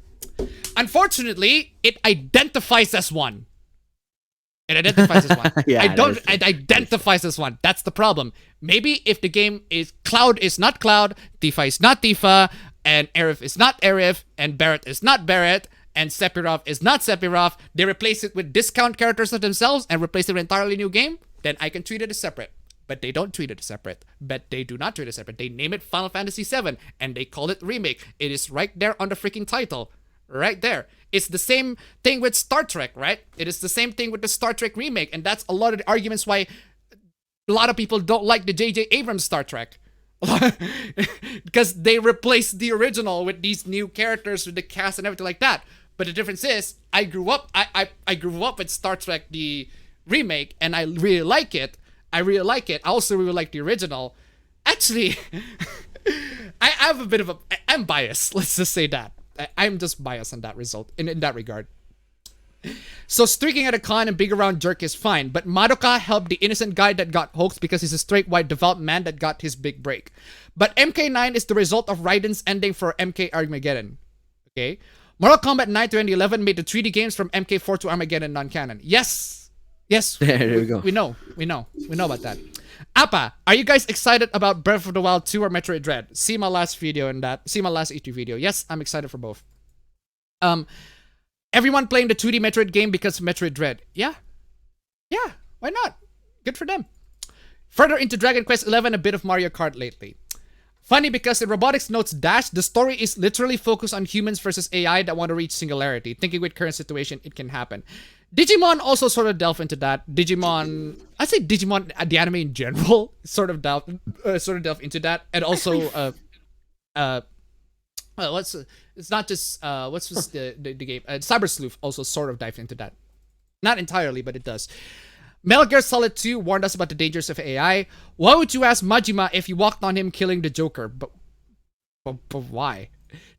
A: Unfortunately, it identifies as one. It identifies as one.
B: Yeah,
A: it identifies as one. That's the problem. Maybe if the game is Cloud is not Cloud, Tifa is not Tifa, and Aerith is not Aerith, and Barret is not Barret, and Sephiroth is not Sephiroth, they replace it with discount characters of themselves and replace it with an entirely new game, then I can treat it as separate. But they don't treat it as separate. But they do not treat it as separate. They name it Final Fantasy VII, and they call it Remake. It is right there on the freaking title. Right there. It's the same thing with Star Trek, right? It is the same thing with the Star Trek remake, and that's a lot of the arguments why a lot of people don't like the J.J. Abrams Star Trek. Because they replaced the original with these new characters with the cast and everything like that. But the difference is, I grew up with Star Trek the remake, and I really like it. I also really like the original. Actually, I have a bit of I'm biased. Let's just say that. I'm just biased on that result, in that regard. So streaking at a con and being around jerk is fine, but Madoka helped the innocent guy that got hoaxed because he's a straight white devout man that got his big break. But MK9 is the result of Raiden's ending for MK Armageddon. Okay? Mortal Kombat 9 to 11 made the 3D games from MK4 to Armageddon non-canon. Yes,
B: there we go.
A: We know about that. Appa, are you guys excited about Breath of the Wild 2 or Metroid Dread? See my last video and that. See my last E3 video. Yes, I'm excited for both. Everyone playing the 2D Metroid game because of Metroid Dread. Yeah, why not? Good for them. Further into Dragon Quest XI, a bit of Mario Kart lately. Funny because in Robotics Notes Dash, the story is literally focused on humans versus AI that want to reach singularity. Thinking with current situation, it can happen. Digimon also sort of delve into that. I say Digimon, the anime in general, sort of delve into that, and also it's not just what's the game? Cyber Sleuth also sort of dives into that. Not entirely, but it does. Metal Gear Solid 2 warned us about the dangers of AI. Why would you ask Majima if you walked on him killing the Joker? But why?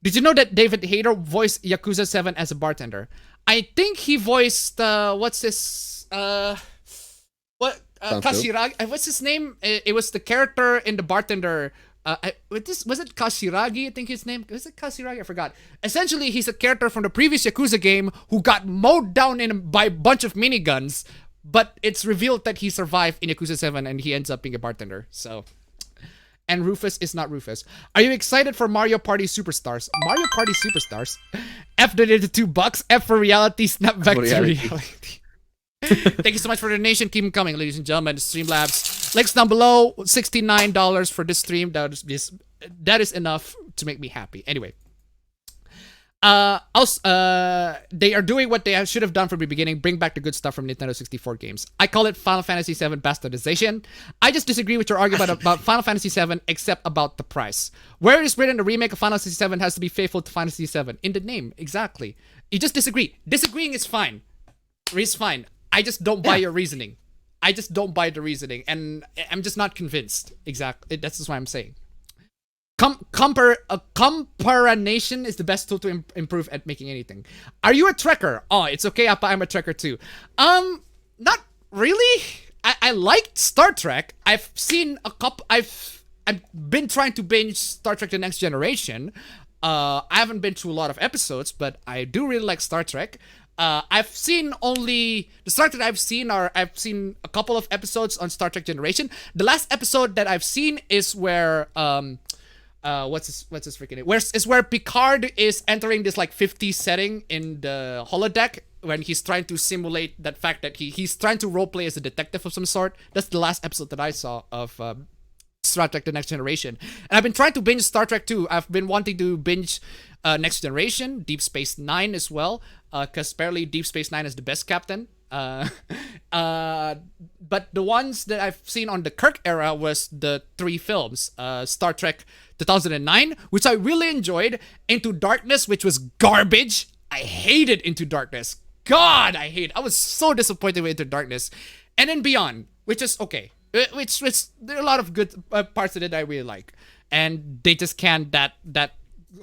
A: Did you know that David Hayter voiced Yakuza 7 as a bartender? I think he voiced what's his Kasiragi. What's his name? It was the character in the bartender Was it Kashiragi? I think his name was it Kashiragi. I forgot. Essentially, he's a character from the previous Yakuza game who got mowed down by a bunch of miniguns, but it's revealed that he survived in Yakuza 7 and he ends up being a bartender. So, and Rufus is not Rufus. Are you excited for Mario Party Superstars? Mario Party Superstars. F donated $2. F for reality. Snap back to reality. Thank you so much for the donation. Keep them coming, ladies and gentlemen. Streamlabs. Links down below. $69 for this stream. That is enough to make me happy. Anyway. They are doing what they should have done from the beginning. Bring back the good stuff from Nintendo 64 games. I call it Final Fantasy VII bastardization. I just disagree with your argument about Final Fantasy VII, except about the price. Where it is written the remake of Final Fantasy VII has to be faithful to Final Fantasy VII. In the name, exactly. You just disagree. Disagreeing is fine. It's fine. I just don't buy your reasoning. I just don't buy the reasoning, and I'm just not convinced. Exactly. That's just what I'm saying. Comparanation is the best tool to improve at making anything. Are you a trekker? Oh, it's okay, Appa. I'm a trekker too. Not really. I liked Star Trek. I've seen a couple. I've been trying to binge Star Trek: The Next Generation. I haven't been to a lot of episodes, but I do really like Star Trek. I've seen only the Star Trek I've seen I've seen a couple of episodes on Star Trek Generation. The last episode that I've seen is where what's his freaking name? Where Picard is entering this like 50s setting in the holodeck when he's trying to simulate that fact that he's trying to roleplay as a detective of some sort. That's the last episode that I saw of Star Trek: The Next Generation. And I've been trying to binge Star Trek too. I've been wanting to binge Next Generation, Deep Space Nine as well, because apparently Deep Space Nine is the best captain. But the ones that I've seen on the Kirk era was the 3 films. Star Trek 2009, which I really enjoyed. Into Darkness, which was garbage. I hated Into Darkness. God, I was so disappointed with Into Darkness. And then Beyond, which is okay. Which there are a lot of good parts of it I really like. And they just canned that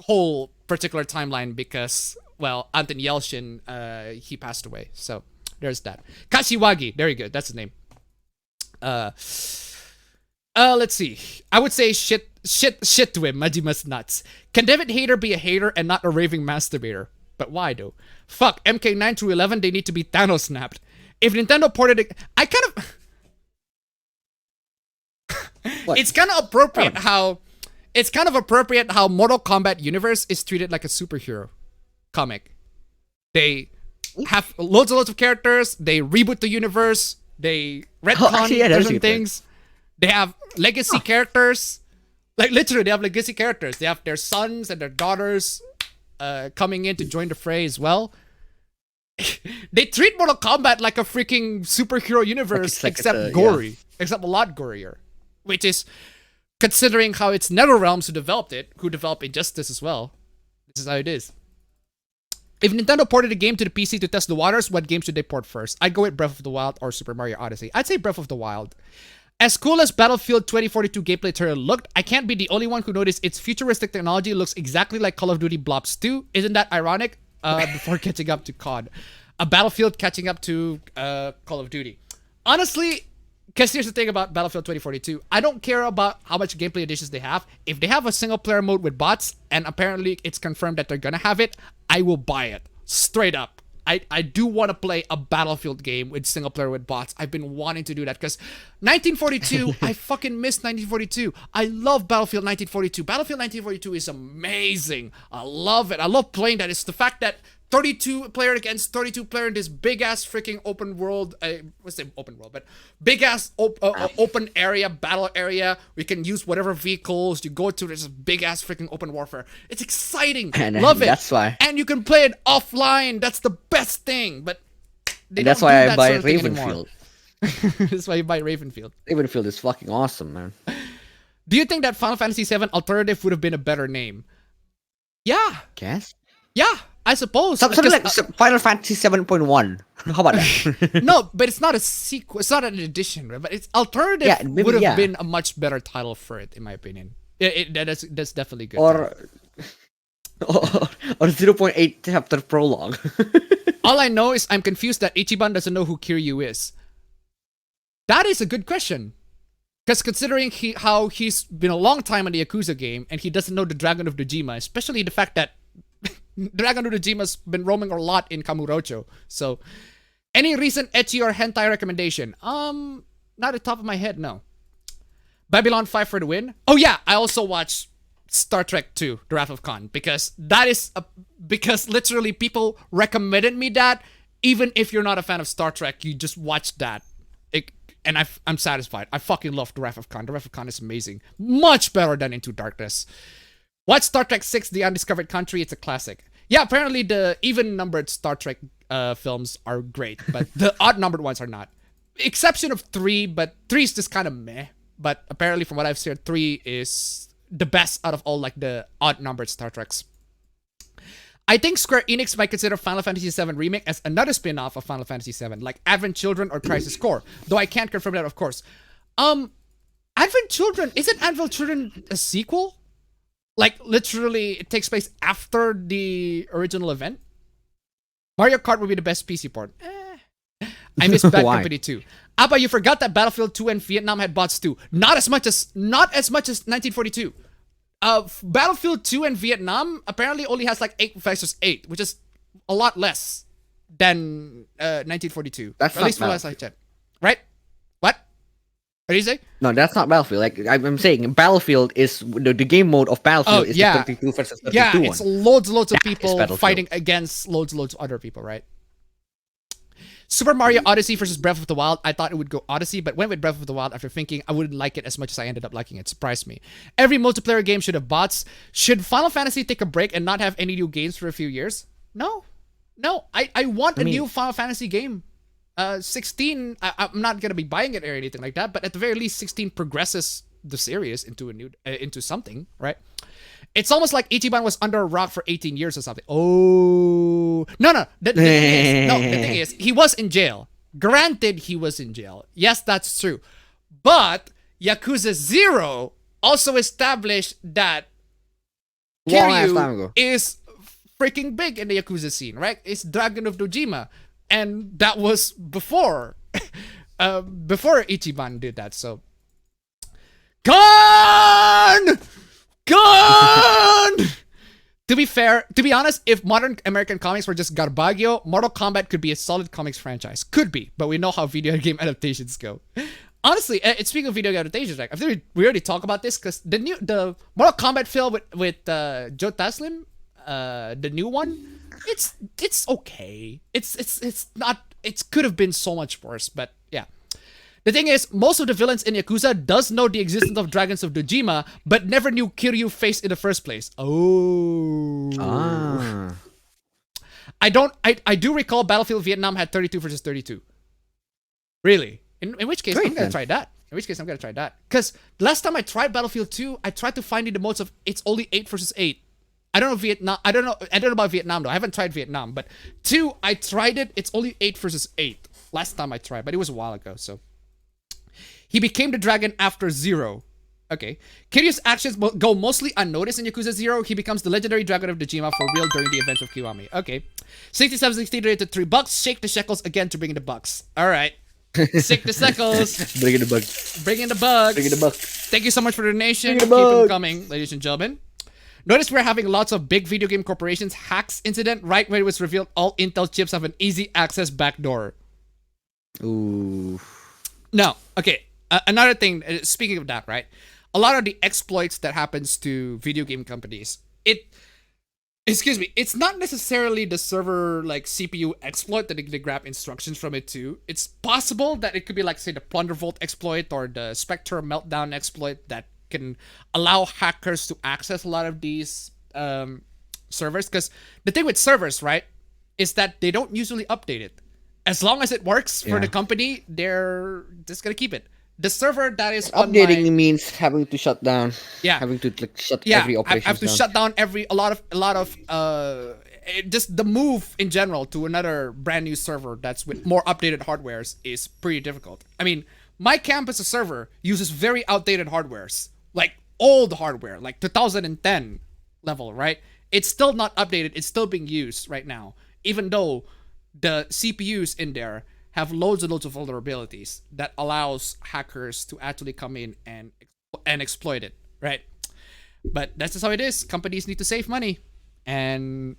A: whole particular timeline because, well, Anton Yelchin, he passed away. So there's that. Kashiwagi, very good. That's his name. Let's see. I would say shit to him. Majima's nuts. Can David Hayter be a hater and not a raving masturbator? But why though? Fuck, MK9 through 11, they need to be Thanos snapped. If Nintendo ported it, I kind of... It's kind of appropriate how Mortal Kombat Universe is treated like a superhero comic. They have loads and loads of characters. They reboot the universe. They retcon certain things. They have legacy characters. Like literally, they have legacy characters. They have their sons and their daughters coming in to join the fray as well. They treat Mortal Kombat like a freaking superhero universe, except gory, except a lot gorier. Which is, considering how it's NetherRealms who developed Injustice as well. This is how it is. If Nintendo ported a game to the PC to test the waters, what game should they port first? I'd go with Breath of the Wild or Super Mario Odyssey. I'd say Breath of the Wild. As cool as Battlefield 2042 gameplay trailer looked, I can't be the only one who noticed its futuristic technology looks exactly like Call of Duty Blobs 2. Isn't that ironic? Before catching up to COD. A Battlefield catching up to Call of Duty. Honestly, because here's the thing about Battlefield 2042. I don't care about how much gameplay additions they have. If they have a single player mode with bots, and apparently it's confirmed that they're gonna have it, I will buy it. Straight up. I do want to play a Battlefield game with single player with bots. I've been wanting to do that because 1942, I fucking miss 1942. I love Battlefield 1942. Battlefield 1942 is amazing. I love it. I love playing that. It's the fact that 32 player against 32 player in this big ass freaking open world, let's say open world, but big ass open area, battle area. We can use whatever vehicles you go to. There's a big ass freaking open warfare. It's exciting. Love it.
B: That's why.
A: And you can play it offline. That's the best thing. But
B: that's why I buy Ravenfield.
A: That's why you buy Ravenfield.
B: Ravenfield is fucking awesome, man.
A: Do you think that Final Fantasy VII Alternative would have been a better name? Yeah.
B: Guess?
A: Yeah. I suppose.
B: Something like Final Fantasy 7.1. How about that?
A: No, but it's not a sequel. It's not an edition, right? But it's Alternative would have been a much better title for it, in my opinion. That's definitely good.
B: Or 0.8 chapter prologue.
A: All I know is I'm confused that Ichiban doesn't know who Kiryu is. That is a good question. Because considering how he's been a long time on the Yakuza game and he doesn't know the Dragon of Dojima, especially the fact that Dragon of Dojima's been roaming a lot in Kamurocho. So, any recent ecchi or hentai recommendation? Not at the top of my head, no. Babylon 5 for the win. Oh yeah, I also watched Star Trek 2, The Wrath of Khan, because because literally people recommended me that. Even if you're not a fan of Star Trek, you just watch that. And I'm satisfied. I fucking love The Wrath of Khan. The Wrath of Khan is amazing. Much better than Into Darkness. Watch Star Trek 6, The Undiscovered Country. It's a classic. Yeah, apparently the even-numbered Star Trek films are great, but the odd-numbered ones are not. Exception of 3, but 3 is just kind of meh. But apparently from what I've seen, 3 is the best out of all like the odd-numbered Star Treks. I think Square Enix might consider Final Fantasy VII Remake as another spin-off of Final Fantasy VII, like Advent Children or Crisis Core. Though I can't confirm that, of course. Advent Children, isn't Advent Children a sequel? Like, literally, it takes place after the original event? Mario Kart would be the best PC port. I miss Bad Company 2. Abba, you forgot that Battlefield 2 and Vietnam had bots too. Not as much as 1942. Battlefield 2 and Vietnam apparently only has like 8 versus 8, which is a lot less than 1942.
B: That's
A: at least for last I checked. Right? What? What did you say?
B: No, that's not Battlefield. Like I'm saying, Battlefield is the game mode of Battlefield is the 32 versus 32
A: yeah,
B: one.
A: it's loads of people fighting against loads of other people, right? Super Mario Odyssey versus Breath of the Wild. I thought it would go Odyssey, but went with Breath of the Wild after thinking I wouldn't like it as much as I ended up liking it. Surprised me. Every multiplayer game should have bots. Should Final Fantasy take a break and not have any new games for a few years? No. I want a new Final Fantasy game. 16, I'm not going to be buying it or anything like that, but at the very least, 16 progresses the series into a new into something, right? It's almost like Ichiban was under a rock for 18 years or something. Oh. No. The thing is, he was in jail. Granted, he was in jail. Yes, that's true. But Yakuza 0 also established that Kiryu is freaking big in the Yakuza scene, right? It's Dragon of Dojima. And that was before Ichiban did that, so. Gone! To be honest, if modern American comics were just Garbaggio, Mortal Kombat could be a solid comics franchise. Could be, but we know how video game adaptations go. Honestly, speaking of video game adaptations, like I think we already talked about this because the Mortal Kombat film with Joe Taslim, the new one, it's okay. It's not. It could have been so much worse, but yeah. The thing is, most of the villains in Yakuza does know the existence of Dragons of Dojima, but never knew Kiryu face in the first place. Oh.
B: Ah.
A: I do recall Battlefield Vietnam had 32 versus 32. Really? In which case, I'm gonna try that. Because last time I tried Battlefield 2, I tried to find in the modes of it's only 8 versus 8. I don't know about Vietnam though. I haven't tried Vietnam, but 2, I tried it. It's only 8 versus 8. Last time I tried, but it was a while ago, so. He became the dragon after 0. Okay. Kiryu's actions go mostly unnoticed in Yakuza 0. He becomes the legendary Dragon of Dojima for real during the event of Kiwami. Okay. 6760 rated $3. Shake the shekels again to bring in the bucks. Alright. Shake the shekels.
B: Bring in the bucks.
A: Bring in the bucks.
B: Bring in the bucks.
A: Thank you so much for the donation. Keep them coming, ladies and gentlemen. Notice we're having lots of big video game corporations hacks incident right when it was revealed all Intel chips have an easy access backdoor.
B: Ooh.
A: No. Okay. Another thing, speaking of that, right? A lot of the exploits that happens to video game companies, it's not necessarily the server like CPU exploit that they grab instructions from it too. It's possible that it could be like, say, the Plundervolt exploit or the Spectre Meltdown exploit that can allow hackers to access a lot of these servers. Because the thing with servers, right, is that they don't usually update it. As long as it works for the company, they're just gonna keep it. The server that is
B: updating means having to shut down.
A: Yeah,
B: having to like shut every operation.
A: I have to shut down a lot of just the move in general to another brand new server that's with more updated hardwares is pretty difficult. I mean, my campus server uses very outdated hardwares, like old hardware, like 2010 level, right? It's still not updated. It's still being used right now, even though the CPUs in there have loads and loads of vulnerabilities that allows hackers to actually come in and exploit it, right? But that's just how it is. Companies need to save money, and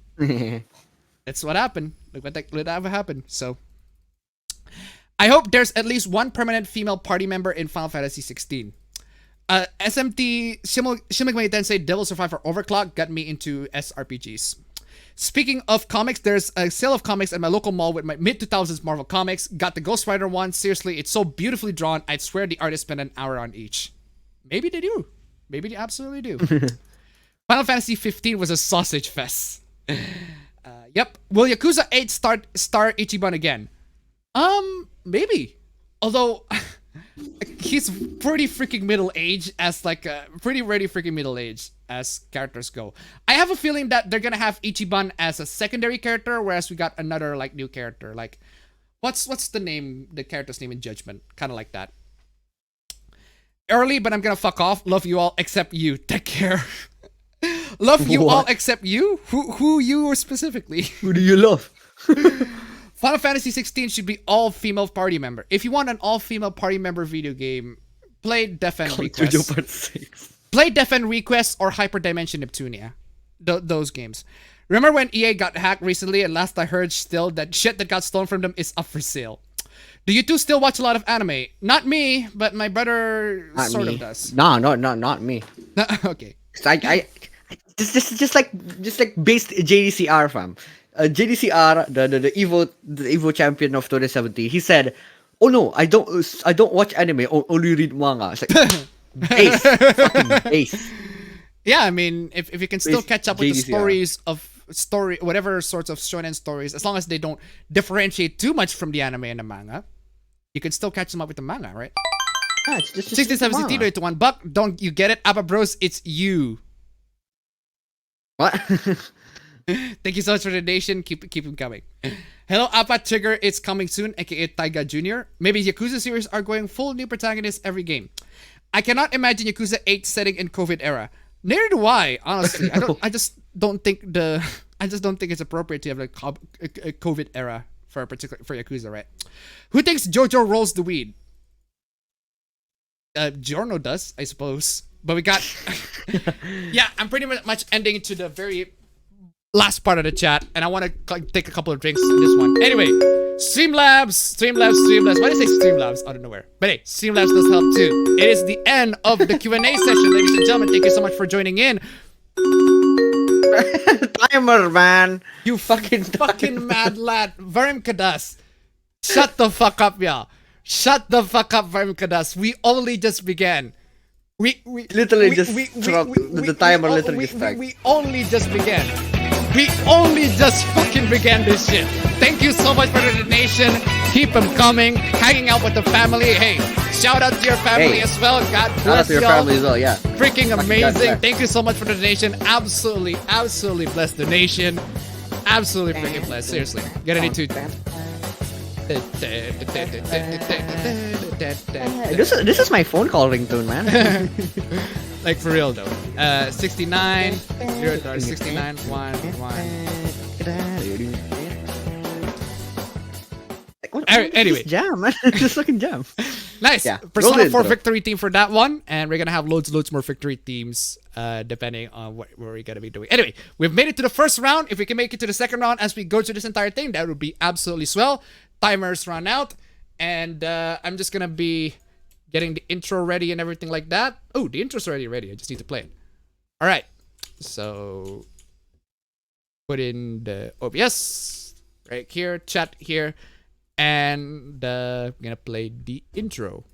A: that's what happened. Look what that happened. So I hope there's at least one permanent female party member in Final Fantasy 16. SMT Shimigami Tensei Devil Survivor Overclock got me into SRPGs. Speaking of comics, there's a sale of comics at my local mall with my mid-2000s Marvel comics. Got the Ghost Rider one. Seriously, it's so beautifully drawn. I'd swear the artist spent an hour on each. Maybe they do. Maybe they absolutely do. Final Fantasy 15 was a sausage fest. Yep. Will Yakuza 8 star Ichiban again? Maybe. Although he's pretty freaking middle age as like pretty freaking middle age as characters go. I have a feeling that they're gonna have Ichiban as a secondary character, whereas we got another like new character. Like, what's the character's name in Judgment? Kind of like that. Early, but I'm gonna fuck off. Love you all except you. Take care. Love you all except you? Who you specifically?
B: Who do you love?
A: Final Fantasy 16 should be all female party member. If you want an all female party member video game, play Defend Request. Play Defend Request or Hyperdimension Neptunia. Those games. Remember when EA got hacked recently, and last I heard still that shit that got stolen from them is up for sale. Do you two still watch a lot of anime? Not me, but my brother sort of does.
B: No, not me.
A: Okay.
B: I just like based JDCR fam. JDCR, the Evo champion of 2017, he said, "Oh no, I don't watch anime. Only read manga." It's like, base, fucking base.
A: Yeah, I mean, if you can still catch up with the story, whatever sorts of shonen stories, as long as they don't differentiate too much from the anime and the manga, you can still catch them up with the manga, right?
B: Yeah, it's just
A: 67 to $1. Don't you get it, Abba Bros? It's you.
B: What?
A: Thank you so much for the donation. Keep them coming. Hello, Appa Trigger. It's coming soon, aka Taiga Jr. Maybe Yakuza series are going full new protagonists every game. I cannot imagine Yakuza 8 setting in COVID era. Neither do I, honestly. I just don't think it's appropriate to have like a COVID era for Yakuza, right? Who thinks JoJo rolls the weed? Giorno does, I suppose. But we got yeah, I'm pretty much ending to the very last part of the chat, and I want to take a couple of drinks in this one. Anyway, Streamlabs. Why did I say Streamlabs out of nowhere? But hey, Streamlabs does help too. It is the end of the Q&A session, ladies and gentlemen. Thank you so much for joining in.
B: Timer, man.
A: You fucking mad lad. Varim Kadas. Shut the fuck up, y'all. Shut the fuck up, Varim Kadas. We only just began. The
B: timer literally just started.
A: We only just began. We only just fucking began this shit. Thank you so much for the donation. Keep them coming. Hanging out with the family. Hey, shout out to your family as well. God bless you. Shout out to your family as well, yeah. Freaking amazing. Thank you so much for the donation. Absolutely blessed donation. Absolutely freaking blessed. Seriously. Get ready to...
B: This is my phone call ringtone, man.
A: Like for real though. 69 69 1 1. Anyway,
B: jam, man. Just fucking jam.
A: Nice. Yeah. Persona 4 victory team for that one, and we're gonna have loads more victory teams depending on what we're gonna be doing. Anyway, we've made it to the first round. If we can make it to the second round as we go through this entire thing, that would be absolutely swell. Timers run out, and I'm just gonna be getting the intro ready and everything like that. Oh, the intro's already ready. I just need to play it. All right. So put in the OBS right here, chat here, and I'm gonna play the intro.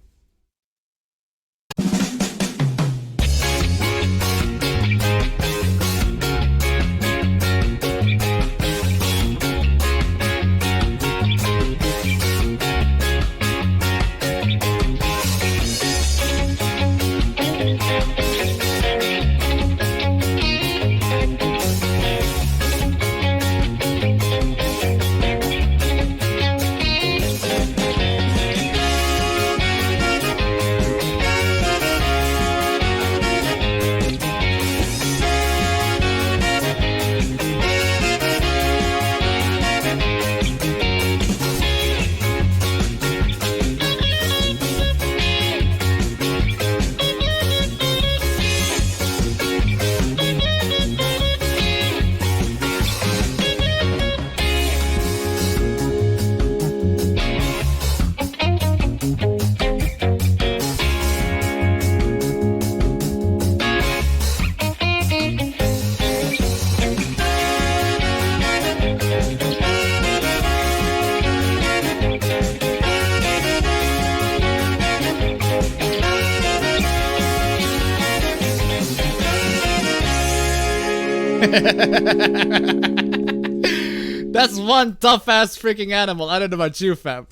A: That's one tough ass freaking animal. I don't know about you, fam.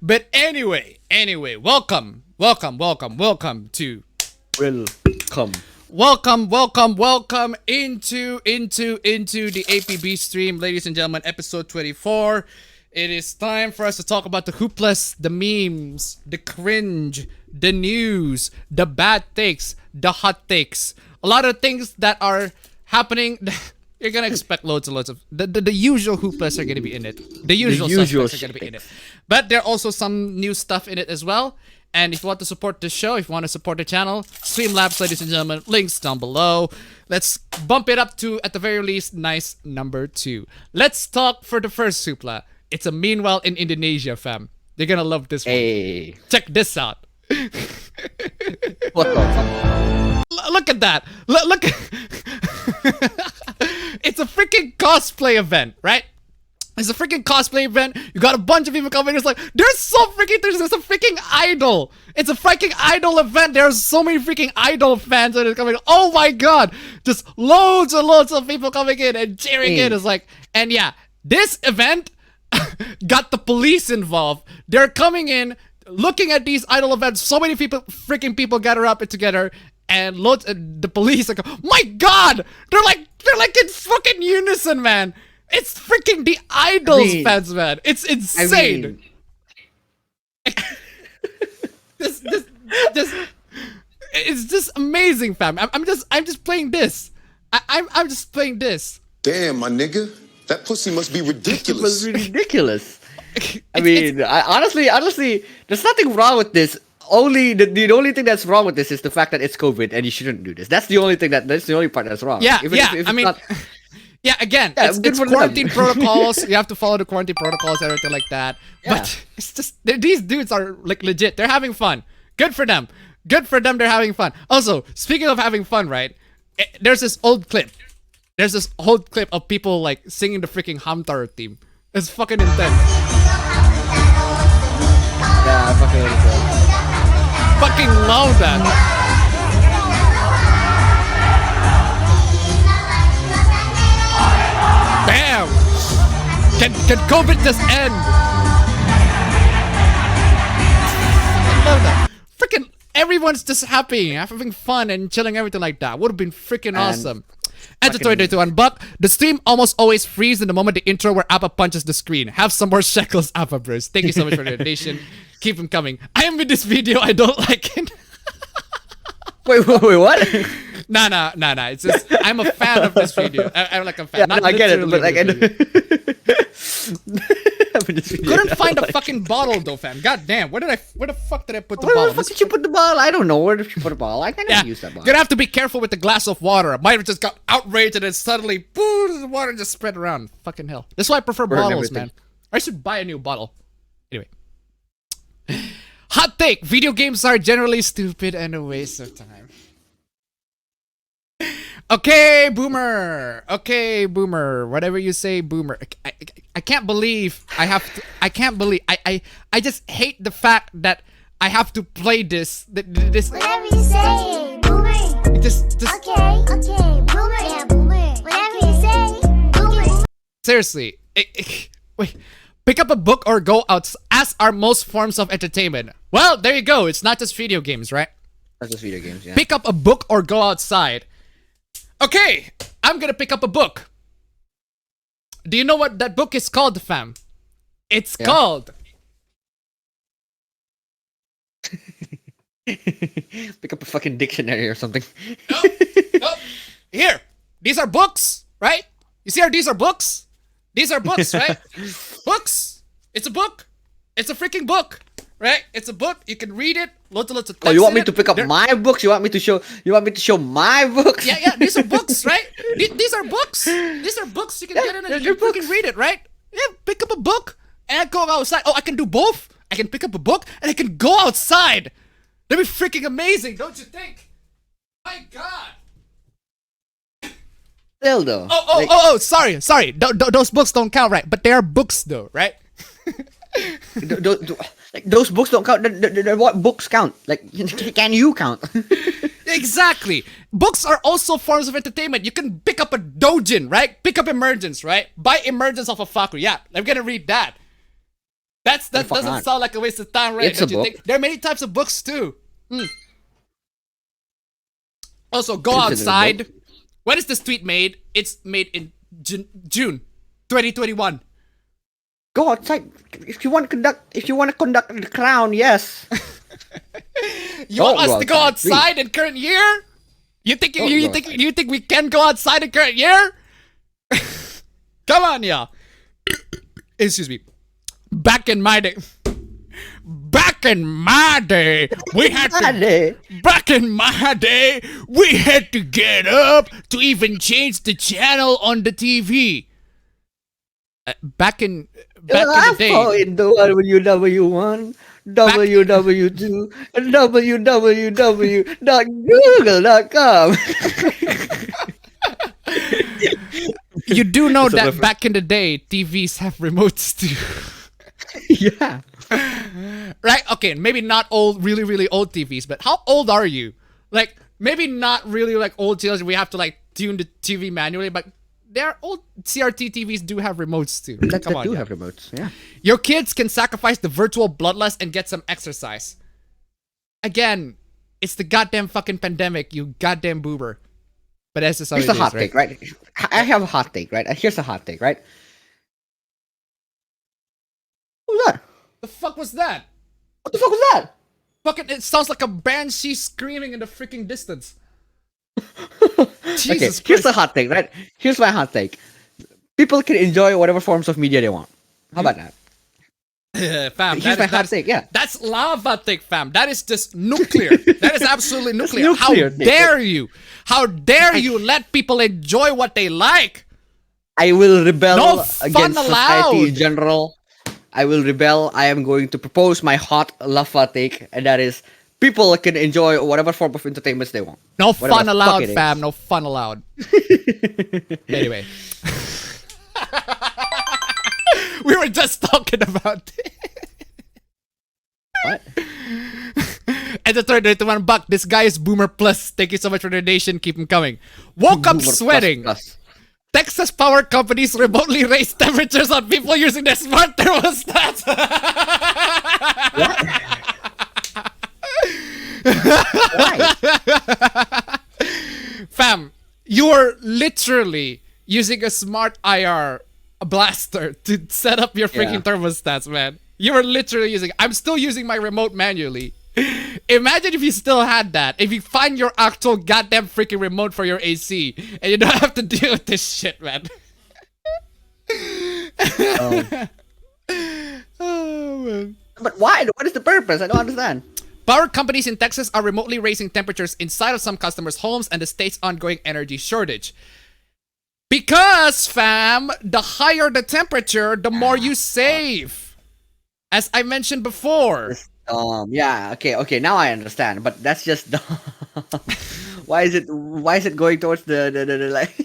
A: But anyway, welcome to
B: Welcome
A: into the APB stream, ladies and gentlemen, episode 24. It is time for us to talk about the hoopless, the memes, the cringe, the news, the bad takes, the hot takes. A lot of things that are happening. You're gonna expect loads and loads of the usual hoopless are gonna be in it. The usual suspects are gonna be in it. But there are also some new stuff in it as well. And if you want to support the show, if you want to support the channel, Streamlabs, ladies and gentlemen, links down below. Let's bump it up to, at the very least, nice number 2. Let's talk for the first supla. It's a meanwhile in Indonesia, fam. You're gonna love this one.
B: Hey.
A: Check this out.
B: What the fuck?
A: Look at that. Look. It's a freaking cosplay event, right? It's a freaking cosplay event. You got a bunch of people coming. It's like, there's a freaking idol. It's a freaking idol event. There's so many freaking idol fans that are coming. Oh my god. Just loads and loads of people coming in and cheering in. It's like, and yeah, this event got the police involved. They're coming in, looking at these idol events. So many freaking people gather up together. And loads, the police are like, my god! They're like in fucking unison, man. It's freaking the idols fans, man. It's insane. This, it's just amazing, fam. I'm just playing this. I'm just playing this.
C: Damn, my nigga, that pussy must be ridiculous.
B: It was ridiculous. I mean, honestly, there's nothing wrong with this. Only the only thing that's wrong with this is the fact that it's COVID and you shouldn't do this. That's the only thing that's the only part that's wrong.
A: Yeah, again, it's quarantine protocols. You have to follow the quarantine protocols, everything like that. Yeah. But it's just these dudes are like legit. They're having fun. Good for them. They're having fun. Also, speaking of having fun, right? There's this old clip. There's this old clip of people like singing the freaking Hamtaro theme. It's fucking intense.
B: Yeah,
A: fucking love that. Bam! Can COVID just end? I love that. Freaking everyone's just happy, having fun and chilling, everything like that. Would have been freaking awesome. And to 2021 Buck, the stream almost always freezes in the moment the intro where Appa punches the screen. Have some more shekels, Appa bros. Thank you so much for the donation. Keep them coming. I am with this video. I don't like it.
B: Wait, what?
A: Nah. It's just I'm a fan of this video. I'm like a fan.
B: Yeah, I get it, but like
A: couldn't find a fucking bottle though, fam. God damn. Where the fuck did I put the bottle?
B: Where the fuck did you put the bottle? I don't know. Where did you put the bottle? I can't use that bottle.
A: You're gonna have to be careful with the glass of water. I might have just got outraged and then suddenly, boom, the water just spread around. Fucking hell. That's why I prefer bottles, man. I should buy a new bottle. Anyway. Hot take. Video games are generally stupid and a waste of time. Okay, boomer. Whatever you say, boomer. I can't believe I have to. I can't believe I just hate the fact that I have to play this.
D: Whatever you say, boomer.
A: Just
D: okay, boomer. Yeah, boomer. Whatever you say, boomer.
A: Seriously, wait. Pick up a book or go out, as are most forms of entertainment. Well, there you go. It's not just video games, right?
B: Not just video games, yeah.
A: Pick up a book or go outside. Okay, I'm gonna pick up a book. Do you know what that book is called, fam? It's called...
B: Pick up a fucking dictionary or something.
A: Nope. Here, these are books, right? You see how these are books? These are books, right? Books. It's a book. It's a freaking book, right? It's a book. You can read it. Lots of text.
B: Oh, you want me to pick up my books? You want me to show my books?
A: Yeah. These are books, right? These are books. These are books. You can get in and you can read it, right? Yeah. Pick up a book and go outside. Oh, I can do both. I can pick up a book and I can go outside. That'd be freaking amazing, don't you think? My God.
B: Still though.
A: Sorry. Those books don't count, right? But they are books, though, right?
B: Like those books don't count. What books count? Like, can you count?
A: Exactly. Books are also forms of entertainment. You can pick up a Dojin, right? Pick up Emergence, right? Buy Emergence of a Faku. Yeah, I'm gonna read that. That doesn't sound like a waste of time, right?
B: It's a
A: Don't you
B: book.
A: think? There are many types of books too. Also, go
B: Consider a
A: outside.
B: book.
A: When is this tweet made? It's made in June 2021.
B: Go outside if you want to conduct. If you want to conduct the crown, yes.
A: You want
B: Don't
A: us
B: go
A: to go
B: outside,
A: outside in current year? You think
B: Don't
A: you
B: go
A: think
B: outside.
A: you think we can go outside in current year? Come on, y'all. Excuse me. Back in my day, we had to. Back in my day, we had to get up to even change the channel on the TV. Back in the day.
B: In the WW1, WW2, and www.google.com.
A: You do know
B: It's a
A: that
B: different-
A: back in the day, TVs have remotes too.
B: Yeah.
A: Right? Okay, maybe not old, really, really old TVs, but how old are you? Like, maybe not really like old children. We have to like tune the TV manually, but their old CRT TVs do have remotes too.
B: That
A: Come on,
B: do
A: yeah.
B: have remotes. Yeah.
A: Your kids can sacrifice the virtual bloodlust and get some exercise. Again, it's the goddamn fucking pandemic, you goddamn boober. But that's just how
B: Here's
A: it
B: the
A: is,
B: hot take, right? I have a hot take, right? Here's a hot take, right? Who's that?
A: The fuck was that?
B: What the fuck was that?
A: Fucking, it sounds like a banshee screaming in the freaking distance.
B: Okay,
A: Jesus
B: here's
A: Christ.
B: the hot take, right? Here's my hot take. People can enjoy whatever forms of media they want. How about that?
A: Fam,
B: Here's my hot take, yeah.
A: That's lava take, fam. That is just nuclear. That is absolutely nuclear.
B: nuclear,
A: How
B: Nick.
A: dare you? How dare you let people enjoy what they like?
B: I will rebel
A: No fun
B: against society in
A: allowed.
B: general. I will rebel. I am going to propose my hot lava take, and that is people can enjoy whatever form of entertainment they want.
A: No
B: Whatever
A: fun
B: the fuck
A: allowed,
B: it is.
A: fam. No fun allowed. Anyway. We were just talking about it.
B: What?
A: And the third $1, this guy is Boomer Plus. Thank you so much for the donation. Keep him coming. Woke up
B: Boomer plus
A: sweating.
B: plus.
A: Texas power companies remotely raise temperatures on people using their smart thermostats.
B: Why?
A: Fam, you are literally using a smart IR blaster to set up your freaking
B: Yeah.
A: thermostats, man. You are literally using. I'm still using my remote manually. Imagine if you still had that. If you find your actual goddamn freaking remote for your AC and you don't have to deal with this shit, man. Oh, man.
B: But why? What is the purpose? I don't understand.
A: Power companies in Texas are remotely raising temperatures inside of some customers' homes and the state's ongoing energy shortage. Because, fam, the higher the temperature, the more you save. As I mentioned before.
B: Yeah, okay, now I understand. But that's just dumb. Why is it going towards the like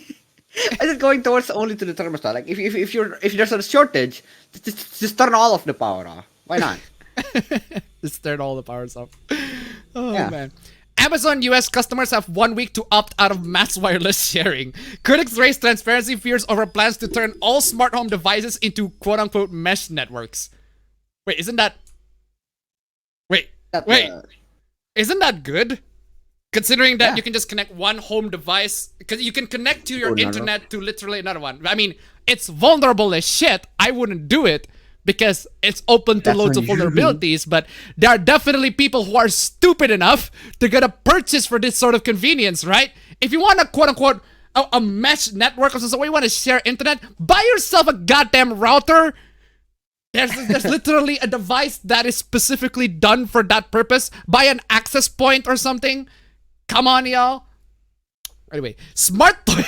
B: why is it going towards only to the thermostat? Like if there's a shortage, just turn all of the power off. Why not?
A: Just turn all the powers off. Oh,
B: Yeah.
A: man. Amazon US customers have 1 week to opt out of mass wireless sharing. Critics raise transparency fears over plans to turn all smart home devices into quote-unquote mesh networks. Wait, isn't that... Wait, wait. Isn't that good? Considering that
B: Yeah.
A: you can just connect one home device, because you can connect to your
B: Oh, no, no.
A: internet to literally another one. I mean, it's vulnerable as shit. I wouldn't do it because it's open to
B: That's
A: loads of
B: on you.
A: vulnerabilities, but there are definitely people who are stupid enough to get a purchase for this sort of convenience, right? If you want a quote-unquote a mesh network or something, or you want to share internet, buy yourself a goddamn router. There's literally a device that is specifically done for that purpose. Buy an access point or something. Come on, y'all. Anyway, smart toy.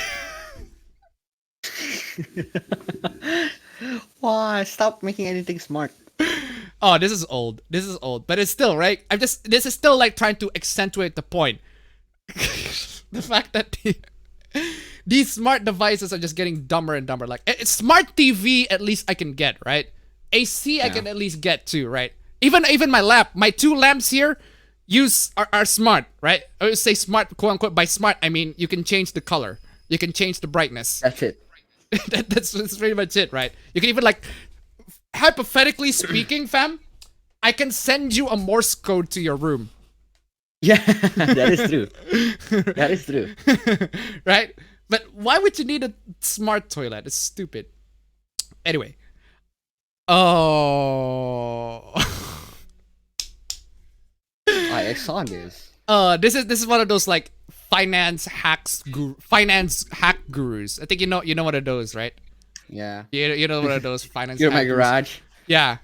B: Why? Stop making anything smart.
A: Oh, this is old. This is old, but it's still right. This is still like trying to accentuate the point. The fact that these smart devices are just getting dumber and dumber. Like smart TV, at least I can get, right? AC I can at least get too, right? Even my lamp, my 2 lamps here are smart, right? I would say smart, quote unquote. By smart, I mean you can change the color, you can change the brightness.
B: That's it.
A: That's pretty much it, right? You can even like, hypothetically speaking, fam, I can send you a Morse code to your room.
B: Yeah, that is true. That is true.
A: Right? But why would you need a smart toilet? It's stupid. Anyway. Oh.
B: I saw this.
A: This is one of those like finance hack gurus. I think you know one of those, right?
B: Yeah.
A: You know one of those finance.
B: You're in my
A: hack gurus.
B: garage.
A: Yeah.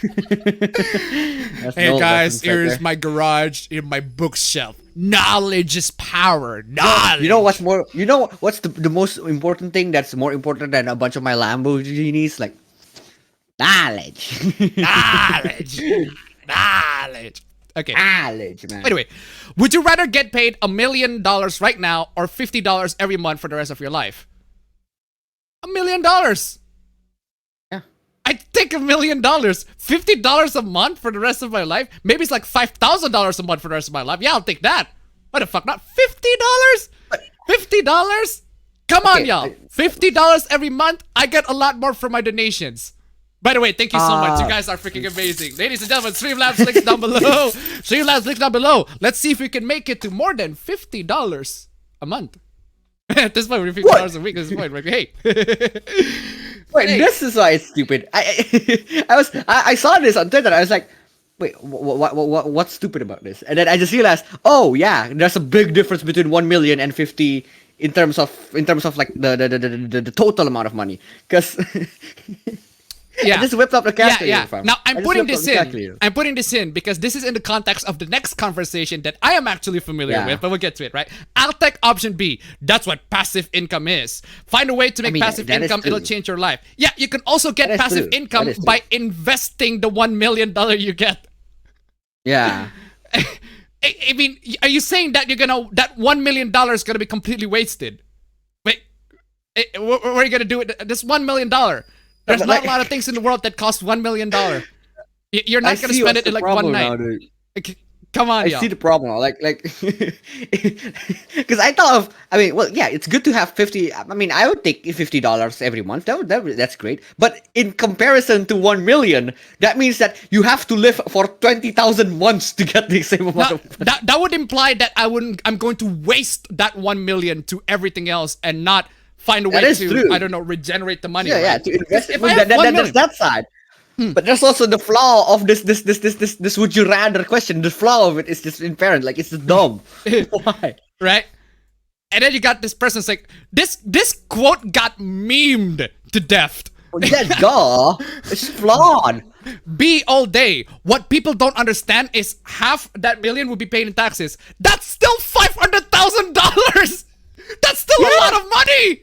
B: That's
A: Hey
B: no
A: guys,
B: reference right
A: here's
B: there.
A: my garage in my bookshelf. Knowledge is power. Knowledge.
B: You know what's more? You know what's the most important thing that's more important than a bunch of my Lamborghinis? Like knowledge.
A: Knowledge. Knowledge. Okay.
B: Knowledge, man.
A: Anyway, would you rather get paid $1 million right now or $50 every month for the rest of your life? $1 million.
B: Yeah.
A: I take $1 million. $50 a month for the rest of my life. Maybe it's like $5,000 a month for the rest of my life. Yeah, I'll take that. Why the fuck not? $50? $50? Come on,
B: Okay,
A: y'all. $50 every month. I get a lot more from my donations. By the way, thank you so much. You guys are freaking amazing. Ladies and gentlemen, Streamlabs links down below. Streamlabs links down below. Let's see if we can make it to more than $50 a month. At this point, we're $50 a week. At this point, we're hey.
B: Wait,
A: Hey.
B: this is why it's stupid. I saw this on Twitter. I was like, wait, what's stupid about this? And then I just realized, oh yeah, there's a big difference between 1 million and 50 in terms of like the total amount of money. Because
A: Yeah.
B: I just whipped up the calculator.
A: Yeah.
B: fam.
A: Now
B: I
A: I'm
B: just
A: putting
B: whipped up
A: this
B: the
A: in.
B: calculator.
A: I'm putting this in because this is in the context of the next conversation that I am actually familiar
B: Yeah.
A: with, but we'll get to it, right? I'll take option B. That's what passive income is. Find a way to make
B: mean,
A: passive
B: that is
A: income, it'll
B: true.
A: change your life. Yeah, you can also get
B: That is
A: passive
B: true.
A: income
B: That is true.
A: by investing the $1 million you get.
B: Yeah.
A: I mean, are you saying that that $1 million is gonna be completely wasted? Wait, what are you gonna do with this $1 million? There's
B: but
A: not
B: like-
A: a lot of things in the world that cost $1 million. You're not gonna spend it in like one night. Like, come on,
B: I
A: y'all.
B: see the problem now. Like, because I thought of, I mean, well, yeah, it's good to have 50. I mean, I would take $50 every month. That's great. But in comparison to 1 million, that means that you have to live for 20,000 months to get the same amount
A: Now,
B: of.
A: that would imply that I'm going to waste that 1 million to everything else and not find a way
B: That is
A: to,
B: true.
A: I don't know, regenerate the money.
B: Yeah,
A: right?
B: to invest.
A: If
B: Well,
A: I have
B: that,
A: 1
B: there's
A: million,
B: that side. But there's also the flaw of this would you rather question. The flaw of it is just inherent. Like, it's just dumb. Why?
A: right? And then you got this person's like, this quote got memed to death.
B: Well, yeah, duh. It's flawed.
A: B all day. What people don't understand is half that million will be paid in taxes. That's still $500,000. That's still a lot of money.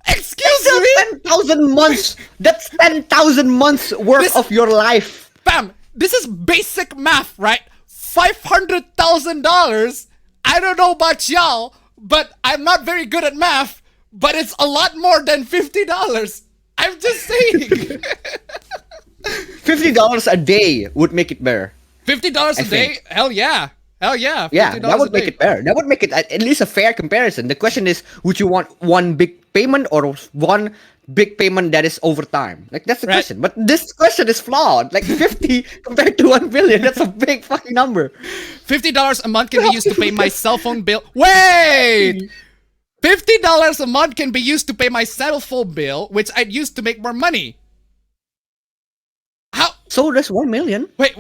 A: Excuse me.
B: 10,000 months. That's 10,000 months worth
A: This-
B: of your life.
A: Bam. This is basic math, right? $500,000. I don't know about y'all, but I'm not very good at math. But it's a lot more than $50. I'm just saying.
B: $50 a day would make it better.
A: $50 a
B: I
A: day?
B: think.
A: Hell yeah. Hell yeah.
B: Yeah,
A: $50
B: that would
A: a
B: make
A: day.
B: it better. That would make it at least a fair comparison. The question is, would you want one big payment or one big payment that is over time? Like, that's the
A: Right.
B: question. But this question is flawed. Like, 50 compared to 1 billion, that's a big fucking number.
A: $50 a month can be used to pay my cell phone bill. Wait! $50 a month can be used to pay my cell phone bill, which I'd use to make more money. How?
B: So that's 1 million.
A: Wait.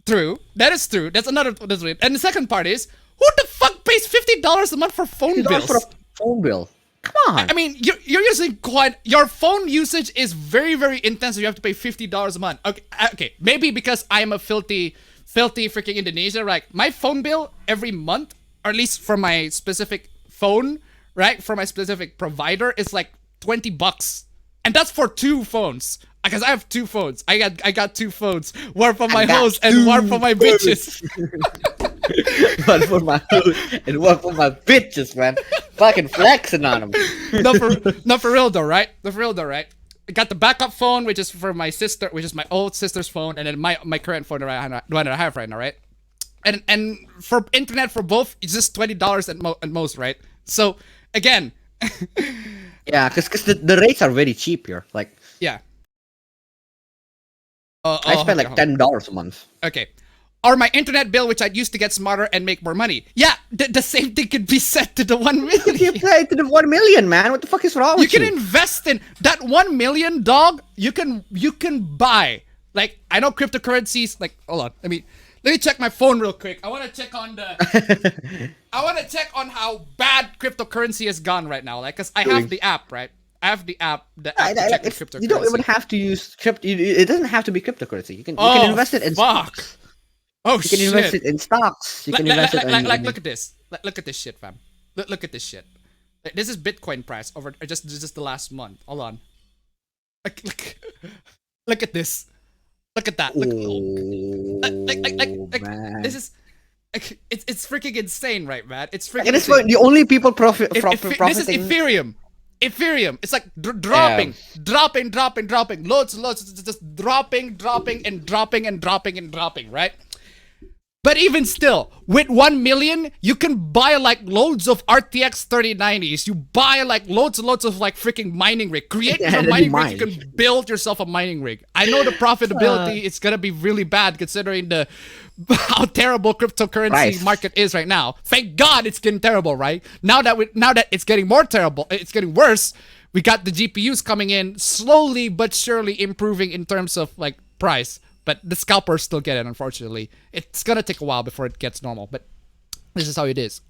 A: True. That is true. That's it. And the second part is, who the fuck pays $50 a month for phone
B: $50
A: bills?
B: for a phone bill. Come on.
A: I mean, you're using your phone usage is very, very intense. So you have to pay $50 a month. Okay. Maybe because I am a filthy freaking Indonesian. Right? My phone bill every month, or at least for my specific phone, right, for my specific provider, is like $20, and that's for 2 phones. Because I have 2 phones. I got 2 phones. One for my
B: got
A: host and one for my bitches.
B: One for my hood and one for my bitches, man. Fucking flexing on them.
A: Not for real though, right? got the backup phone, which is for my sister, which is my old sister's phone, and then my current phone that I have right now, right? And for internet for both, it's just $20 at most, right? So again,
B: Yeah, because the rates are very cheap here. Like,
A: yeah.
B: I spend like $10 a month.
A: Okay. Or my internet bill, which I used to get smarter and make more money. Yeah, the same thing could be set to the 1 million.
B: You play to the 1 million, man. What the fuck is wrong with you?
A: You can invest in that 1 million, dog. You can buy. Like, I know cryptocurrencies. Like, hold on. Let me check my phone real quick. I want to check on how bad cryptocurrency has gone right now. Like, cause I have the app, right? I have the app to check the cryptocurrency.
B: You don't even have to use crypto. It doesn't have to be cryptocurrency. You can invest it in stocks.
A: Oh,
B: you can invest it in stocks. You can invest it in...
A: look at this. Look at this shit, fam. Look at this shit. This is Bitcoin price over just the last month. Hold on. Look at this. Look at that. Look.
B: Man.
A: This is... It's freaking insane, right, man? It's freaking
B: At this
A: insane.
B: point, the only people profiting...
A: This is Ethereum. It's like dropping. Loads, just dropping, right? But even still, with 1 million, you can buy like loads of RTX 3090s. You buy like loads and loads of like freaking mining rig. Create your mining rig. You can build yourself a mining rig. I know the profitability it's gonna be really bad considering how terrible cryptocurrency market is right now. Thank God it's getting terrible, right? Now that it's getting more terrible, it's getting worse. We got the GPUs coming in slowly but surely improving in terms of like price. But the scalpers still get it, unfortunately. It's gonna take a while before it gets normal, but this is how it is.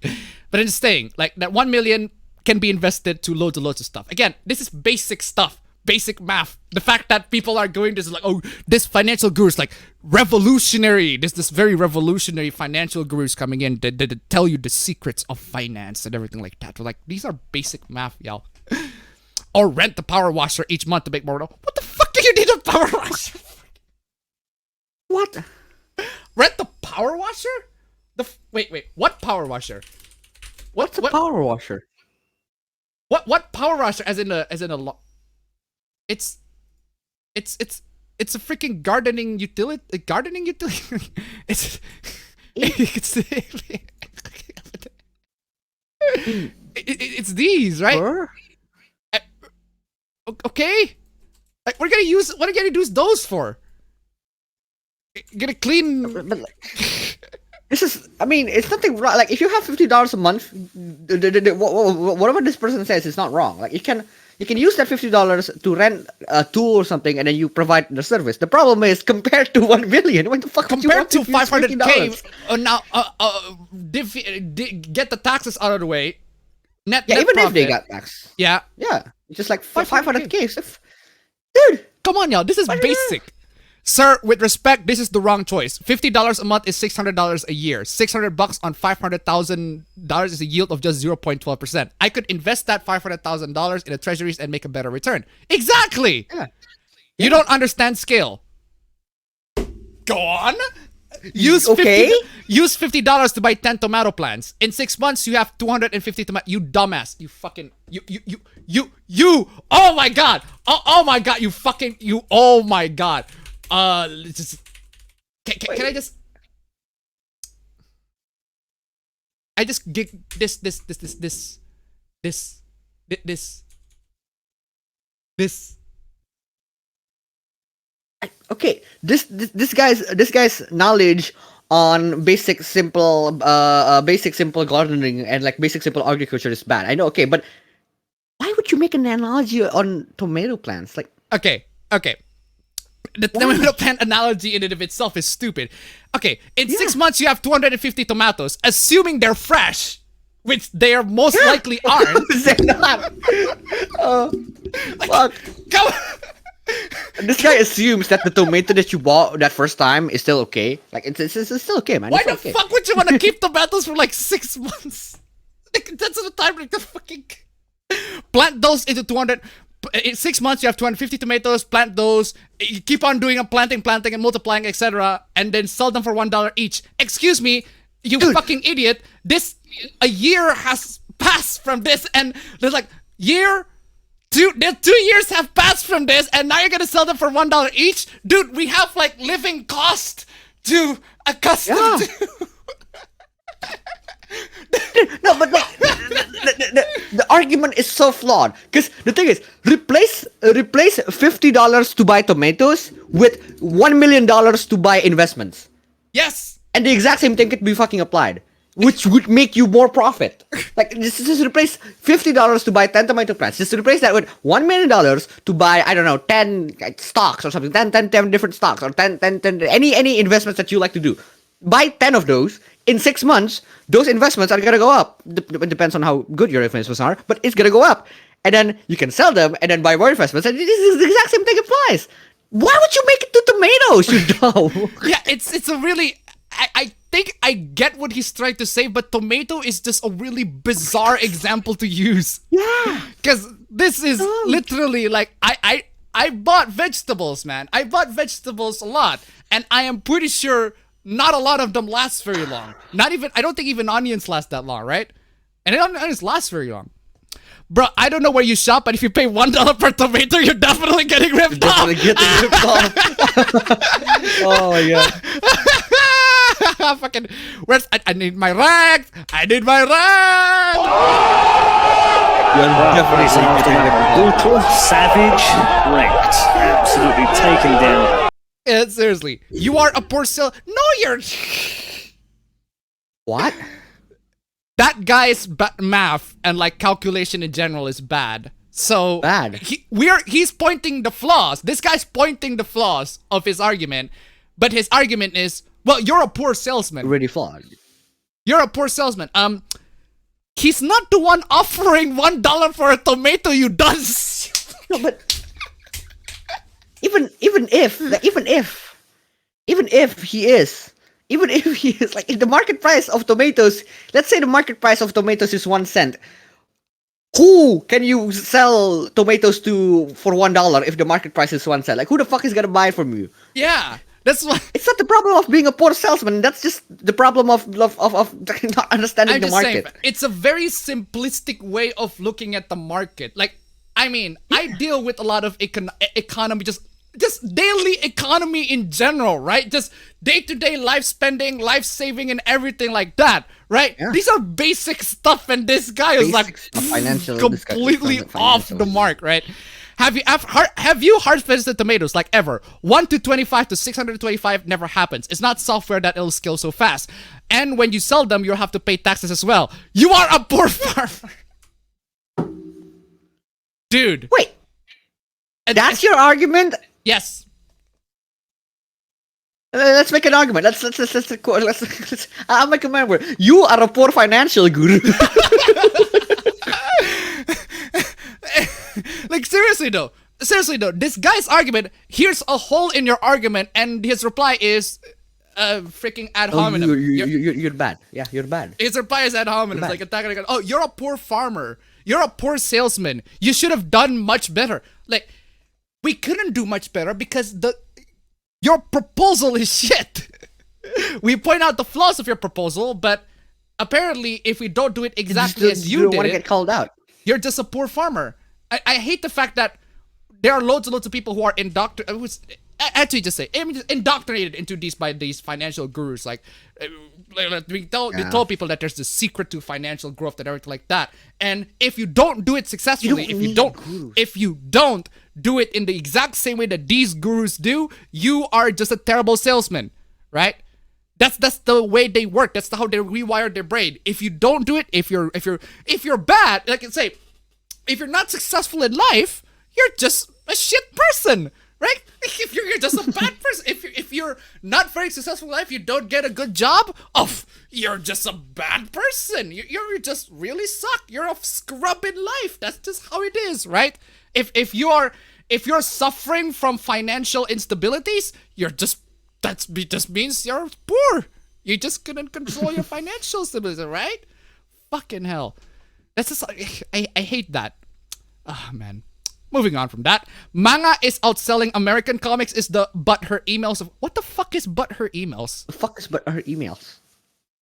A: But in staying, like that 1 million can be invested to loads and loads of stuff. Again, this is basic stuff, basic math. The fact that people are going to like, oh, this financial guru is like revolutionary. This very revolutionary financial gurus coming in that tell you the secrets of finance and everything like that. We're like, these are basic math, y'all. Or rent the power washer each month to make more. What the fuck do you need a power washer?
B: What?
A: Rent the power washer? Wait. What power washer?
B: What's a power washer?
A: What power washer? As in a It's a freaking gardening utility. It's these, right? Okay. Like, what are you gonna use those for? Gonna clean.
B: This is, I mean, it's nothing wrong. Like, if you have $50 a month, whatever this person says is not wrong. Like, you can use that $50 to rent a tool or something, and then you provide the service. The problem is, compared to 1 million, what the fuck?
A: Compared to 500K, now get the taxes out of the way. Net
B: even
A: profit.
B: if they got tax.
A: Yeah,
B: it's just like 500K. Dude,
A: come on, y'all. This is basic. Sir, with respect, this is the wrong choice. $50 a month is $600 a year. $600 on $500,000 is a yield of just 0.12%. I could invest that $500,000 in the treasuries and make a better return. Exactly.
B: Yeah.
A: You don't understand scale. Go on. Use $50 to buy 10 tomato plants. In 6 months, you have 250 tomatoes. You dumbass. You fucking you. Oh my god. Oh my god. Oh my god. Just can I just get this
B: okay, this guy's knowledge on basic simple gardening and like basic simple agriculture is bad. I know, okay, but why would you make an analogy on tomato plants? Like,
A: okay. The tomato plant analogy in and of itself is stupid. Okay, in 6 months you have 250 tomatoes, assuming they're fresh, which they are most likely aren't.
B: They're not. Fuck.
A: Come on.
B: This guy assumes that the tomato that you bought that first time is still okay. Like, it's still okay, man.
A: Why the fuck would you want to keep tomatoes for like 6 months? Like, that's the time like the fucking plant those into 200. In 6 months, you have 250 tomatoes. Plant those. You keep on doing a planting, and multiplying, etc., and then sell them for $1 each. Excuse me, you fucking idiot. A year has passed from this, and there's like year, 2 years have passed from this, and now you're gonna sell them for $1 each, dude. We have like living cost to accustom to.
B: No, but like, the argument is so flawed. Because the thing is, replace $50 to buy tomatoes with $1 million to buy investments.
A: Yes.
B: And the exact same thing could be fucking applied, which would make you more profit. Like, just replace $50 to buy 10 tomato plants. Just replace that with $1 million to buy, I don't know, 10 stocks or something. 10 different stocks or 10 any investments that you like to do. Buy 10 of those. In 6 months, those investments are gonna go up. It depends on how good your investments are, but it's gonna go up. And then you can sell them and then buy more investments. And this is the exact same thing applies. Why would you make it to tomatoes, you dumb?
A: Yeah, it's a really. I think I get what he's trying to say, but tomato is just a really bizarre example to use.
B: Yeah.
A: Because this is literally like I bought vegetables, man. I bought vegetables a lot, and I am pretty sure not a lot of them last very long. I don't think even onions last that long, right? And onions last very long. Bro, I don't know where you shop, but if you pay $1 per tomato, you're definitely getting ripped off.
B: Oh my god.
A: Fucking, where's I need my rags. I need my rags.
E: Brutal, savage, wrecked, absolutely taken down.
A: Yeah, seriously, you are a poor sell. No, you're.
B: What?
A: That guy's math and like calculation in general is bad. So
B: bad.
A: He's pointing the flaws. This guy's pointing the flaws of his argument, but his argument is, well, you're a poor salesman.
B: Really flawed.
A: You're a poor salesman. He's not the one offering $1 for a tomato, you dunce.
B: No, but even if he is, like, if the market price of tomatoes, let's say the market price of tomatoes is 1 cent. Who can you sell tomatoes to for $1 if the market price is 1 cent? Like, who the fuck is gonna buy from you?
A: Yeah, that's why.
B: It's not the problem of being a poor salesman. That's just the problem of not understanding the market.
A: Saying, it's a very simplistic way of looking at the market. Like, I mean, I deal with a lot of economy, just daily economy in general, right? Just day-to-day life spending, life saving, and everything like that, right? Yeah. These are basic stuff, and this guy is like completely off the mark, right? Have you harvested tomatoes like ever? 1 to 25 to 625 never happens. It's not software that it'll scale so fast. And when you sell them, you'll have to pay taxes as well. You are a poor farmer. Dude.
B: Wait. That's your argument?
A: Yes.
B: Let's make an argument. Let's I'll make a member. You are a poor financial guru.
A: Like, seriously though, this guy's argument, here's a hole in your argument, and his reply is freaking ad hominem.
B: You're bad. Yeah, you're bad.
A: His reply is ad hominem, like attacking. Oh, you're a poor farmer. You're a poor salesman. You should have done much better. Like, we couldn't do much better because your proposal is shit. We point out the flaws of your proposal, but apparently, if we don't do it exactly as you did,
B: want to get called out.
A: You're just a poor farmer. I hate the fact that there are loads and loads of people who are indoctrinated into by these financial gurus. Like, we tell people that there's the secret to financial growth and everything like that. And if you don't do it successfully, if you don't do it in the exact same way that these gurus do, you are just a terrible salesman, right? That's the way they work. That's how they rewire their brain. If you don't do it, if you're bad, like I say, if you're not successful in life, you're just a shit person, right? If you're just a bad person, if you're not very successful in life, you don't get a good job, you're just a bad person. You just really suck. You're a scrub in life. That's just how it is, right? If you're suffering from financial instabilities, that just means you're poor. You just couldn't control your financial stability, right? Fucking hell. That's just, I hate that. Oh, man. Moving on from that. Manga is outselling American comics is the butthurt emails of... What the fuck is butthurt emails?
B: The fuck is butthurt emails?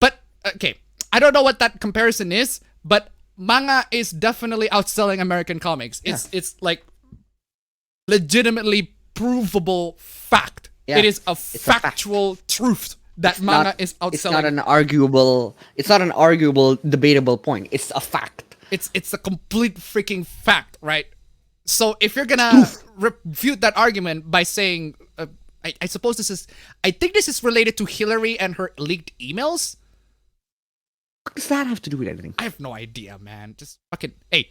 A: But, okay. I don't know what that comparison is, but manga is definitely outselling American comics. It's like legitimately provable fact.
B: Yeah,
A: It is a
B: it's a fact.
A: factual truth that manga is outselling.
B: It's not an arguable. It's not an arguable, debatable point. It's a fact.
A: It's a complete freaking fact, right? So if you're gonna refute that argument by saying, I suppose I think this is related to Hillary and her leaked emails.
B: What does that have to do with anything?
A: I have no idea, man. Just fucking hey,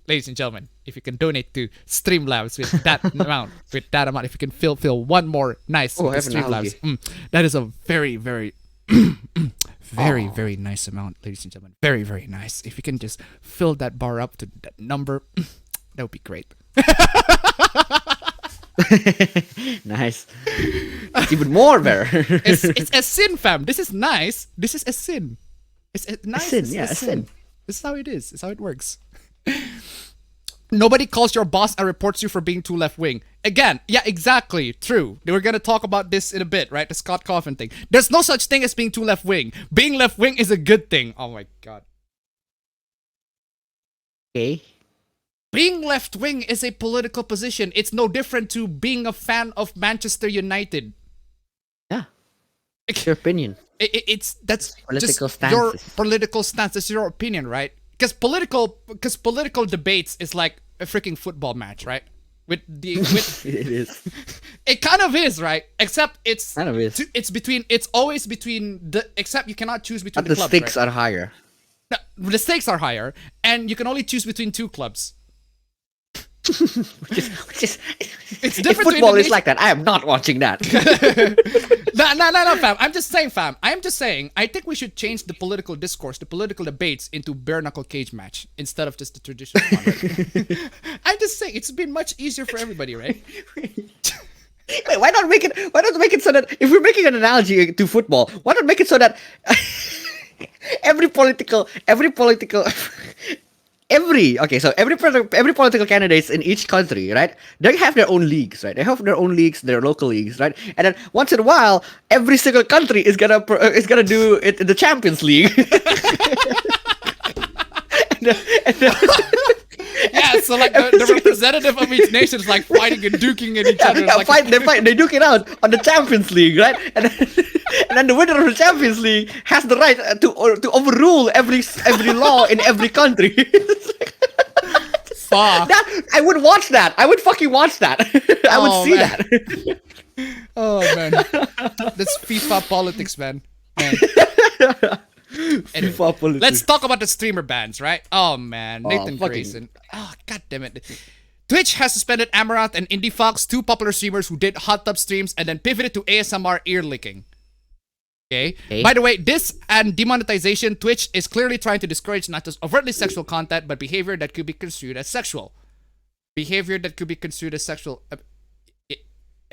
A: ladies and gentlemen, if you can donate to Streamlabs with that amount, if you can fill one more nice
B: Oh, I have an
A: Streamlabs, that is a very, very, very nice amount, ladies and gentlemen. Very, very nice. If you can just fill that bar up to that number, that would be great.
B: Nice. It's even more better.
A: It's a sin, fam. This is nice. This is a sin. It's nice.
B: sin,
A: It's
B: yeah, a sin.
A: This is how it is. It's how it works. Nobody calls your boss and reports you for being too left wing. Again, yeah, exactly. True. They were gonna talk about this in a bit, right? The Scott Coffin thing. There's no such thing as being too left wing. Being left wing is a good thing. Oh my god.
B: Okay.
A: Being left wing is a political position. It's no different to being a fan of Manchester United.
B: Yeah. It's your opinion.
A: That's
B: Political
A: just your
B: stances.
A: political stance. That's your opinion, right? Because political debates is like a freaking football match, right? With
B: It is.
A: it kind of is, right? Except it's
B: Kind of is.
A: it's always between the, except you cannot choose between
B: But
A: the
B: the
A: clubs,
B: stakes
A: right?
B: are higher.
A: No, the stakes are higher, and you can only choose between two clubs.
B: Which is
A: It's
B: if
A: different.
B: football is like that, I am not watching that.
A: No, fam. I'm just saying, fam. I'm just saying. I think we should change the political discourse, the political debates, into bare knuckle cage match instead of just the traditional one. Right? I'm just saying it's been much easier for everybody, right?
B: Wait, why not make it so that if we're making an analogy to football, why not make it so that every political candidates in each country, right? They have their own leagues, right? They have their own leagues, their local leagues, right? And then once in a while, every single country is gonna do it in the Champions League.
A: Yeah, so like the representative of each nation is like fighting and duking at each other.
B: Yeah,
A: Like,
B: they duke it out on the Champions League, right? And then the winner of the Champions League has the right to overrule every law in every country.
A: fuck.
B: I would watch that. I would fucking watch that. I would
A: Oh,
B: see
A: man.
B: that.
A: Oh man, that's FIFA politics, man. Anyway,
B: FIFA politics.
A: let's talk about the streamer bans, right? Oh man, Nathan
B: fucking-
A: Grayson. Oh god damn it. Twitch has suspended Amaranth and Indie Fox, two popular streamers who did hot tub streams and then pivoted to ASMR ear licking. Okay. By the way, this and demonetization, Twitch is clearly trying to discourage not just overtly sexual content, but behavior that could be construed as sexual. Behavior that could be construed as sexual. I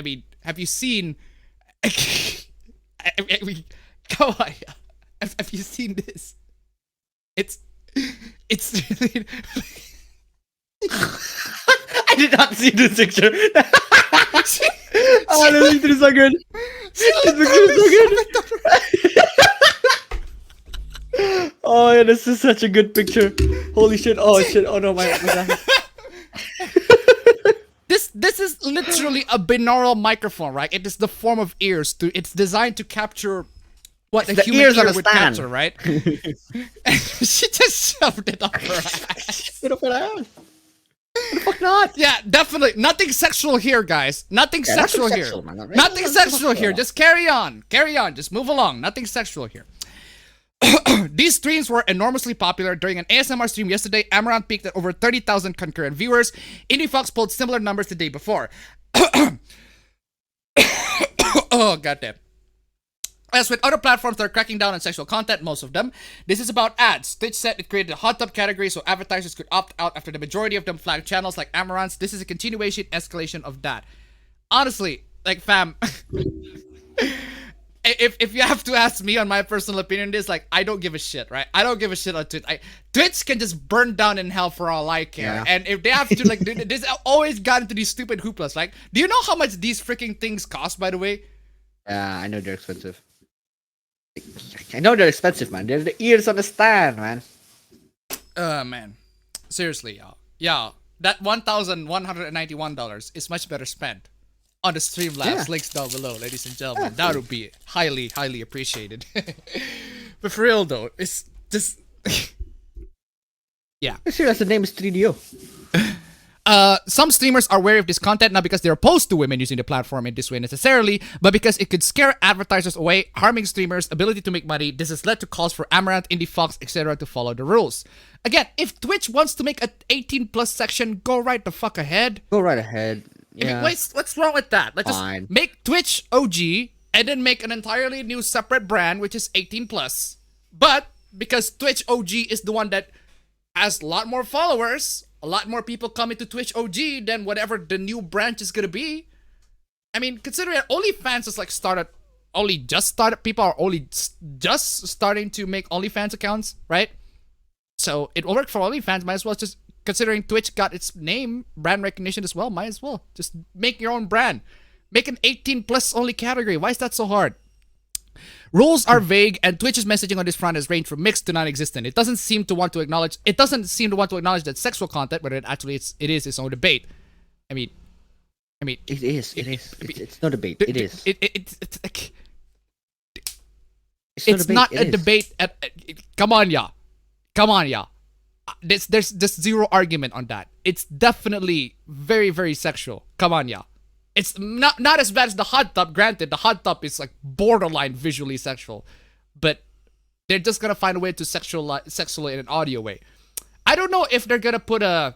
A: mean, have you seen? I mean, come on. Have you seen this? It's really.
B: I did not see this picture. Oh, this picture is so good. This picture is so good. Oh yeah, this is such a good picture. Holy shit! Oh shit! Oh no, my God.
A: This is literally a binaural microphone, right? It is the form of ears. It's designed to capture what a
B: the
A: human
B: ears on
A: ear
B: a
A: would
B: stand.
A: capture, right? She just shoved it up her ass.
B: Get up her ass. What the fuck not?
A: Yeah, definitely. Nothing sexual here, guys. Nothing
B: Yeah,
A: sexual
B: nothing
A: here.
B: sexual, man, right?
A: Nothing
B: Nothing
A: sexual
B: sexual.
A: here. Just carry on. Carry on. Just move along. Nothing sexual here. These streams were enormously popular. During an ASMR stream yesterday, Amaranth peaked at over 30,000 concurrent viewers. Indie Fox pulled similar numbers the day before. Oh, goddamn. As with other platforms that are cracking down on sexual content, most of them, this is about ads. Twitch said it created a hot tub category so advertisers could opt out after the majority of them flagged channels like Amaranth's. This is a continuation, escalation of that. Honestly, like, fam, if you have to ask me on my personal opinion, this, like, I don't give a shit, right? I don't give a shit on Twitch. Twitch can just burn down in hell for all I care.
B: Yeah.
A: And if they have to, like, this always got into these stupid hooplas. Like, do you know how much these freaking things cost, by the way?
B: Yeah, I know they're expensive. I know they're expensive, man. They're the ears on the stand, man.
A: Man, seriously, y'all. Yeah, that $1,191 is much better spent on the Streamlabs.
B: Yeah.
A: Links down below, ladies and gentlemen. That would be highly, highly appreciated. But for real though, it's just yeah.
B: Serious, the name is 3DO.
A: Some streamers are wary of this content not because they're opposed to women using the platform in this way necessarily, but because it could scare advertisers away, harming streamers' ability to make money. This has led to calls for Amaranth, Indie Fox, etc. to follow the rules. Again, if Twitch wants to make a 18+ section, go right the fuck ahead.
B: Go right ahead.
A: I mean,
B: Yeah.
A: what's wrong with that? Let's
B: Fine.
A: just make Twitch OG and then make an entirely new separate brand, which is 18+. But because Twitch OG is the one that has a lot more followers, a lot more people coming to Twitch OG than whatever the new branch is gonna be. I mean, considering that OnlyFans is like just started, people are only just starting to make OnlyFans accounts, right? So it will work for OnlyFans. Might as well just, considering Twitch got its name, brand recognition as well, might as well just make your own brand. Make an 18+ only category. Why is that so hard? Rules are vague, and Twitch's messaging on this front has ranged from mixed to non-existent. It doesn't seem to want to acknowledge that sexual content, but it is its own debate. I mean,
B: It is. It's no debate. It is.
A: It's not a debate. Come on, y'all. There's just zero argument on that. It's definitely very, very sexual. Come on, y'all. It's not as bad as the hot tub. Granted, the hot tub is like borderline visually sexual, but they're just gonna find a way to sexual in an audio way. I don't know if they're gonna put a.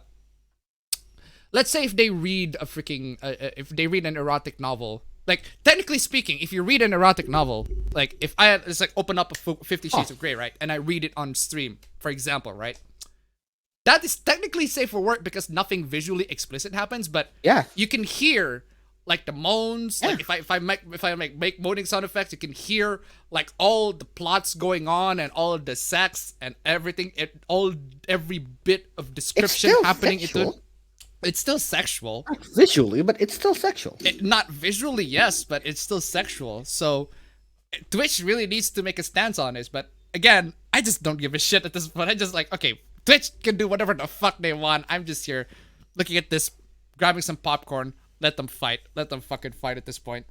A: Let's say if they read a freaking if they read an erotic novel. Like, technically speaking, if you read an erotic novel, like if it's like open up a 50 Shades of Grey, right, and I read it on stream, for example, right. That is technically safe for work because nothing visually explicit happens, but
B: Yeah.
A: you can hear like the moans.
B: Yeah.
A: Like if I make moaning sound effects, you can hear like all the plots going on and all of the sex and everything. Every bit of description
B: still
A: happening
B: sexual.
A: into it. It's still sexual.
B: Not visually, but it's still sexual.
A: Not visually, yes, but it's still sexual. So Twitch really needs to make a stance on this. But again, I just don't give a shit at this point. I just like, okay, Twitch can do whatever the fuck they want. I'm just here looking at this, grabbing some popcorn. Let them fight. Let them fucking fight at this point.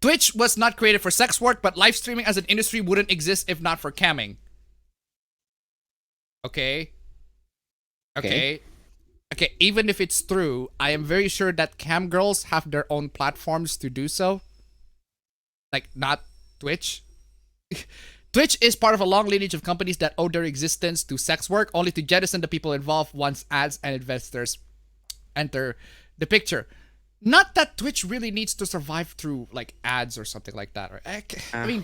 A: Twitch was not created for sex work, but live streaming as an industry wouldn't exist if not for camming. Okay. Even if it's true, I am very sure that cam girls have their own platforms to do so. Like, not Twitch. Twitch is part of a long lineage of companies that owe their existence to sex work, only to jettison the people involved once ads and investors enter the picture. Not that Twitch really needs to survive through like ads or something like that. I mean,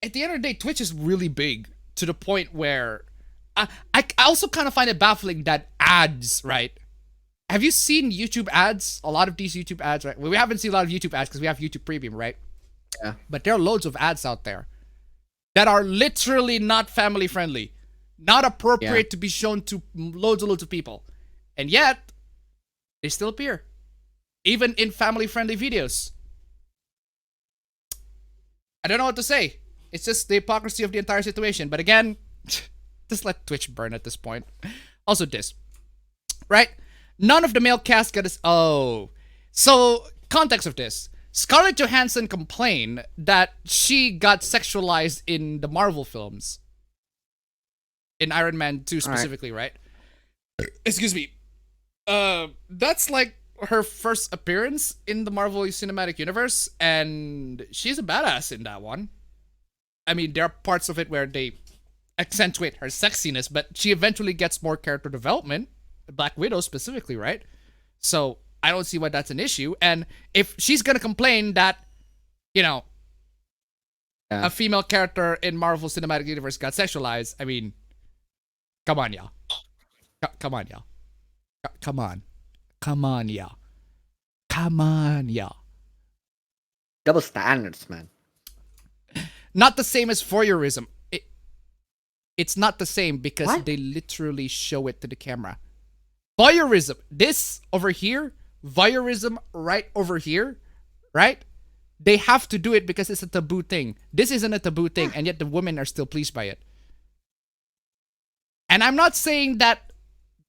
A: at the end of the day, Twitch is really big to the point where I also kind of find it baffling that ads, right? Have you seen YouTube ads? A lot of these YouTube ads, right? Well, we haven't seen a lot of YouTube ads because we have YouTube Premium, right?
B: Yeah.
A: But there are loads of ads out there that are literally not family friendly, not appropriate to be shown to loads of people. And yet, they still appear. Even in family friendly videos. I don't know what to say. It's just the hypocrisy of the entire situation. But again, just let Twitch burn at this point. Also this. Right? None of the male cast got this. Oh. So, context of this. Scarlett Johansson complained that she got sexualized in the Marvel films. In Iron Man 2 specifically, right? Excuse me. That's like her first appearance in the Marvel Cinematic Universe, and she's a badass in that one. I mean, there are parts of it where they accentuate her sexiness, but she eventually gets more character development. Black Widow specifically, right? So I don't see why that's an issue. And if she's gonna complain that, you know, a female character in Marvel Cinematic Universe got sexualized, I mean, come on, y'all. Come on, y'all. Come on. Come on, y'all. Come on, y'all.
B: Double standards, man.
A: Not the same as voyeurism. It's not the same because
B: What?
A: they literally show it to the camera. Voyeurism. This over here, voyeurism right over here, right? They have to do it because it's a taboo thing. This isn't a taboo thing, and yet the women are still pleased by it. And I'm not saying that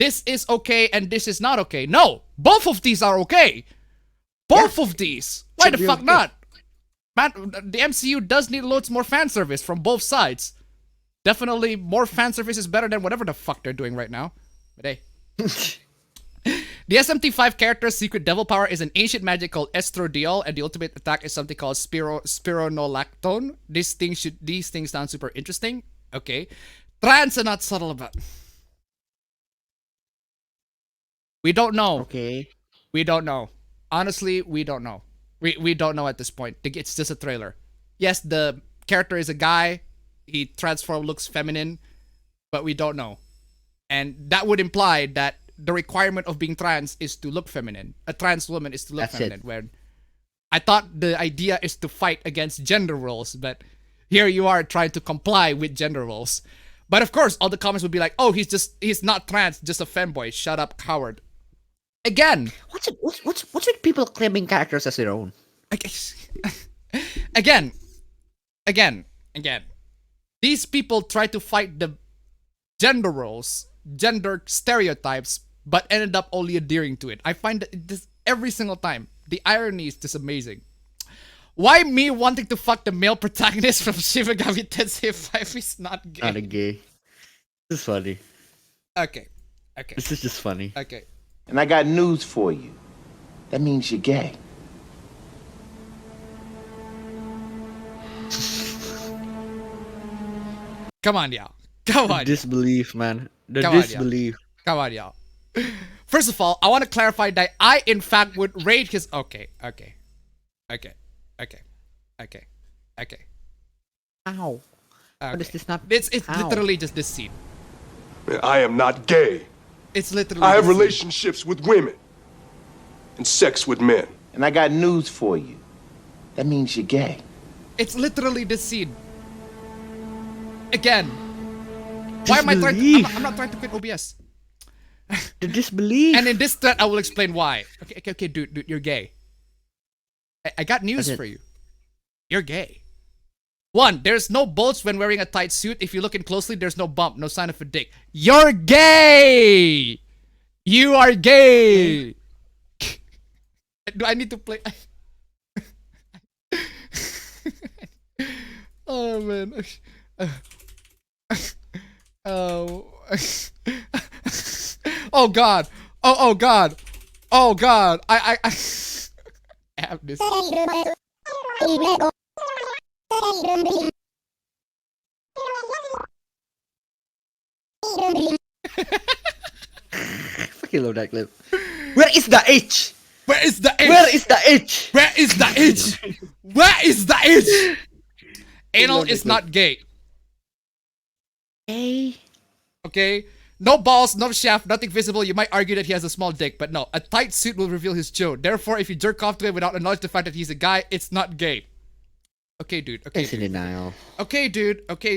A: this is okay and this is not okay. No, both of these are okay. Both of these. Why the fuck not? Man, the MCU does need loads more fan service from both sides. Definitely more fan service is better than whatever the fuck they're doing right now. But hey. The SMT5 character's secret devil power is an ancient magic called estradiol, and the ultimate attack is something called spironolactone. These things sound super interesting. Okay. Trans are not subtle about. We don't know.
B: Okay.
A: We don't know. Honestly, we don't know. We don't know at this point. It's just a trailer. Yes, the character is a guy. He transforms, looks feminine, but we don't know. And that would imply that the requirement of being trans is to look feminine. A trans woman is to look feminine. Where I thought the idea is to fight against gender roles, but here you are trying to comply with gender roles. But of course, all the comments would be like, "Oh, he's not trans, just a femboy. Shut up, coward." Again,
B: What's with people claiming characters as their own?
A: Again. These people try to fight the gender roles, gender stereotypes, but ended up only adhering to it. I find that this every single time. The irony is just amazing. Why me wanting to fuck the male protagonist from Shivagami Tensei 5 is not gay?
B: Not a gay. This is funny.
A: Okay.
B: This is just funny.
A: Okay.
F: And I got news for you. That means you're gay.
A: Come on, y'all. Come on.
B: Disbelief, man. The
A: Come on,
B: disbelief.
A: Come on, y'all. First of all, I want to clarify that I, in fact, would rate his... Okay.
B: Ow. What is this not?
A: It's
B: Ow.
A: literally just this scene.
G: I am not gay.
A: It's literally
G: I have
A: this scene.
G: relationships with women and sex with men.
F: And I got news for you. That means you're gay.
A: It's literally this scene. Again. Why am I trying to...
B: Disbelief.
A: I'm not trying to quit OBS.
B: The disbelief.
A: And in this thread, I will explain why. Okay, dude, you're gay. I got news
B: That's it.
A: for you. You're gay. 1, there's no bulge when wearing a tight suit. If you look in closely, there's no bump, no sign of a dick. You're gay! You are gay! Do I need to play? Oh, man. Oh. Oh, God. Oh, God. Oh, God. I have this.
B: Fucking love that clip. Where is the H?
A: Where is the H?
B: Where is the H?
A: Where is the H? Where is the H? Anal is not gay.
B: Hey.
A: Okay? No balls, no shaft, nothing visible. You might argue that he has a small dick, but no. A tight suit will reveal his chode. Therefore, if you jerk off to it without acknowledging the fact that he's a guy, it's not gay. Okay, dude. Okay,
B: It's in
A: dude.
B: denial.
A: Okay, dude. It's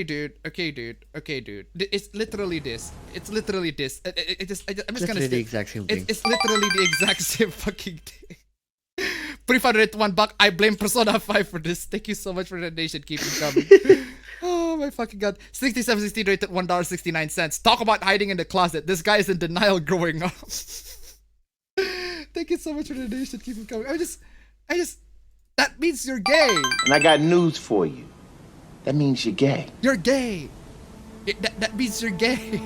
A: literally this. It's literally this. I'm just gonna
B: Literally
A: say
B: the exact same thing.
A: It's literally the exact same fucking thing. $301. I blame Persona 5 for this. Thank you so much for the donation. Keep it coming. Oh my fucking god. 6760 rated $1.69. Talk about hiding in the closet. This guy is in denial growing up. Thank you so much for the donation. Keep it coming. I just that means you're gay.
F: And I got news for you. That means you're gay.
A: You're gay. That means you're gay.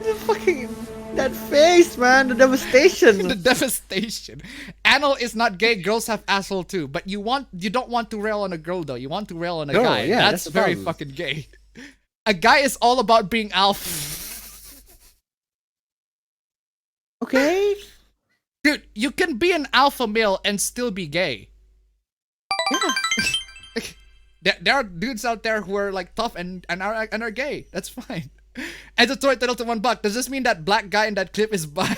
B: The fucking that face, man. The devastation.
A: The devastation. Anal is not gay. Girls have asshole too. But you don't want to rail on a girl though. You want to rail on a
B: Girl,
A: guy.
B: yeah,
A: that's
B: that's the
A: very
B: problem.
A: fucking gay. A guy is all about being alpha.
B: Okay.
A: Dude, you can be an alpha male and still be gay.
B: Yeah.
A: There are dudes out there who are like tough and are gay. That's fine. And the toy title to $1. Does this mean that black guy in that clip is bi?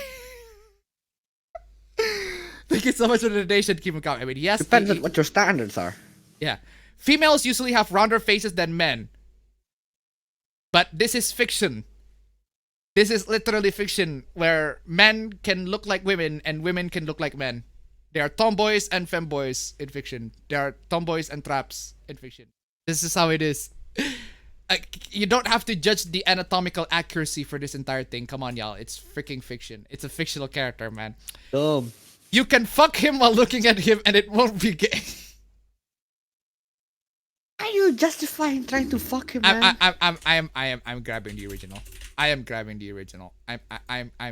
A: Thank you so much for the donation. Keep it coming. I mean, yes.
B: Depends on what your standards are.
A: Yeah. Females usually have rounder faces than men. But this is fiction. This is literally fiction where men can look like women and women can look like men. There are tomboys and femboys in fiction. There are tomboys and traps in fiction. This is how it is. You don't have to judge the anatomical accuracy for this entire thing. Come on, y'all. It's freaking fiction. It's a fictional character, man.
B: Dumb.
A: You can fuck him while looking at him and it won't be gay.
B: Are you justifying trying to fuck him, man?
A: I'm grabbing the original. I am grabbing the original. I'm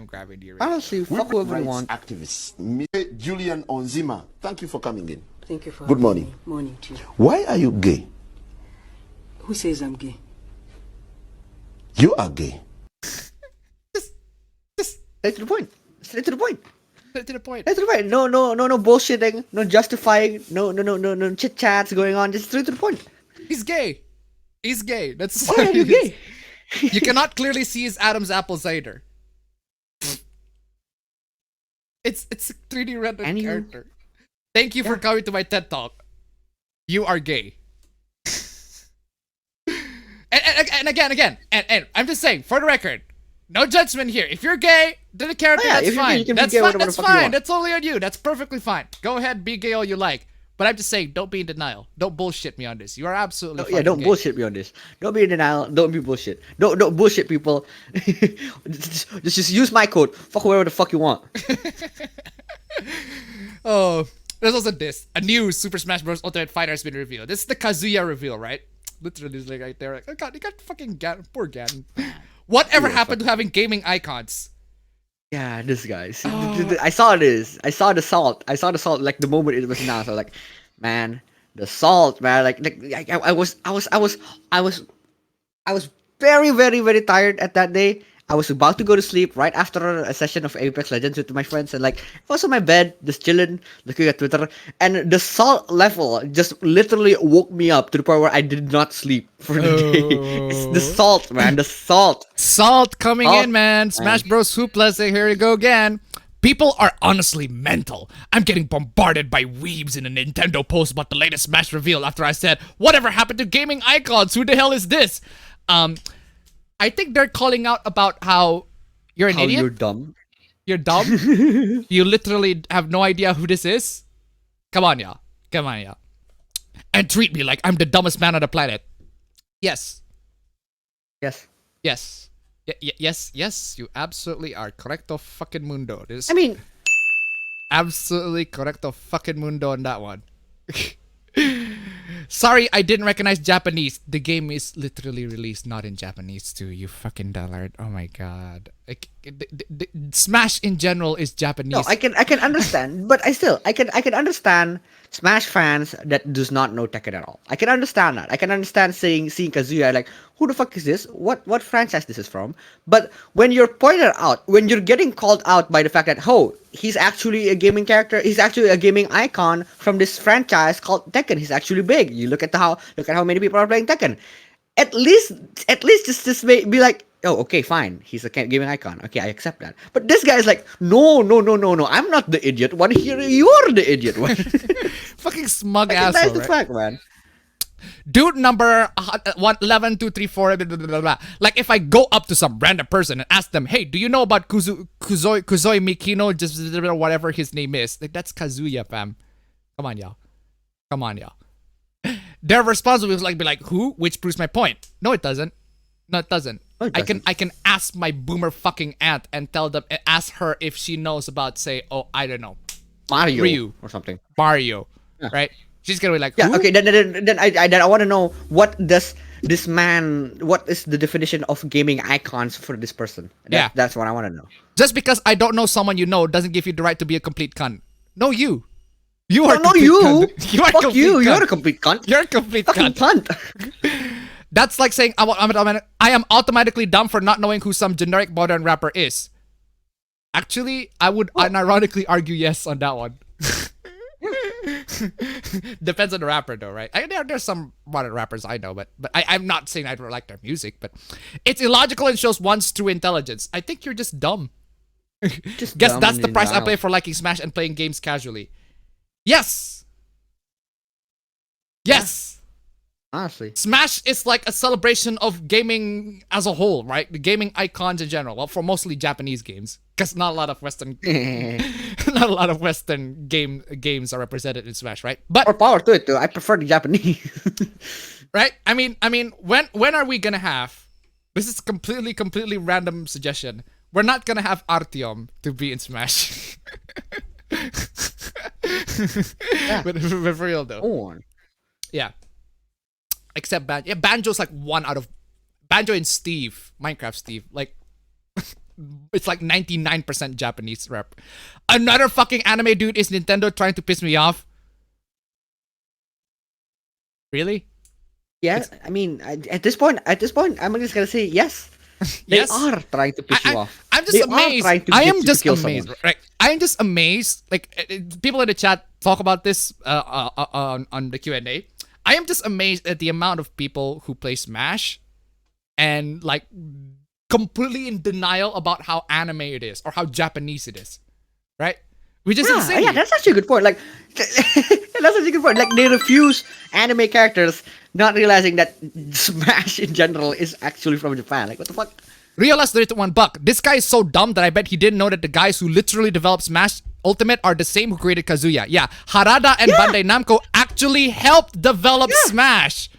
A: grabbing the original.
B: Honestly, fuck whoever you want.
C: Activists. Julian Onzima, thank you for coming in.
H: Thank you for
C: Good
H: having
C: morning.
H: me. Morning to you.
C: Why are you gay?
H: Who says I'm gay?
C: You are gay.
B: Straight to the point. Straight to the point.
A: To the point.
B: Straight to the point. No bullshitting. No justifying. No chit chats going on. Just straight to the point.
A: He's gay. He's gay. That's
B: Why are you gay?
A: You cannot clearly see his Adam's apple cider. It's a 3D rendered
B: And you-
A: character. Thank you for coming to my TED Talk. You are gay. and again, I'm just saying, for the record, no judgment here. If you're gay, then the character,
B: Oh, yeah,
A: that's
B: if you're gay,
A: fine.
B: you can be
A: That's
B: gay
A: fine.
B: whatever
A: That's
B: the fuck you
A: fine.
B: want.
A: That's only on you. That's perfectly fine. Go ahead, be gay all you like. But I'm just saying, don't be in denial. Don't bullshit me on this. You are absolutely
B: Yeah, don't
A: fucking gay.
B: bullshit me on this. Don't be in denial. Don't be bullshit. Don't bullshit people. just use my code. Fuck whoever the fuck you want.
A: Oh, there's also this. A new Super Smash Bros. Ultimate Fighter has been revealed. This is the Kazuya reveal, right? Literally, it's like right there. Like, oh god, you got fucking Ganon. Poor Ganon. Whatever happened to having gaming icons?
B: Yeah, this guy. See, I saw this. I saw the salt. Like the moment it was announced. I was like, man, the salt, man. Like I was very, very, very tired at that day. I was about to go to sleep right after a session of Apex Legends with my friends, and like I was on my bed, just chilling, looking at Twitter, and the salt level just literally woke me up to the point where I did not sleep for the day. It's the salt, man. The salt.
A: Salt coming
B: Salt,
A: in, man. Smash Bros. Hoop Blessing. Here we go again. People are honestly mental. I'm getting bombarded by weebs in a Nintendo post about the latest Smash reveal after I said, whatever happened to gaming icons? Who the hell is this? I think they're calling out about how you're an
B: How
A: idiot.
B: you're dumb.
A: You're dumb. You literally have no idea who this is. Come on, y'all. Come on, y'all. And treat me like I'm the dumbest man on the planet. Yes.
B: Yes.
A: Yes. Yes. You absolutely are. Correcto fucking mundo. This
B: I mean,
A: absolutely correcto fucking mundo on that one. Sorry, I didn't recognize Japanese. The game is literally released not in Japanese too. You fucking dullard. Oh my god. Like, the Smash in general is Japanese.
B: no, I can understand, but I can understand Smash fans that does not know Tekken at all. I can understand that. I can understand seeing Kazuya like, who the fuck is this? What franchise this is from? But when you're pointed out, when you're getting called out by the fact that, oh, he's actually a gaming character, he's actually a gaming icon from this franchise called Tekken. He's actually big. You look at how many people are playing Tekken. At least just be like, oh, okay, fine. He's a gaming icon. Okay, I accept that. But this guy is like, no. I'm not the idiot one here. You're the idiot one.
A: Fucking smug
B: Like,
A: asshole,
B: that's the
A: right?
B: fact, man.
A: Dude number 11, 2, 3, 4, blah, blah, blah, blah. Like, if I go up to some random person and ask them, hey, do you know about Kuzoi Mikino, just whatever his name is? Like, that's Kazuya, fam. Come on, y'all. Their response will be like, who? Which proves my point. No, it doesn't. No, it doesn't. I can ask my boomer fucking aunt and ask her if she knows about, say, oh, I don't know,
B: Mario
A: Ryu
B: or something.
A: Mario,
B: Yeah.
A: right? She's gonna be like,
B: Yeah,
A: who?
B: okay, then I want to know, what is the definition of gaming icons for this person?
A: Yeah.
B: That's what I want to know.
A: Just because I don't know someone you know doesn't give you the right to be a complete cunt. No, you. You are
B: No,
A: complete
B: you.
A: cunt. You are
B: Fuck
A: complete
B: you.
A: cunt.
B: You're a complete cunt.
A: You're a complete
B: Fucking
A: cunt.
B: cunt.
A: That's like saying I am automatically dumb for not knowing who some generic modern rapper is. Actually, I would unironically argue yes on that one. Depends on the rapper though, right? There's some modern rappers I know, but I'm not saying I don't like their music, but it's illogical and shows one's true intelligence. I think you're just dumb.
B: Just
A: Guess
B: dumb
A: that's
B: and
A: the price I
B: denial.
A: pay for liking Smash and playing games casually. Yes! Yes!
B: Honestly.
A: Smash is like a celebration of gaming as a whole, right? The gaming icons in general. Well, for mostly Japanese games. Because not a lot of Western... not not a lot of Western games are represented in Smash, right? But
B: More power to it, too. I prefer the Japanese.
A: right? I mean, when are we gonna have? This is completely random suggestion. We're not gonna have Artyom to be in Smash. but for real though.
B: Oh.
A: Yeah. Except Banjo. Yeah, Banjo's like one out of Banjo and Steve, Minecraft Steve. Like it's like 99% Japanese rep. Another fucking anime dude is Nintendo trying to piss me off. Really?
B: Yeah, I mean, at this point, I'm just gonna say yes. They
A: Yes.
B: are trying to piss you off.
A: I'm just
B: They are
A: amazed.
B: trying to
A: I
B: get
A: am
B: you to
A: just
B: kill
A: amazed.
B: someone.
A: Right? I am just amazed. Like people in the chat talk about this on the Q&A. I am just amazed at the amount of people who play Smash and like completely in denial about how anime it is or how Japanese it is. Right? Which is insane.
B: Yeah, that's actually a good point. Like, that's actually a good point. Like, they refuse anime characters, not realizing that Smash in general is actually from Japan. Like, what the fuck?
A: Realize $1. This guy is so dumb that I bet he didn't know that the guys who literally developed Smash Ultimate are the same who created Kazuya. Yeah, Harada and Bandai Namco actually helped develop Smash,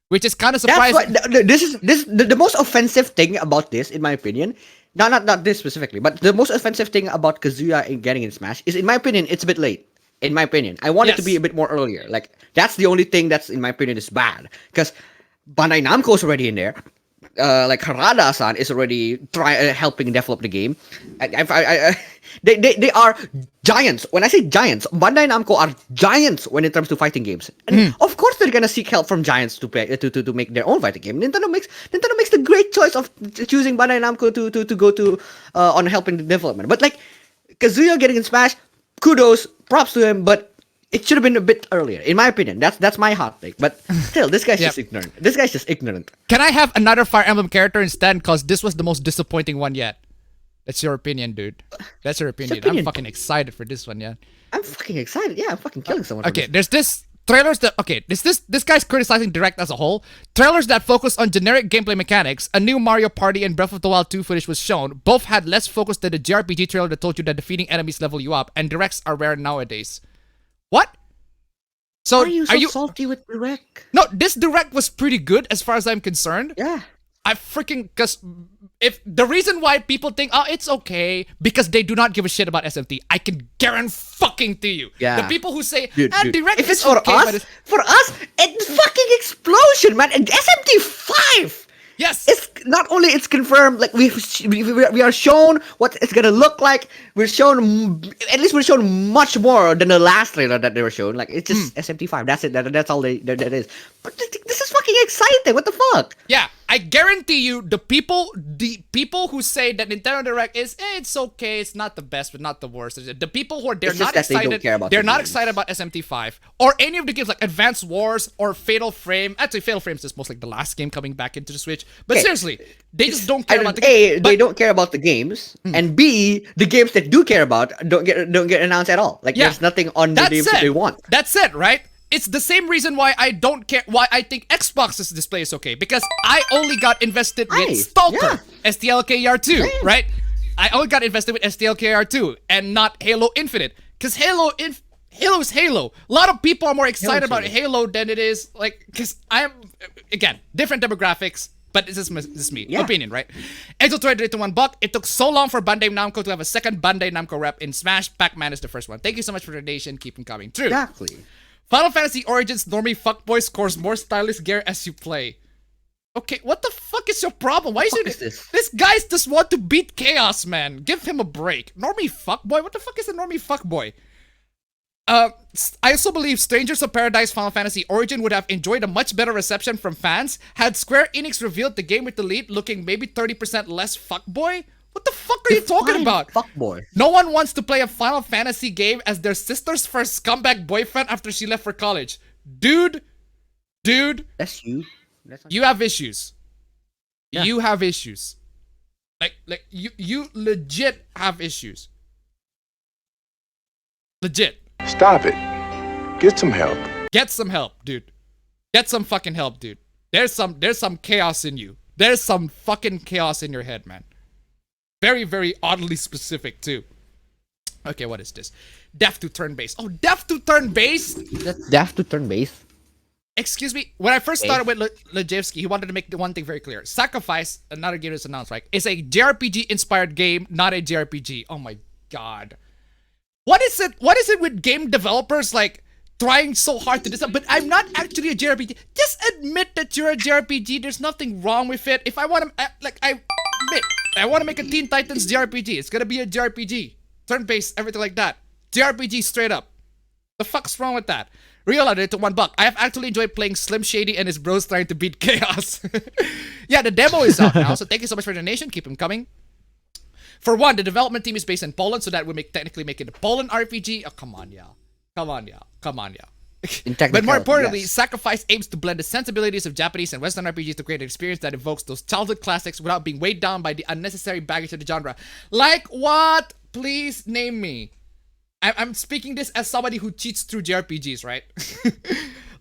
A: which is kind of surprising.
B: That's what, this is the most offensive thing about this, in my opinion. Not this specifically, but the most offensive thing about Kazuya in getting in Smash is, in my opinion, it's a bit late. In my opinion, I want it to be a bit more earlier. Like, that's the only thing that's, in my opinion, is bad, because Bandai Namco's already in there. Like Harada-san is already helping develop the game. They are giants. When I say giants, Bandai Namco are giants when it comes to fighting games. And of course, they're gonna seek help from giants to play to make their own fighting game. Nintendo makes the great choice of choosing Bandai Namco to go to on helping the development. But like Kazuya getting in Smash, kudos, props to him, but it should have been a bit earlier, in my opinion. That's my hot take. But still, this guy's just ignorant. This guy's just ignorant.
A: Can I have another Fire Emblem character instead? Because this was the most disappointing one yet. That's your opinion, dude. That's your opinion. I'm fucking excited for this one, yeah.
B: I'm fucking excited. Yeah, I'm fucking killing someone.
A: Okay, there's this trailers that this guy's criticizing Direct as a whole. Trailers that focus on generic gameplay mechanics. A new Mario Party and Breath of the Wild 2 footage was shown. Both had less focus than the JRPG trailer that told you that defeating enemies level you up, and Directs are rare nowadays. What? So
B: are you salty with Direct?
A: No, this Direct was pretty good as far as I'm concerned.
B: Yeah.
A: I freaking, because if the reason why people think, oh, it's okay, because they do not give a shit about SMT, I can guarantee you.
B: Yeah.
A: The people who say,
B: Dude.
A: Direct
B: if
A: is
B: it's for
A: okay,
B: us, it's fucking explosion, man. And SMT5.
A: Yes.
B: It's not only it's confirmed, like we are shown what it's gonna look like. We're shown much more than the last trailer that they were shown. Like it's just SMT5. That's it. That's all that is. But this is fucking exciting. What the fuck?
A: Yeah, I guarantee you, the people who say that Nintendo Direct is, it's okay, it's not the best, but not the worst. The people who are
B: It's just
A: not
B: that they
A: excited,
B: don't care about
A: they're
B: the
A: not
B: games.
A: excited about SMT5 or any of the games like Advanced Wars or Fatal Frame. Actually, Fatal Frame is just most like the last game coming back into the Switch. But
B: Okay.
A: seriously, they just don't care about the
B: A,
A: game.
B: they don't care about the games, and B, the games that do care about don't get announced at all. Like there's nothing on the games that they want.
A: That's it, right? It's the same reason why I don't care, why I think Xbox's display is okay. Because I only got invested with Stalker, STLKR2, right? I only got invested with STLKR2 and not Halo Infinite. Because Halo is Halo. A lot of people are more excited about Halo than it is, like, because I'm, again, different demographics. But this is me. Opinion, right? Angel traded it to $1. It took so long for Bandai Namco to have a second Bandai Namco rep in Smash. Pac-Man is the first one. Thank you so much for the donation. Keep them coming. True.
B: Exactly.
A: Final Fantasy Origins normie fuckboy scores more stylish gear as you play. Okay, what the fuck is your problem? Why is
B: this?
A: This guy just want to beat chaos, man. Give him a break. Normie fuckboy? What the fuck is a normie fuckboy? I also believe Strangers of Paradise Final Fantasy Origin would have enjoyed a much better reception from fans had Square Enix revealed the game with the lead looking maybe 30% less fuckboy. What the fuck are you talking about?
B: Fuckboy.
A: No one wants to play a Final Fantasy game as their sister's first scumbag boyfriend after she left for college. Dude.
B: That's you.
A: You have issues.
B: Yeah.
A: You have issues. Like you legit have issues. Legit.
G: Stop it. Get some help.
A: Get some help, dude. Get some fucking help, dude. There's some chaos in you. There's some fucking chaos in your head, man. Very, very oddly specific, too. Okay, what is this? Deaf to turn-based. Oh, deaf to turn-based?
B: That's deaf to turn-based.
A: Excuse me. When I first started with Lejewski, he wanted to make the one thing very clear. Sacrifice, another game that's announced, right? Is a JRPG-inspired game, not a JRPG. Oh my god. What is it? What is it with game developers like trying so hard to decide? But I'm not actually a JRPG. Just admit that you're a JRPG. There's nothing wrong with it. If I want to, I admit, I want to make a Teen Titans JRPG. It's gonna be a JRPG, turn-based, everything like that. JRPG straight up. The fuck's wrong with that? Reloaded it to $1. I have actually enjoyed playing Slim Shady and his bros trying to beat chaos. Yeah, the demo is out now, so thank you so much for the donation. Keep them coming. For one, the development team is based in Poland, so that would technically make it a Poland RPG. Oh, come on, yeah. Come on, yeah. But more importantly, yes. Sacrifice aims to blend the sensibilities of Japanese and Western RPGs to create an experience that evokes those childhood classics without being weighed down by the unnecessary baggage of the genre. Like what? Please name me. I'm speaking this as somebody who cheats through JRPGs, right?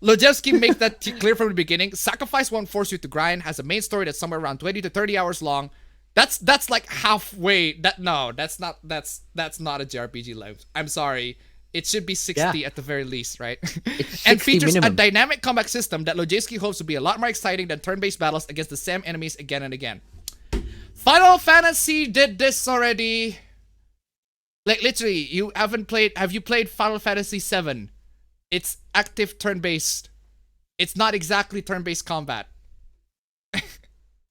A: Lojewski makes that clear from the beginning. Sacrifice won't force you to grind. Has a main story that's somewhere around 20 to 30 hours long. That's like halfway. That's not a JRPG length. I'm sorry. It should be 60 at the very least, right? And features minimum. A dynamic combat system that Lojewski hopes will be a lot more exciting than turn-based battles against the same enemies again and again. Final Fantasy did this already. Like literally, you haven't played. Have you played Final Fantasy VII? It's active turn-based. It's not exactly turn-based combat.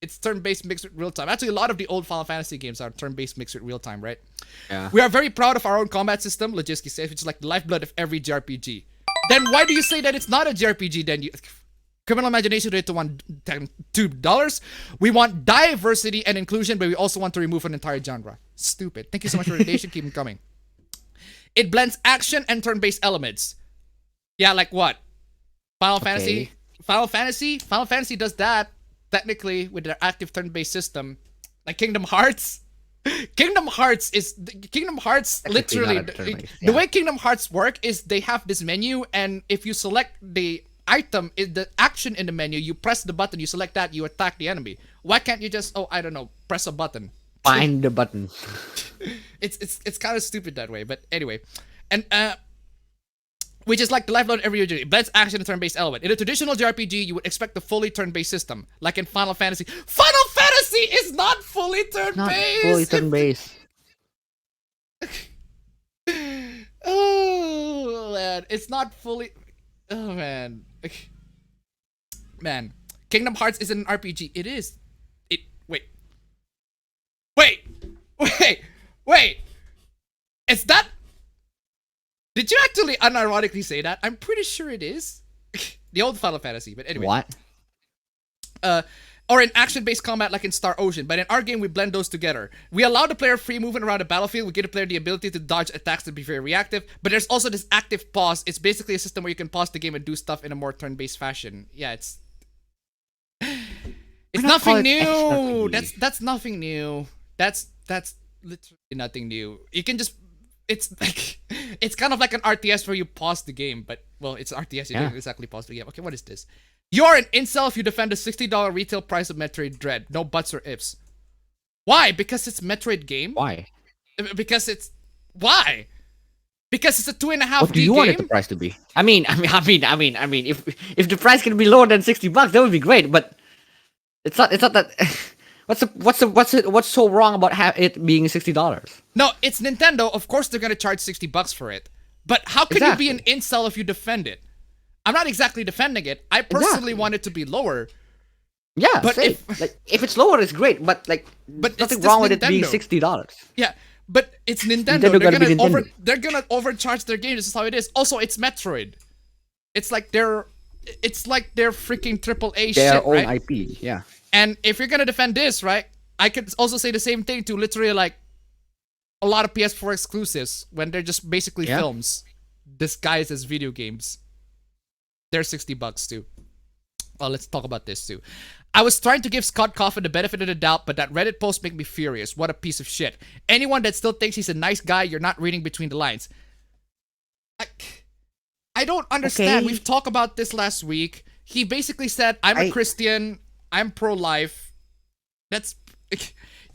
A: It's turn-based mixed with real-time. Actually, a lot of the old Final Fantasy games are turn-based mixed with real-time, right? Yeah. We are very proud of our own combat system, Lojewski says, which is like the lifeblood of every JRPG. Then why do you say that it's not a JRPG? Then you criminal imagination rate to $2. We want diversity and inclusion, but we also want to remove an entire genre. Stupid. Thank you so much for the donation. Keep them coming. It blends action and turn-based elements. Yeah, like what? Final Fantasy does that technically with their active turn-based system. Like Kingdom Hearts. Kingdom Hearts literally the way Kingdom Hearts work is they have this menu, and if you select the item, the action in the menu, you press the button, you select that, you attack the enemy. Why can't you just, I don't know, press a button?
B: Find the button.
A: It's kind of stupid that way, but anyway. And which is like the lifeblood of every JRPG. It blends action and turn-based element. In a traditional JRPG, you would expect a fully turn-based system, like in Final Fantasy. Final Fantasy is not fully turn-based!
B: Not fully turn-based.
A: Oh, man. It's not fully... Oh, man. Man. Kingdom Hearts is an RPG. It is. Wait. Is that... Did you actually unironically say that? I'm pretty sure it is. The old Final Fantasy, but anyway.
B: What?
A: Or in action-based combat like in Star Ocean, but in our game we blend those together. We allow the player free movement around the battlefield. We give the player the ability to dodge attacks to be very reactive, but there's also this active pause. It's basically a system where you can pause the game and do stuff in a more turn-based fashion. Yeah, it's nothing new. That's nothing new. That's literally nothing new. You can just it's kind of like an RTS where you pause the game, but well, it's an RTS. You don't exactly pause the game. Okay, what is this? You're an incel if you defend the $60 retail price of Metroid Dread. No buts or ifs. Why? Because it's Metroid game?
B: Why?
A: Because it's... Why? Because it's a 2.5D game?
B: What do you want it the price to be? I mean, if the price can be lower than $60, that would be great, but it's not that... What's so wrong about it being $60?
A: No, it's Nintendo. Of course they're gonna charge $60 for it. But how can you be an incel if you defend it? I'm not exactly defending it. I personally want it to be lower.
B: Yeah, but if it's lower, it's great. But nothing wrong with it being $60.
A: Yeah, but it's Nintendo. They're gonna overcharge their game. This is how it is. Also, it's Metroid. It's like their freaking AAA shit,
B: their own
A: right?
B: IP. Yeah.
A: And if you're gonna defend this, right, I could also say the same thing to literally like a lot of PS4 exclusives when they're just basically films disguised as video games. They're $60 too. Well, let's talk about this too. I was trying to give Scott Coffin the benefit of the doubt, but that Reddit post made me furious. What a piece of shit. Anyone that still thinks he's a nice guy, you're not reading between the lines. I don't understand. Okay. We've talked about this last week. He basically said, I'm a Christian. I'm pro-life.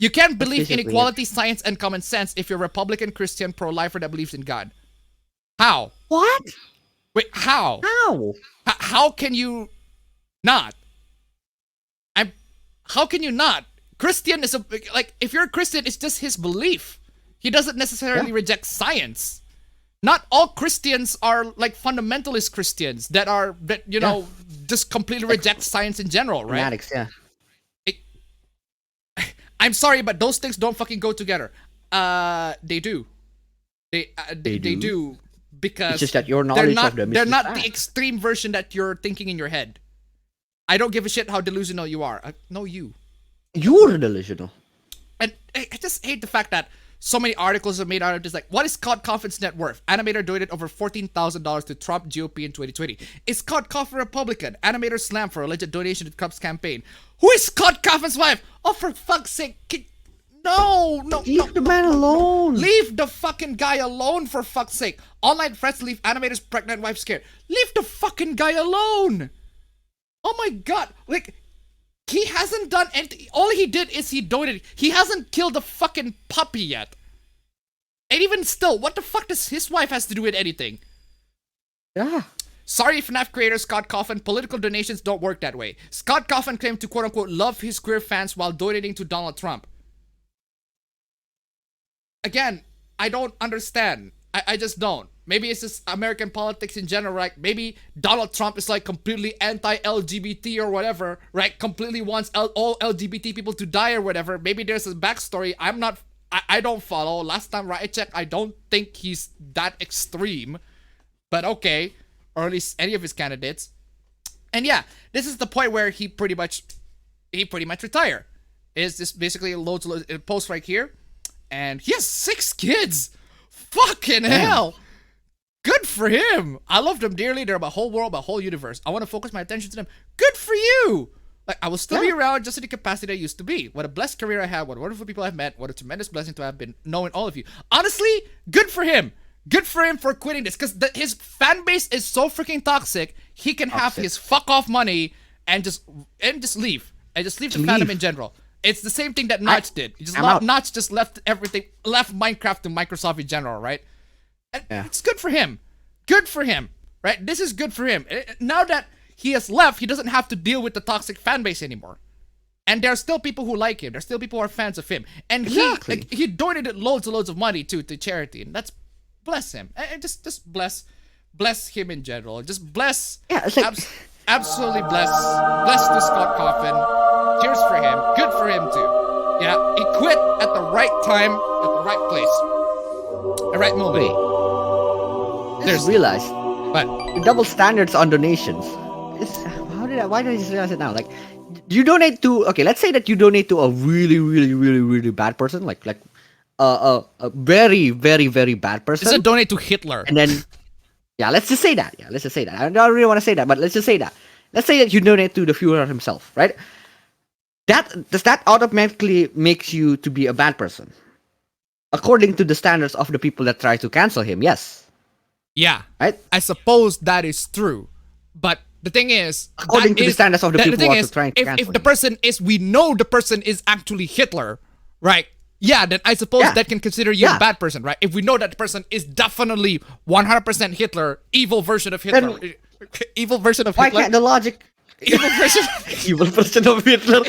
A: You can't believe in
B: basically
A: equality, science, and common sense if you're Republican, Christian, pro-lifer that believes in God. How?
B: What?
A: Wait, how?
B: How?
A: How can you not? How can you not? Christian is if you're a Christian, it's just his belief. He doesn't necessarily reject science. Not all Christians are like fundamentalist Christians that just completely reject science in general, right?
B: Fanatics, yeah.
A: I'm sorry, but those things don't fucking go together. They do. They do because
B: It's just that your knowledge of them is
A: they're
B: just
A: not
B: that.
A: the extreme version that you're thinking in your head. I don't give a shit how delusional you are. No, you.
B: You're delusional.
A: And I just hate the fact that so many articles are made out of this. Like, what is Scott Coffin's net worth? Animator donated over $14,000 to Trump GOP in 2020. Is Scott Coffin Republican? Animator slammed for alleged donation to Trump's campaign. Who is Scott Coffin's wife? Oh, for fuck's sake. No.
B: Leave the man alone.
A: Leave the fucking guy alone, for fuck's sake. Online threats leave animator's pregnant wife scared. Leave the fucking guy alone. Oh my god. Like, he hasn't done anything. All he did is he donated. He hasn't killed a fucking puppy yet. And even still, what the fuck does his wife has to do with anything?
B: Yeah.
A: Sorry, FNAF creator Scott Coffin, political donations don't work that way. Scott Coffin claimed to quote-unquote love his queer fans while donating to Donald Trump. Again, I don't understand. I just don't. Maybe it's just American politics in general, right? Maybe Donald Trump is like completely anti-LGBT or whatever, right? Completely wants all LGBT people to die or whatever. Maybe there's a backstory. I don't follow. Last time I checked, I don't think he's that extreme. But okay. Or at least any of his candidates. And yeah, this is the point where he pretty much retire. Is this basically loads of post right here? And he has 6 kids. Fucking hell. Good for him. I love them dearly. They're my whole world, my whole universe. I want to focus my attention to them. Good for you. Like, I will still be around just in the capacity I used to be. What a blessed career I had. What wonderful people I've met. What a tremendous blessing to have been knowing all of you. Honestly, good for him. Good for him for quitting this. Because his fan base is so freaking toxic. He can have his fuck off money and just leave. And just leave the fandom in general. It's the same thing that Notch did. Notch just left Minecraft to Microsoft in general, right? And it's good for him. Good for him, right? This is good for him. Now that he has left, he doesn't have to deal with the toxic fan base anymore. And there are still people who like him. There's still people who are fans of him. And he donated loads and loads of money to charity. And that's, bless him. And just bless him in general. Just bless.
B: Yeah, it's like,
A: absolutely bless to Scott Coffin. Cheers for him. Good for him too. Yeah, he quit at the right time, at the right place, the right moment.
B: There's realized
A: But
B: the double standards on donations. Why did I just realize it now? Like, you donate to, okay, let's say that you donate to a really bad person, like a very bad person.
A: it's a donate to Hitler.
B: And then, let's just say that. I don't really want to say that, but let's just say that. Let's say that you donate to the Führer himself, right? Does that automatically makes you to be a bad person? According to the standards of the people that try to cancel him, yes.
A: Yeah,
B: right.
A: I suppose that is true, but the thing is,
B: according to the standards of the people who are trying to cancel
A: if the person is, we know the person is actually Hitler, right? Yeah, then I suppose that can consider you a bad person, right? If we know that the person is definitely 100% Hitler, evil version of Hitler, evil version of Hitler.
B: Why can't the logic?
A: Evil version.
B: Evil version of Hitler.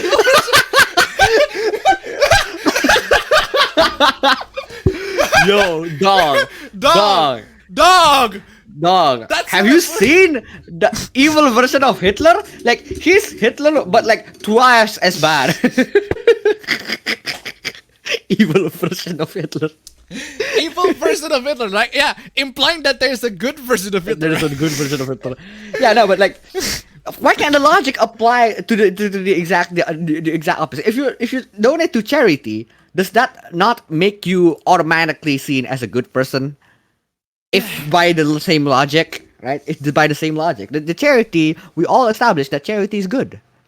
B: Yo, dog. Have you seen the evil version of Hitler? Like, he's Hitler, but like twice as bad. Evil version of Hitler.
A: Evil version of Hitler, right? Yeah, implying that there's a good version of Hitler.
B: There's a good version of Hitler. Yeah, no, but like, why can't the logic apply to the exact opposite? If you donate to charity, does that not make you automatically seen as a good person? If by the same logic, right? It's by the same logic. The charity, we all established that charity is good.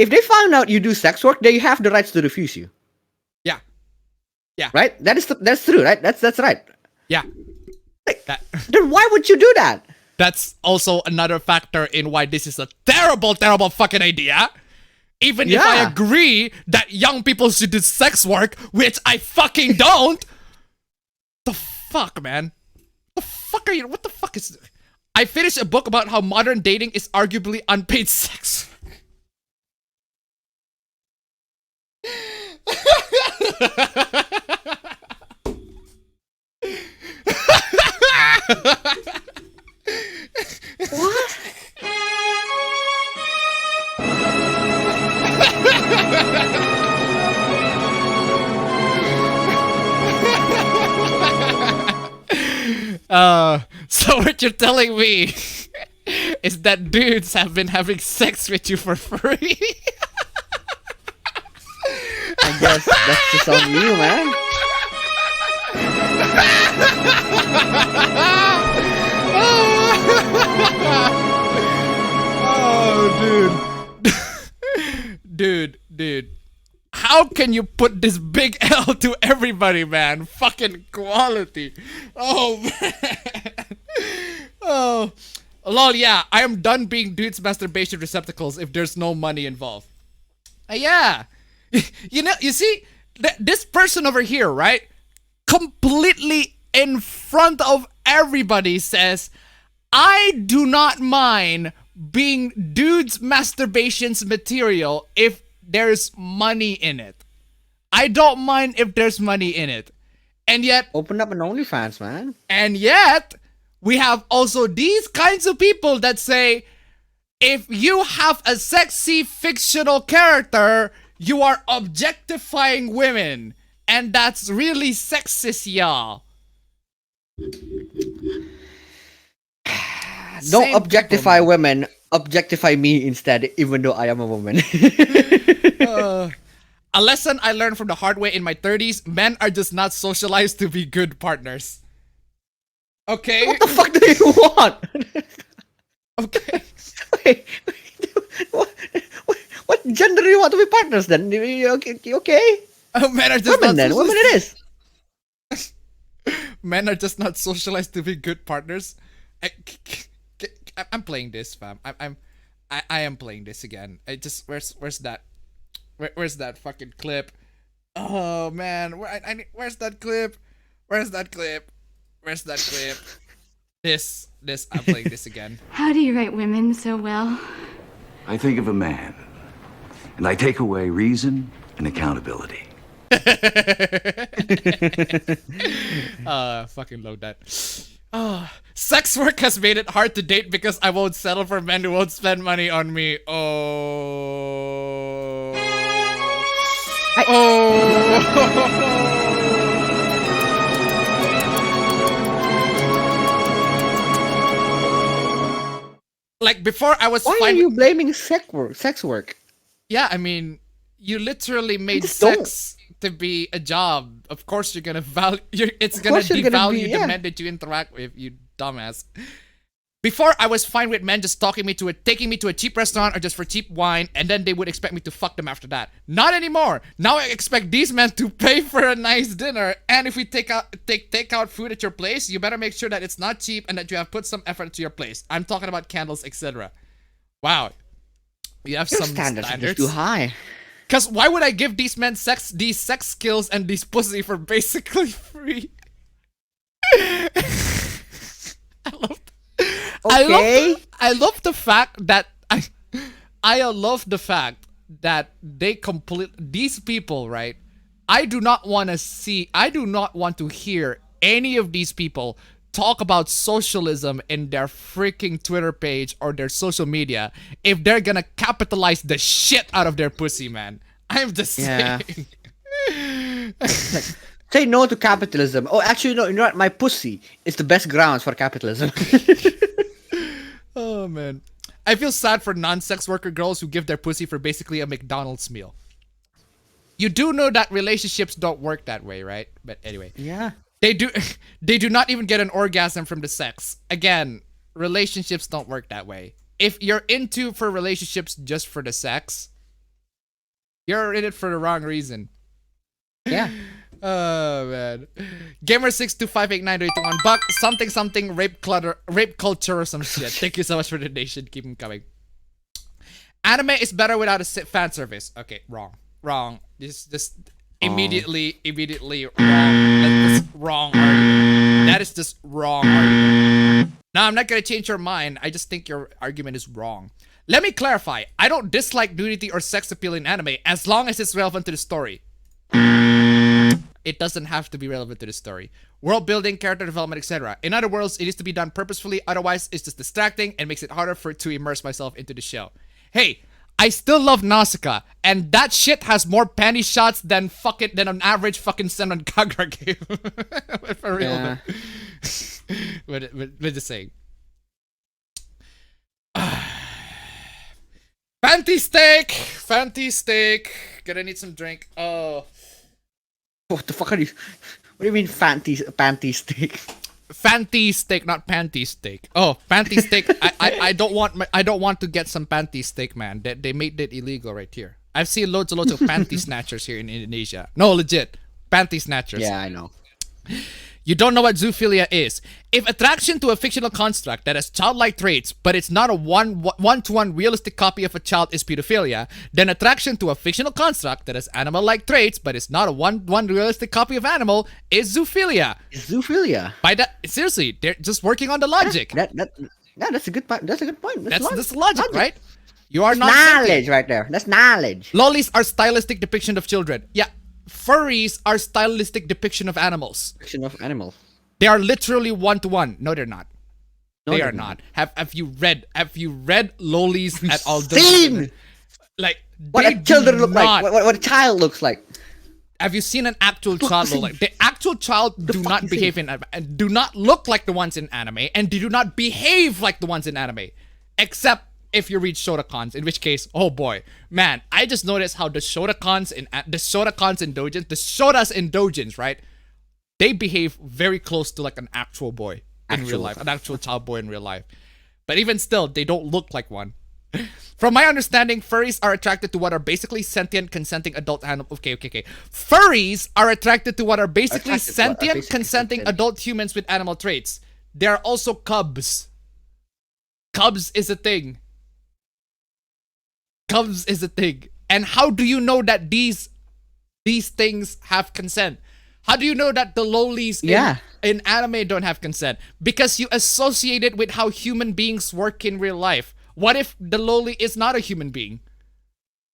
B: if they found out you do sex work, they have the rights to refuse you.
A: Yeah.
B: Right? That's true, right? That's right.
A: Yeah.
B: Then why would you do that?
A: That's also another factor in why this is a terrible, terrible fucking idea. Even if I agree that young people should do sex work, which I fucking don't. The fuck, man? The fuck are you? What the fuck is? I finished a book about how modern dating is arguably unpaid sex.
B: What?
A: So what you're telling me is that dudes have been having sex with you for free?
B: I guess that's just on you, man.
A: Oh, dude. Dude. How can you put this big L to everybody, man? Fucking quality. Oh, man. Oh. Lol, yeah. I am done being dudes' masturbation receptacles if there's no money involved. Yeah. You know, you see, this person over here, right? Completely in front of everybody says, I do not mind being dudes' masturbation's material if there's money in it. I don't mind if there's money in it. And yet...
B: Open up an OnlyFans, man.
A: And yet, we have also these kinds of people that say, if you have a sexy fictional character, you are objectifying women. And that's really sexist, y'all.
B: Don't objectify women. Objectify me instead, even though I am a woman.
A: A lesson I learned from the hard way in my 30s, men are just not socialized to be good partners. Okay?
B: What the fuck do you want?
A: Okay.
B: Wait, what gender do you want to be partners then? You okay?
A: Men are just
B: women
A: not
B: then. Women it is.
A: Men are just not socialized to be good partners. I'm playing this, fam. I am playing this again. I just where's that? Where's that fucking clip? Oh man, where's that clip? Where's that clip? Where's that clip? This I'm playing this again.
D: How do you write women so well?
F: I think of a man, and I take away reason and accountability.
A: Fucking load that. Sex work has made it hard to date because I won't settle for men who won't spend money on me. Oh. Like before I was
B: Why are you blaming sex work?
A: Yeah, I mean, you literally made sex to be a job. Of course you're gonna value. It's gonna devalue the men that you interact with, you dumbass. Before I was fine with men just taking me to a cheap restaurant or just for cheap wine, and then they would expect me to fuck them after that. Not anymore. Now I expect these men to pay for a nice dinner, and if we take out food at your place, you better make sure that it's not cheap and that you have put some effort into your place. I'm talking about candles, etc. Wow, you have some standards.
B: Are just too high.
A: Cause why would I give these men these sex skills and these pussy for basically free? I love the fact that I love the fact that these people, right? I do not want to hear any of these people talk about socialism in their freaking Twitter page or their social media if they're gonna capitalize the shit out of their pussy, man. I'm just saying.
B: Say no to capitalism. Oh, actually, no. You know what? My pussy is the best grounds for capitalism.
A: Oh man, I feel sad for non-sex worker girls who give their pussy for basically a McDonald's meal. You do know that relationships don't work that way, right? But anyway,
B: yeah,
A: they do. They do not even get an orgasm from the sex. Again, relationships don't work that way. If you're into relationships just for the sex, You're in it for the wrong reason.
B: Yeah.
A: Oh man. Gamer62589281 buck something rape culture or some shit. Thank you so much for the donation. Keep them coming. Anime is better without a fan service. Okay, wrong. Just immediately wrong. That's wrong argument. That is just wrong argument. No, I'm not gonna change your mind. I just think your argument is wrong. Let me clarify. I don't dislike nudity or sex appeal in anime as long as it's relevant to the story. It doesn't have to be relevant to the story. World building, character development, etc. In other words, it is to be done purposefully. Otherwise, it's just distracting and makes it harder to immerse myself into the show. Hey, I still love Nausicaa, and that shit has more panty shots than an average fucking Senran Kagura game. For real.
B: Yeah.
A: But just saying. Fanty steak. Gonna need some drink. Oh.
B: What the fuck are you? What do you mean panty steak?
A: Fanty steak, not panty steak. Oh, panty steak. I don't want to get some panty steak, man. They made it illegal right here. I've seen loads of panty snatchers here in Indonesia. No, legit. Panty snatchers.
B: Yeah, I know.
A: You don't know what zoophilia is. If attraction to a fictional construct that has childlike traits, but it's not a one-to-one realistic copy of a child is pedophilia, then attraction to a fictional construct that has animal-like traits, but it's not a one-to-one realistic copy of animal is zoophilia.
B: Zoophilia.
A: By that, seriously, they're just working on the logic.
B: That's a good point. That's a good point.
A: That's logic, right? You are not
B: knowledge right there. That's knowledge.
A: Lolis are stylistic depiction of children. Yeah. Furries are stylistic depiction of animals.
B: Depiction of animals.
A: They are literally one-to-one. No, they're not. No, they are not. Have you read lolis at all?
B: Seen!
A: Like
B: what a children look like. What a child looks like.
A: Have you seen an actual child look like? The actual child do not behave and do not look like the ones in anime, and they do not behave like the ones in anime, except if you read Shotacons, in which case, oh boy, man, I just noticed how the Shotas in doujins, the Shotas in doujins, right? They behave very close to like an actual boy in real life, an actual child boy in real life. But even still, they don't look like one. From my understanding, furries are attracted to what are basically sentient, consenting adult animals. Okay. Furries are attracted to what are basically sentient, consenting adult humans with animal traits. They are also cubs. Cubs is a thing. Cubs is a thing. And how do you know that these things have consent? How do you know that the lolis in anime don't have consent? Because you associate it with how human beings work in real life. What if the loli is not a human being?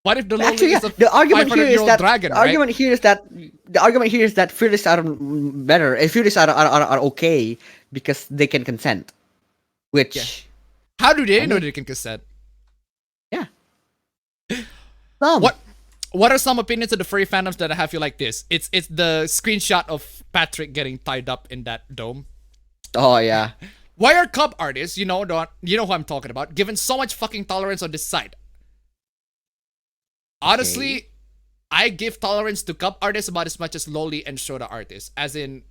A: What if the loli is a 500-year-old dragon, right?
B: The argument here is that fearless are better. Fearless are okay because they can consent. Which...
A: Yeah. How do they know they can consent?
B: Yeah.
A: What are some opinions of the furry fandoms that have you like this? It's the screenshot of Patrick getting tied up in that dome.
B: Oh yeah.
A: Why are cub artists, you know who I'm talking about, given so much fucking tolerance on this side? Honestly, I give tolerance to cub artists about as much as loli and shota artists. As in,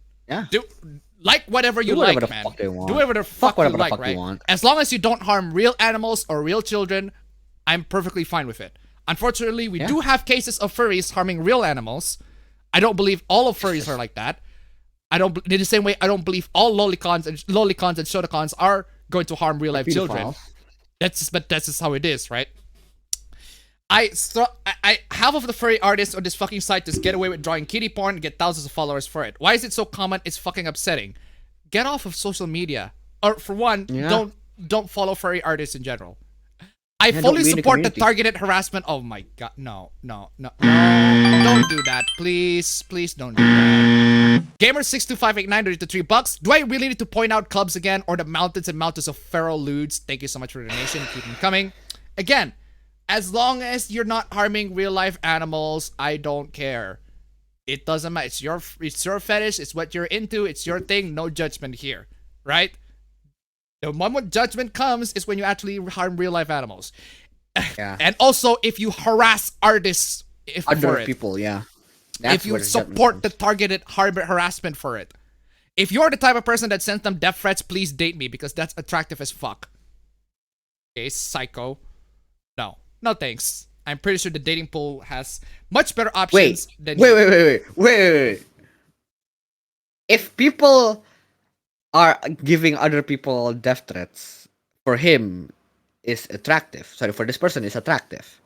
A: like whatever you like, man. Do whatever the fuck you like, right? As long as you don't harm real animals or real children, I'm perfectly fine with it. Unfortunately, we do have cases of furries harming real animals. I don't believe all of furries are like that. In the same way, I don't believe all lolicons and shotacons are going to harm real life children. That's just how it is, right? Half of the furry artists on this fucking site just get away with drawing kitty porn and get thousands of followers for it. Why is it so common? It's fucking upsetting. Get off of social media. Or for one, don't follow furry artists in general. I fully support the targeted harassment. Oh my god, no. Don't do that, please don't do that. Gamer625892 to $3. Do I really need to point out clubs again, or the mountains and mountains of feral ludes? Thank you so much for the donation. Keep them coming. Again, as long as you're not harming real life animals, I don't care. It doesn't matter. It's your fetish. It's what you're into. It's your thing. No judgment here, right? The moment judgment comes is when you actually harm real life animals.
B: Yeah.
A: And also if you harass artists
B: other people,
A: if you support the targeted harassment for it. If you're the type of person that sends them death threats, please date me because that's attractive as fuck. Okay, psycho. No thanks. I'm pretty sure the dating pool has much better
B: Wait,
A: options than
B: wait. If people are giving other people death threats, for him is attractive. Sorry, for this person is attractive.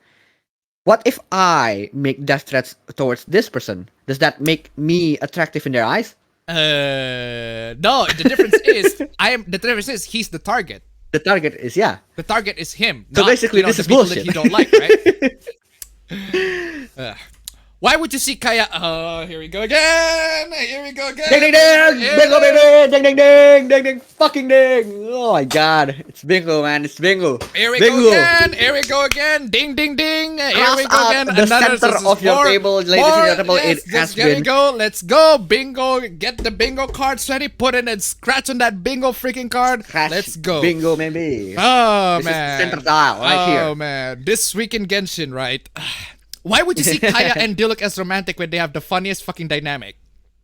B: What if I make death threats towards this person? Does that make me attractive in their eyes?
A: No. The difference is The difference is he's the target.
B: The target is
A: The target is him.
B: So
A: not,
B: basically, this
A: the
B: is
A: people
B: bullshit.
A: that you don't like, right? Why would you see Kaya? Oh, here we go again. Here we go again.
B: Ding ding ding!
A: Yeah.
B: Bingo baby! Ding ding ding! Ding ding fucking ding! Oh my god. It's bingo, man. It's bingo.
A: Here we
B: bingo.
A: go again. Here we go again. Ding ding ding. Here
B: Cross
A: we go
B: out
A: again.
B: the
A: Another
B: center of your table, ladies and gentlemen.
A: Yes,
B: It has
A: here we
B: been.
A: go. Let's go. Bingo. Get the bingo cards ready. Put in and scratch on that bingo freaking card.
B: Crash
A: Let's go.
B: Bingo, maybe.
A: Oh
B: This
A: man.
B: is the center dial right here.
A: Oh man. This week in Genshin, right? Why would you see Kaya and Diluc as romantic when they have the funniest fucking dynamic?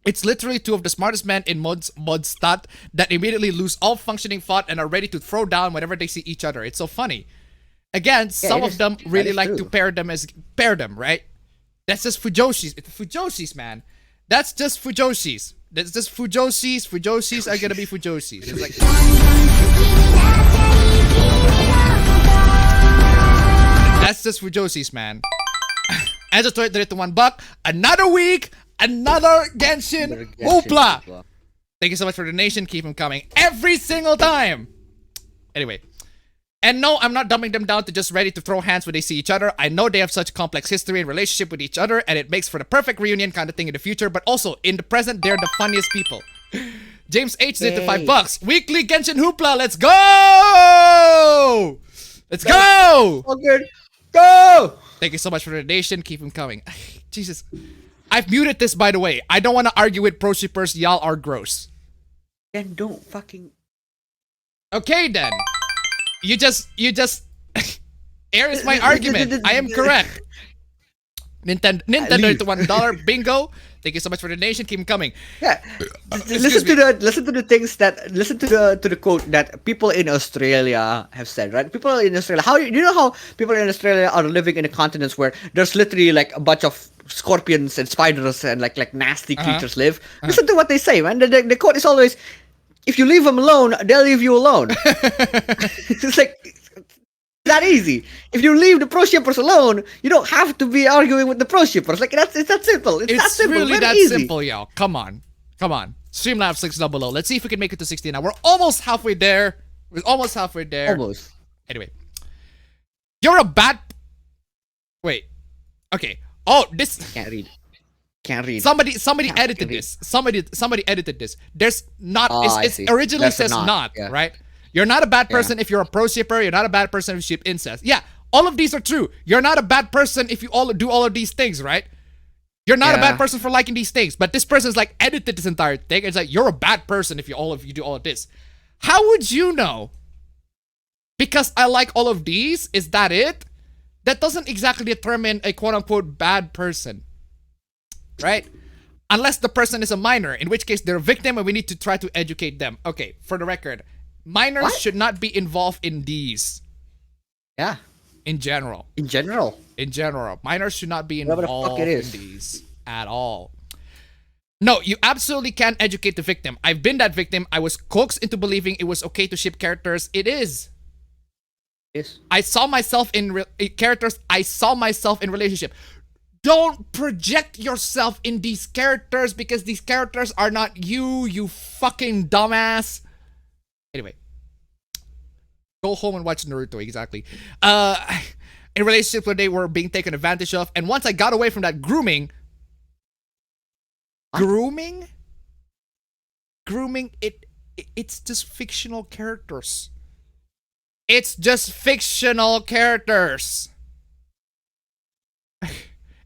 A: It's literally two of the smartest men in mod stat that immediately lose all functioning thought and are ready to throw down whenever they see each other. It's so funny. Again, some
B: it
A: of
B: is-
A: them
B: that
A: really
B: is
A: like
B: true.
A: to pair them, right? That's just Fujoshis. It's Fujoshis, man. That's just Fujoshis. That's just Fujoshis. Fujoshis are gonna be Fujoshis. It's like that's just Fujoshis, man. As a $1 $1, another week, another Genshin hoopla. Thank you so much for the donation. Keep them coming every single time. Anyway. And no, I'm not dumbing them down to just ready to throw hands when they see each other. I know they have such complex history and relationship with each other, and it makes for the perfect reunion kind of thing in the future. But also, in the present, they're the funniest people. James H did the $5. Weekly Genshin hoopla. Let's go! Let's go!
B: Okay. Go!
A: Thank you so much for the donation. Keep them coming. Jesus. I've muted this, by the way. I don't want to argue with pro shippers. Y'all are gross.
B: Then don't fucking.
A: Okay, then. You just air is my argument. I am correct. Nintendo to $1 bingo. Thank you so much for the donation. Keep them coming.
B: Yeah. Listen to the things that listen to the quote that people in Australia have said, right? People in Australia, how you know how people in Australia are living in a continent where there's literally like a bunch of scorpions and spiders and like nasty creatures live. Listen to what they say, man. The quote is always, if you leave them alone, they'll leave you alone. It's like that easy. If you leave the pro shippers alone, you don't have to be arguing with the pro shippers. Like it's that simple. It's that simple.
A: Really
B: Very
A: that
B: easy.
A: simple, y'all. Come on. Streamlabs 600. Let's see if we can make it to 60 now. We're almost halfway there. Almost. Anyway. You're a bad... Wait. Okay. Oh, this...
B: Can't read.
A: Somebody edited this. Somebody edited this. There's not...
B: I
A: it
B: see.
A: originally
B: There's a
A: says
B: not,
A: not,
B: yeah.
A: right? You're not a bad person if you're a pro shipper. You're not a bad person if you ship incest. Yeah, all of these are true. You're not a bad person if you all do all of these things, right? You're not a bad person for liking these things. But this person's like edited this entire thing. It's like you're a bad person if you do all of this. How would you know? Because I like all of these, is that it? That doesn't exactly determine a quote-unquote bad person. Right? Unless the person is a minor, in which case they're a victim and we need to try to educate them. Okay, for the record, minors should not be involved in these.
B: Yeah.
A: In general.
B: In general.
A: Minors should not be
B: Whatever the
A: involved
B: fuck it
A: in
B: is.
A: these at all. No, you absolutely can educate the victim. I've been that victim. I was coaxed into believing it was okay to ship characters. It is.
B: Yes.
A: I saw myself in characters. I saw myself in relationship. Don't project yourself in these characters because these characters are not you, you fucking dumbass. Anyway. Go home and watch Naruto, exactly. In relationships where they were being taken advantage of. And once I got away from that grooming... Grooming, it's just fictional characters. It's just fictional characters.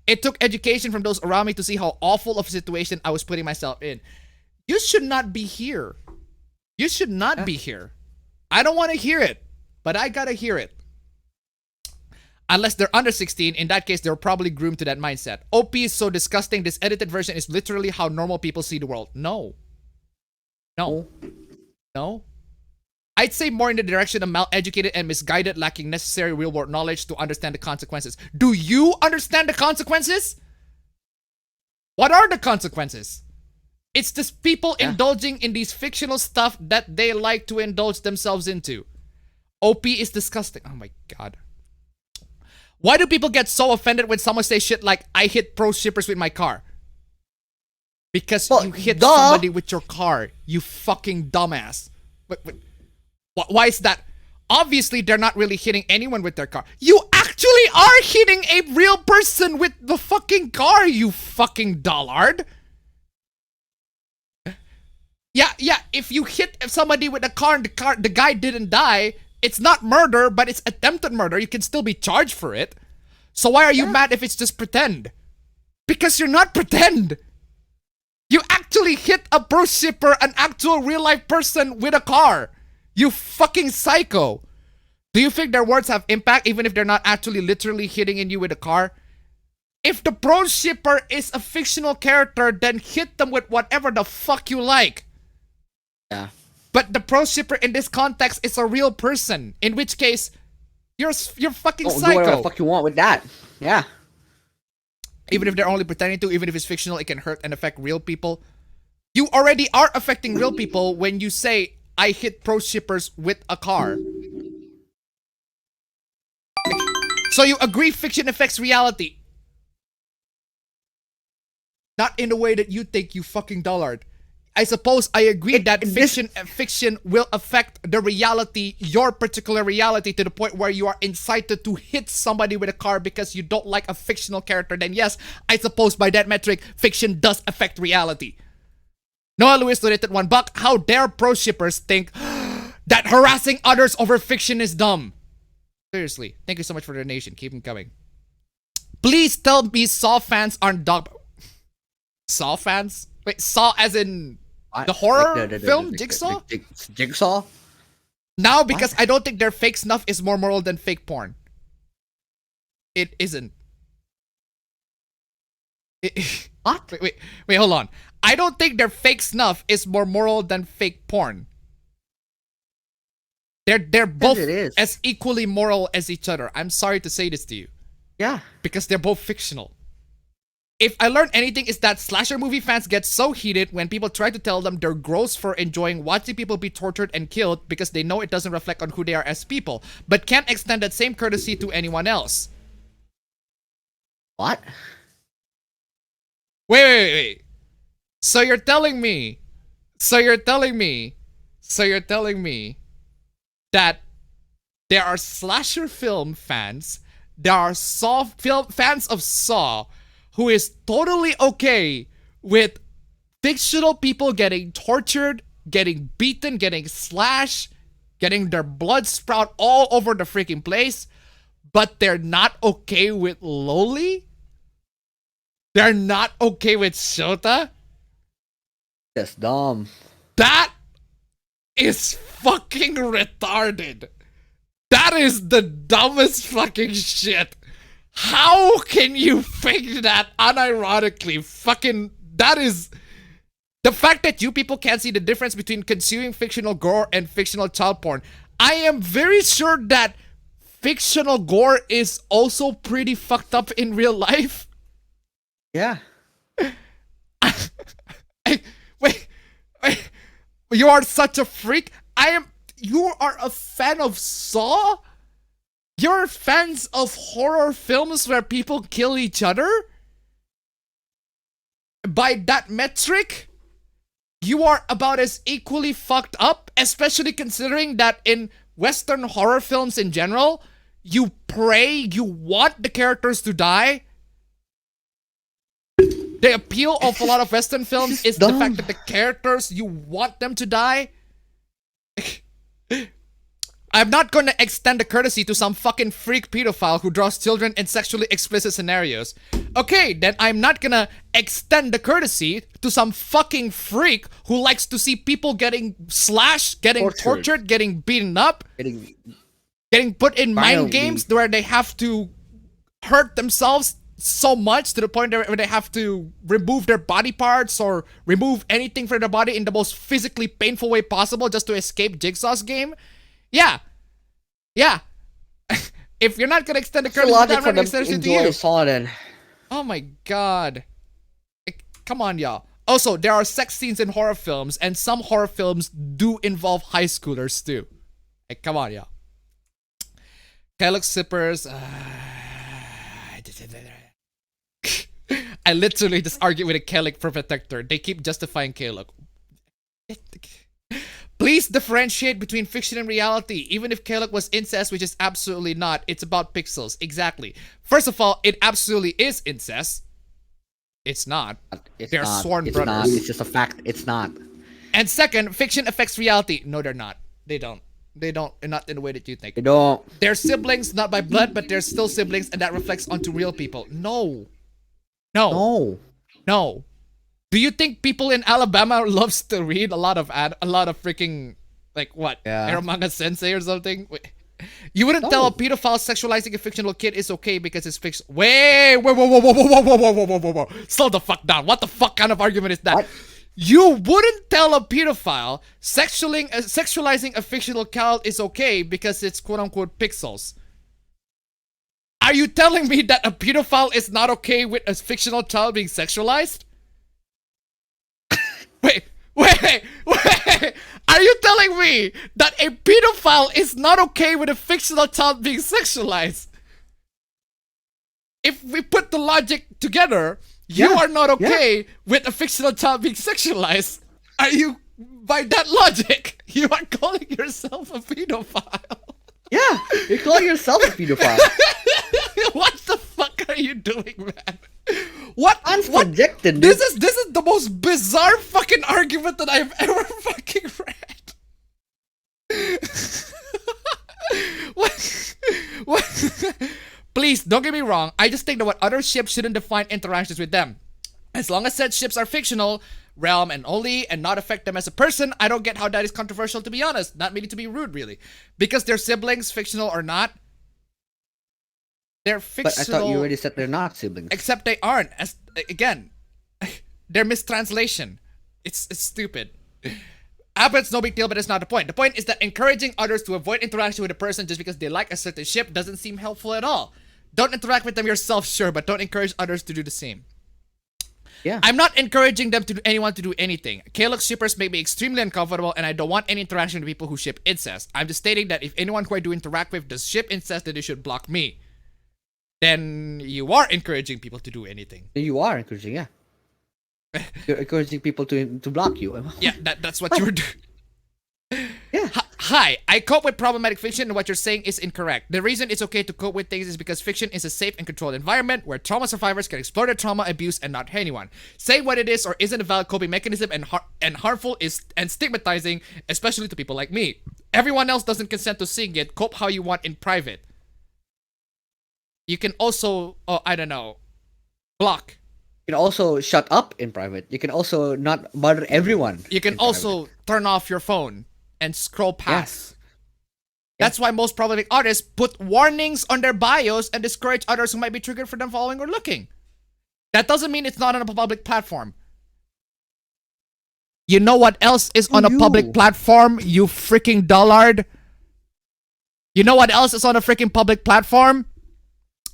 A: It took education from those around me to see how awful of a situation I was putting myself in. You should not be here. You should not be here. I don't want to hear it, but I gotta hear it. Unless they're under 16, in that case, they're probably groomed to that mindset. OP is so disgusting. This edited version is literally how normal people see the world. No. I'd say more in the direction of mal-educated and misguided, lacking necessary real-world knowledge to understand the consequences. Do you understand the consequences? What are the consequences? It's just people indulging in these fictional stuff that they like to indulge themselves into. OP is disgusting. Oh my god. Why do people get so offended when someone says shit like, I hit pro shippers with my car? Because you hit somebody with your car, you fucking dumbass. Why is that? Obviously, they're not really hitting anyone with their car. You actually are hitting a real person with the fucking car, you fucking dullard. Yeah, if you hit somebody with a car and the guy didn't die, it's not murder, but it's attempted murder. You can still be charged for it. So why are you mad if it's just pretend? Because you're not pretend. You actually hit a pro shipper, an actual real life person with a car. You fucking psycho. Do you think their words have impact even if they're not actually literally hitting in you with a car? If the pro shipper is a fictional character, then hit them with whatever the fuck you like.
B: Yeah.
A: But the pro shipper in this context is a real person, in which case you're fucking psycho.
B: Do whatever the fuck you want with that. Yeah.
A: Even if they're only pretending to, even if it's fictional, it can hurt and affect real people. You already are affecting real people when you say, I hit pro shippers with a car. So you agree fiction affects reality. Not in the way that you think, you fucking dullard. I suppose I agree that fiction will affect the reality, your particular reality, to the point where you are incited to hit somebody with a car because you don't like a fictional character. Then yes, I suppose by that metric, fiction does affect reality. Noah Lewis donated $1. How dare pro shippers think that harassing others over fiction is dumb? Seriously, thank you so much for the donation. Keep them coming. Please tell me Saw fans aren't dog. Saw fans? Wait, Saw as in the horror film Jigsaw?
B: Jigsaw?
A: No, because I don't think their fake snuff is more moral than fake porn. It isn't.
B: What?
A: Wait, hold on. I don't think their fake snuff is more moral than fake porn. They're both as equally moral as each other. I'm sorry to say this to you.
B: Yeah.
A: Because they're both fictional. If I learned anything, is that slasher movie fans get so heated when people try to tell them they're gross for enjoying watching people be tortured and killed because they know it doesn't reflect on who they are as people, but can't extend that same courtesy to anyone else.
B: What?
A: Wait. So you're telling me that there are slasher film fans, there are Saw fans of Saw, who is totally okay with fictional people getting tortured, getting beaten, getting slashed, getting their blood sprout all over the freaking place, but they're not okay with Loli? They're not okay with Shota?
B: That's dumb.
A: That is fucking retarded. That is the dumbest fucking shit. How can you think that unironically? Fucking, that is... The fact that you people can't see the difference between consuming fictional gore and fictional child porn. I am very sure that fictional gore is also pretty fucked up in real life.
B: Yeah.
A: Wait. You are such a freak. You are a fan of Saw? You're fans of horror films where people kill each other? By that metric, you are about as equally fucked up, especially considering that in Western horror films in general, you want the characters to die. The appeal of a lot of Western films is the fact that the characters, you want them to die. I'm not going to extend the courtesy to some fucking freak pedophile who draws children in sexually explicit scenarios. Okay, then I'm not gonna extend the courtesy to some fucking freak who likes to see people getting slashed, getting tortured, getting beaten up, getting put in mind games where they have to hurt themselves so much to the point where they have to remove their body parts or remove anything from their body in the most physically painful way possible just to escape Jigsaw's game. Yeah. If you're not gonna extend the curtain, I'm not gonna extend it to you.
B: Then.
A: Oh my god. Come on, y'all. Also, there are sex scenes in horror films, and some horror films do involve high schoolers too. Come on, y'all. Kellogg's zippers. I literally just argue with a Kellogg protector. They keep justifying Kellogg. Please differentiate between fiction and reality. Even if Kellogg was incest, which is absolutely not, it's about pixels. Exactly. First of all, it absolutely is incest. It's not. They're sworn brothers.
B: Not. It's just a fact. It's not.
A: And second, fiction affects reality. No, they're not. They don't. Not in the way that you think.
B: They don't.
A: They're siblings, not by blood, but they're still siblings, and that reflects onto real people. No. Do you think people in Alabama loves to read a lot of freaking, like what?
B: Yeah.
A: Manga Sensei or something? Wait. You wouldn't tell a pedophile sexualizing a fictional kid is okay because it's fiction. Whoa. Slow the fuck down. What the fuck kind of argument is that?
B: What?
A: You wouldn't tell a pedophile sexualizing a fictional child is okay because it's quote-unquote pixels. Are you telling me that a pedophile is not okay with a fictional child being sexualized? Wait. Are you telling me that a pedophile is not okay with a fictional child being sexualized? If we put the logic together, you are not okay with a fictional child being sexualized. Are you, by that logic, you are calling yourself a pedophile?
B: Yeah, you're calling yourself a pedophile.
A: What the fuck are you doing, man? What?
B: Unsubjected.
A: This is the most bizarre fucking argument that I've ever fucking read. What? Please don't get me wrong. I just think that what other ships shouldn't define interactions with them. As long as said ships are fictional, realm and only, and not affect them as a person, I don't get how that is controversial, to be honest. Not meaning to be rude, really. Because they're siblings, fictional or not. They're fictional.
B: But I thought you already said they're not siblings.
A: Except they aren't. Again, they're mistranslation. It's stupid. It's no big deal, but it's not the point. The point is that encouraging others to avoid interaction with a person just because they like a certain ship doesn't seem helpful at all. Don't interact with them yourself, sure, but don't encourage others to do the same.
B: Yeah.
A: I'm not encouraging anyone to do anything. Kellogg's shippers make me extremely uncomfortable, and I don't want any interaction with people who ship incest. I'm just stating that if anyone who I do interact with does ship incest, then they should block me. Then you are encouraging people to do anything.
B: You are encouraging, yeah. You're encouraging people to block you.
A: Yeah, that's what you were doing.
B: Yeah.
A: Hi, I cope with problematic fiction, and what you're saying is incorrect. The reason it's okay to cope with things is because fiction is a safe and controlled environment where trauma survivors can explore their trauma, abuse, and not hurt anyone. Saying what it is or isn't a valid coping mechanism and harmful and stigmatizing, especially to people like me. Everyone else doesn't consent to seeing it. Cope how you want in private. You can also, block.
B: You can also shut up in private. You can also not bother everyone.
A: You can also turn off your phone and scroll past. Yeah. That's why most problematic artists put warnings on their bios and discourage others who might be triggered for them following or looking. That doesn't mean it's not on a public platform. You know what else is on a public platform, you freaking dullard? You know what else is on a freaking public platform?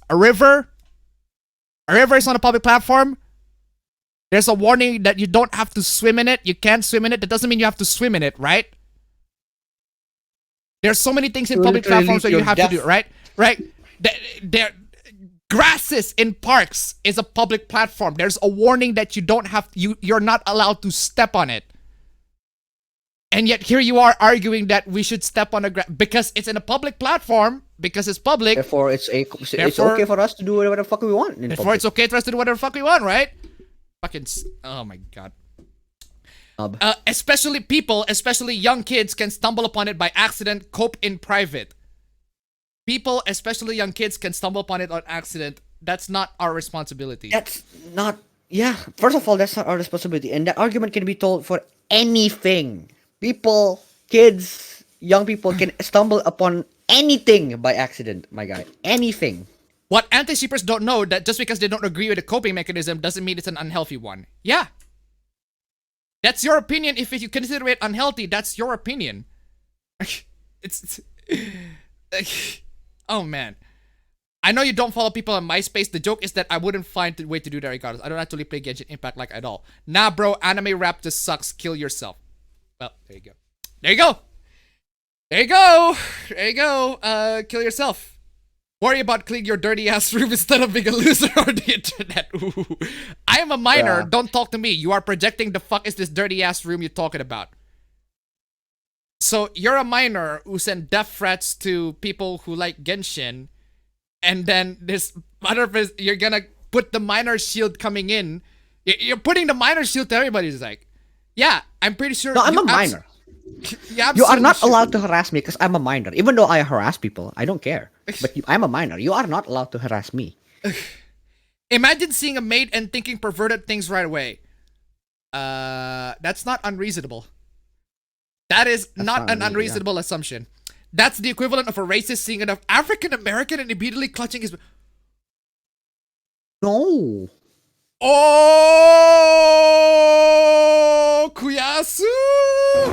A: A river? A river is on a public platform. There's a warning that you don't have to swim in it. You can't swim in it. That doesn't mean you have to swim in it, right? There's so many things in public platforms that you have to do, right? Right? Grasses in parks is a public platform. There's a warning that you don't have, you're not allowed to step on it. And yet here you are arguing that we should step on a because it's in a public platform, because it's public.
B: Therefore, it's okay for us to do whatever the fuck we want.
A: Therefore, it's okay for us to do whatever the fuck we want, right? Fucking, oh my god. Especially young kids can stumble upon it by accident, cope in private. People, especially young kids, can stumble upon it on accident. That's not our responsibility.
B: That's not, yeah. First of all, that's not our responsibility. And the argument can be told for anything. People, kids, young people can stumble upon anything by accident, my guy. Anything.
A: What anti-shippers don't know that just because they don't agree with the coping mechanism doesn't mean it's an unhealthy one. Yeah. That's your opinion. If you consider it unhealthy, that's your opinion. it's oh man. I know you don't follow people on MySpace. The joke is that I wouldn't find a way to do that regardless. I don't actually play Genshin Impact like at all. Nah, bro. Anime rap just sucks. Kill yourself. Well, there you go. There you go. There you go. There you go. Kill yourself. Worry about cleaning your dirty ass room instead of being a loser on the internet. Ooh. I am a minor.
B: Yeah.
A: Don't talk to me. You are projecting the fuck is this dirty ass room you're talking about. So you're a minor who send death threats to people who like Genshin, and then this other you're gonna put the minor shield coming in. You're putting the minor shield to everybody. It's like, yeah, I'm pretty sure.
B: No, I'm a minor. You are not allowed to harass me because I'm a minor. Even though I harass people, I don't care. But I'm a minor. You are not allowed to harass me.
A: Imagine seeing a maid and thinking perverted things right away. That's not unreasonable. That is not an unreasonable assumption. That's the equivalent of a racist seeing an African American and immediately clutching his.
B: No.
A: Oh, Kuyasu!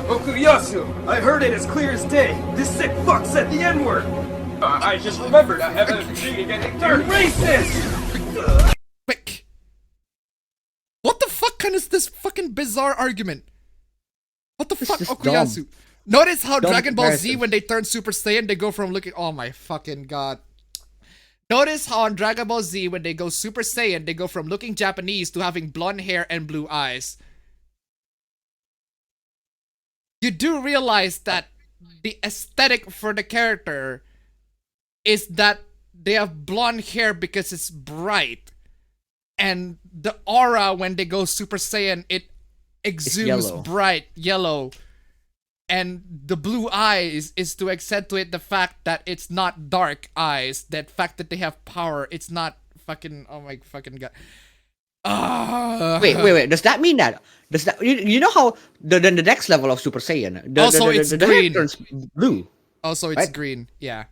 G: Okuyasu, I heard it as clear as day. This sick fuck said the N-word. I just remembered I have a meeting getting dirty. Racist!
A: Quick. What the fuck kind is this fucking bizarre argument? What the fuck,
B: is
A: Okuyasu?
B: dumb.
A: Notice how
B: Dumb
A: Dragon Ball Z,
B: comparison.
A: when they turn Super Saiyan, they go from looking. Oh my fucking god. Notice how on Dragon Ball Z, when they go Super Saiyan, they go from looking Japanese to having blonde hair and blue eyes. You do realize that the aesthetic for the character is that they have blonde hair because it's bright. And the aura when they go Super Saiyan, it exudes
B: yellow.
A: bright yellow. And the blue eyes is to accentuate the fact that it's not dark eyes. That fact that they have power. It's not fucking. Oh my fucking god.
B: Wait. Does that mean that? Does that you know how the next level of Super Saiyan?
A: Also, it's
B: hair
A: green.
B: turns blue.
A: Also, it's
B: Right?
A: green. Yeah.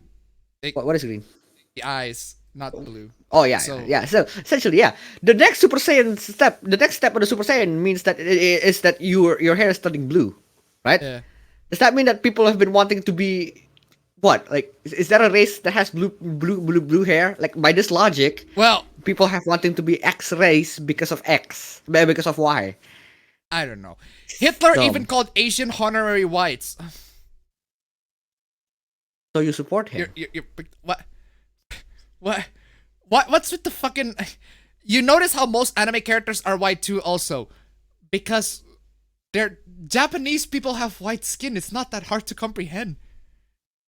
B: What is green?
A: The eyes, not blue.
B: Oh yeah,
A: So-
B: yeah. So essentially, yeah. The next Super Saiyan step, the next step of the Super Saiyan means that is that your hair is turning blue, right?
A: Yeah.
B: Does that mean that people have been wanting to be what? Like, is there a race that has blue hair? Like by this logic,
A: Well,
B: people have wanting to be X race because of X, because of Y.
A: I don't know. Hitler
B: Dumb.
A: even called Asian honorary whites.
B: So you support him?
A: You're what? What's with the fucking? You notice how most anime characters are white too, also, because they're Japanese people have white skin. It's not that hard to comprehend.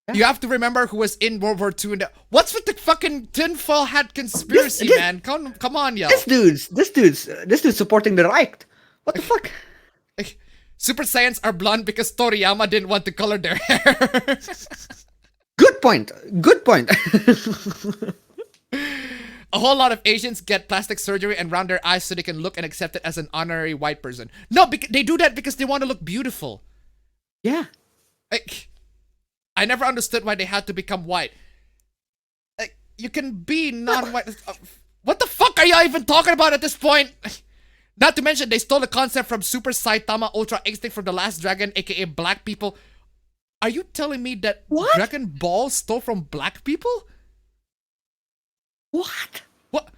B: Yeah.
A: You have to remember who was in World War II. And what's with the fucking tinfoil hat conspiracy,
B: This-
A: man? Come on, yo.
B: This dude's supporting the right. What the fuck?
A: Super Saiyans are blonde because Toriyama didn't want to color their hair.
B: Good point. Good point.
A: A whole lot of Asians get plastic surgery and round their eyes so they can look and accept it as an honorary white person. No, they do that because they want to look beautiful.
B: Yeah.
A: Like, I never understood why they had to become white. Like, you can be non-white. What the fuck are y'all even talking about at this point? Not to mention, they stole the concept from Super Saitama Ultra Instinct from The Last Dragon, aka black people. Are you telling me that
B: What?
A: Dragon Ball stole from black people?
B: What?
A: What?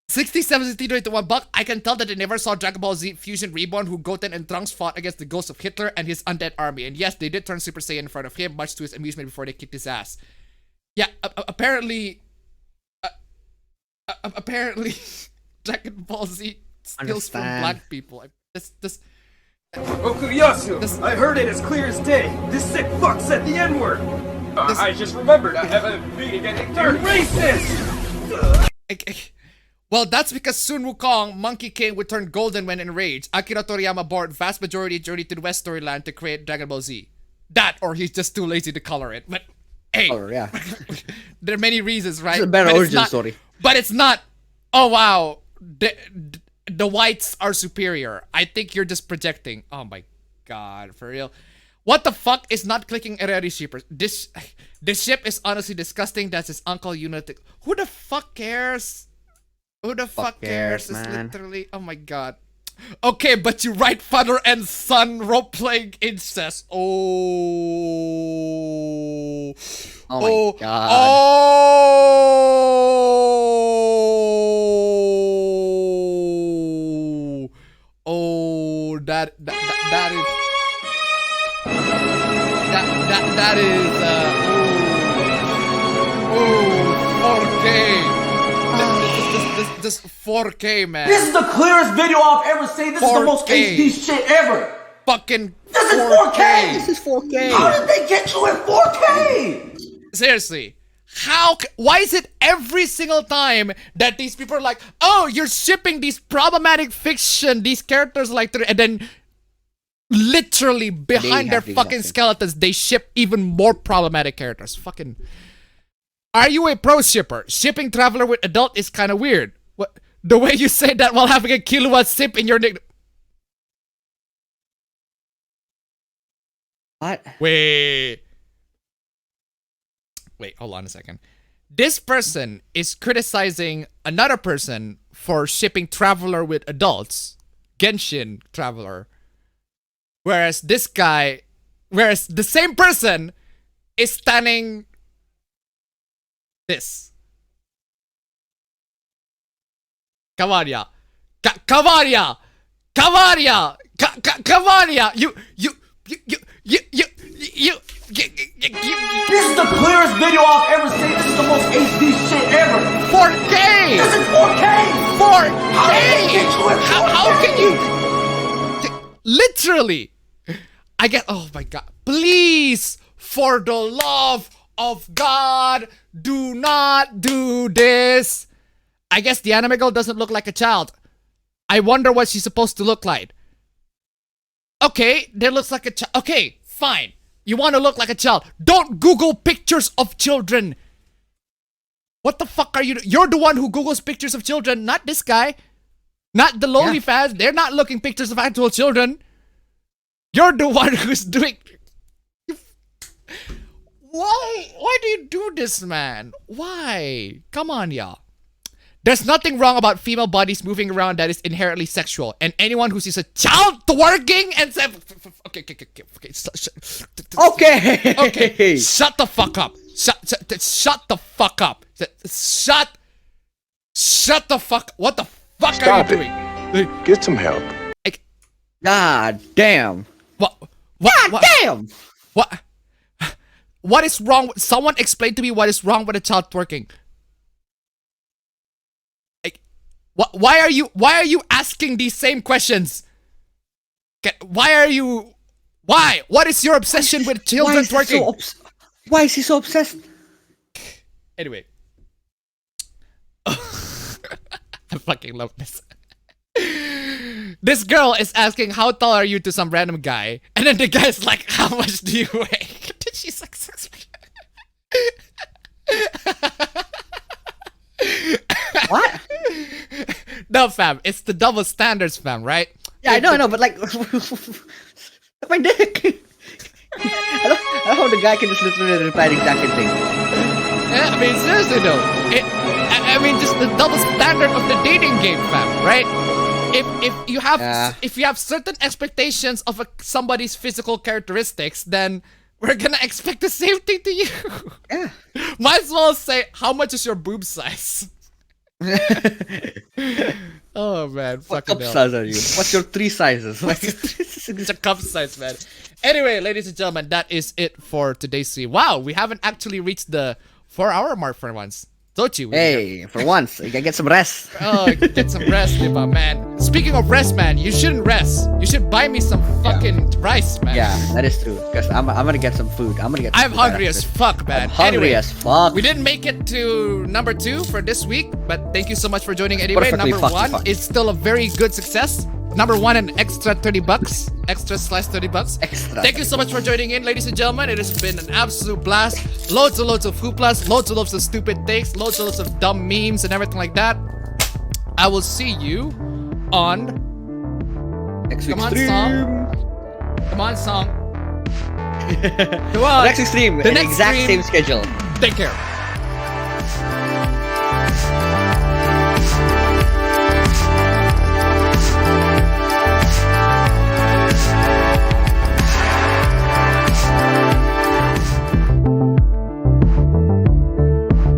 A: 67 to $1. I can tell that they never saw Dragon Ball Z Fusion Reborn, who Goten and Trunks fought against the ghost of Hitler and his undead army. And yes, they did turn Super Saiyan in front of him, much to his amusement before they kicked his ass. Yeah, apparently... apparently, Dragon Ball Z steals from
B: Understand.
A: black people.
G: Okuyasu, I heard it as clear as day. This sick fuck said the N-word. I just remembered I have a meeting getting dirty. Racist!
A: Well, that's because Sun Wukong, Monkey King, would turn golden when enraged. Akira Toriyama borrowed vast majority Journey to the West storyline to create Dragon Ball Z. That, or he's just too lazy to color it. But, hey,
B: Yeah.
A: there are many reasons, right?
B: It's a better
A: But
B: origin
A: not-
B: story.
A: But it's not, oh wow, the whites are superior. I think you're just projecting. Oh my god, for real. What the fuck is not clicking already, shippers? This ship is honestly disgusting. That's his uncle Unity. Who the fuck cares? Who the fuck cares? It's
B: man.
A: literally. Oh my god. Okay, but you write father and son role-playing incest. Oh.
B: Oh my god.
A: Oh. Oh. That is. That is. Oh. 4K. This 4K, man.
I: This is the clearest video I've ever seen. This is the most
A: 4K.
I: HD shit ever.
A: Fucking
I: This is 4K.
B: This is 4K.
I: How did they get you in 4K?
A: Seriously. Why is it every single time that these people are like, oh, you're shipping these problematic fiction, these characters like, and then literally behind their fucking skeletons, they ship even more problematic characters. Fucking. Are you a pro shipper? Shipping Traveler with adult is kind of weird. What? The way you say that while having a kilowatt sip in your nick.
B: What?
A: Wait, hold on a second. This person is criticizing another person for shipping Traveler with adults, Genshin Traveler. Whereas the same person is standing this. Come on, yeah. Come on, yeah. Come on, yeah. Come on, yeah. You.
I: This is the clearest video I've ever seen. This is the most HD shit ever.
A: 4K.
I: This is 4K.
A: 4K.
I: How did they get you in 4K?
A: How can you? Literally. I get. Oh my god. Please, for the love of God, do not do this. I guess the anime girl doesn't look like a child. I wonder what she's supposed to look like. Okay, that looks like a child. Okay, fine. You want to look like a child. Don't Google pictures of children. What the fuck are you doing? You're the one who Googles pictures of children, not this guy. Not the lonely fans. They're not looking pictures of actual children. You're the one who's doing... Why do you do this, man? Why? Come on, y'all. There's nothing wrong about female bodies moving around that is inherently sexual. And anyone who sees a child twerking and says... Okay. Okay. Shut the fuck up. Shut the fuck up. Shut the fuck... What the fuck are you doing?
C: Get some help.
B: God damn.
A: What?
B: Damn.
A: What is wrong with... Someone explain to me what is wrong with a child twerking. Why are you asking these same questions? Why? What is your obsession with children twerking?
B: Why is he so obsessed?
A: Anyway. I fucking love this. This girl is asking, how tall are you to some random guy? And then the guy's like, how much do you weigh? She's like, 6 feet.
B: What?
A: No, fam. It's the double standards, fam, right?
B: Yeah, I know, but like... my dick! I love how the guy can just literally reply the exact same thing.
A: Yeah, I mean, seriously though. I mean, just the double standard of the dating game, fam, right? If you have certain expectations of somebody's physical characteristics, then we're gonna expect the same thing to you.
B: Yeah.
A: Might as well say, how much is your boob size? Oh man,
B: What
A: fucking
B: cup
A: hell.
B: size are you? What's your 3 sizes?
A: It's a cup size, man. Anyway, ladies and gentlemen, that is it for today's stream. Wow, we haven't actually reached the 4-hour mark for once. Don't you?
B: Hey, for once, you can get some rest.
A: Oh, get some rest, Lipa, man. Speaking of rest, man, you shouldn't rest. You should buy me some fucking rice, man.
B: Yeah, that is true. Because I'm gonna get some food. I'm
A: hungry as fuck, man.
B: I'm hungry as fuck.
A: We didn't make it to number 2 for this week, but thank you so much for joining anyway.
B: Perfectly
A: Number
B: fucking
A: 1
B: fine.
A: is still a very good success. Number 1, an extra $30. Extra slash $30.
B: Extra.
A: Thank you so much for joining in, ladies and gentlemen. It has been an absolute blast. Loads and loads of hooplas, loads of stupid takes, loads and loads of dumb memes and everything like that. I will see you on
B: Next week's
A: Come on,
B: stream.
A: song. Come on, song. Come on.
B: Next stream,
A: The
B: an
A: next
B: exact
A: stream.
B: same schedule.
A: Take care.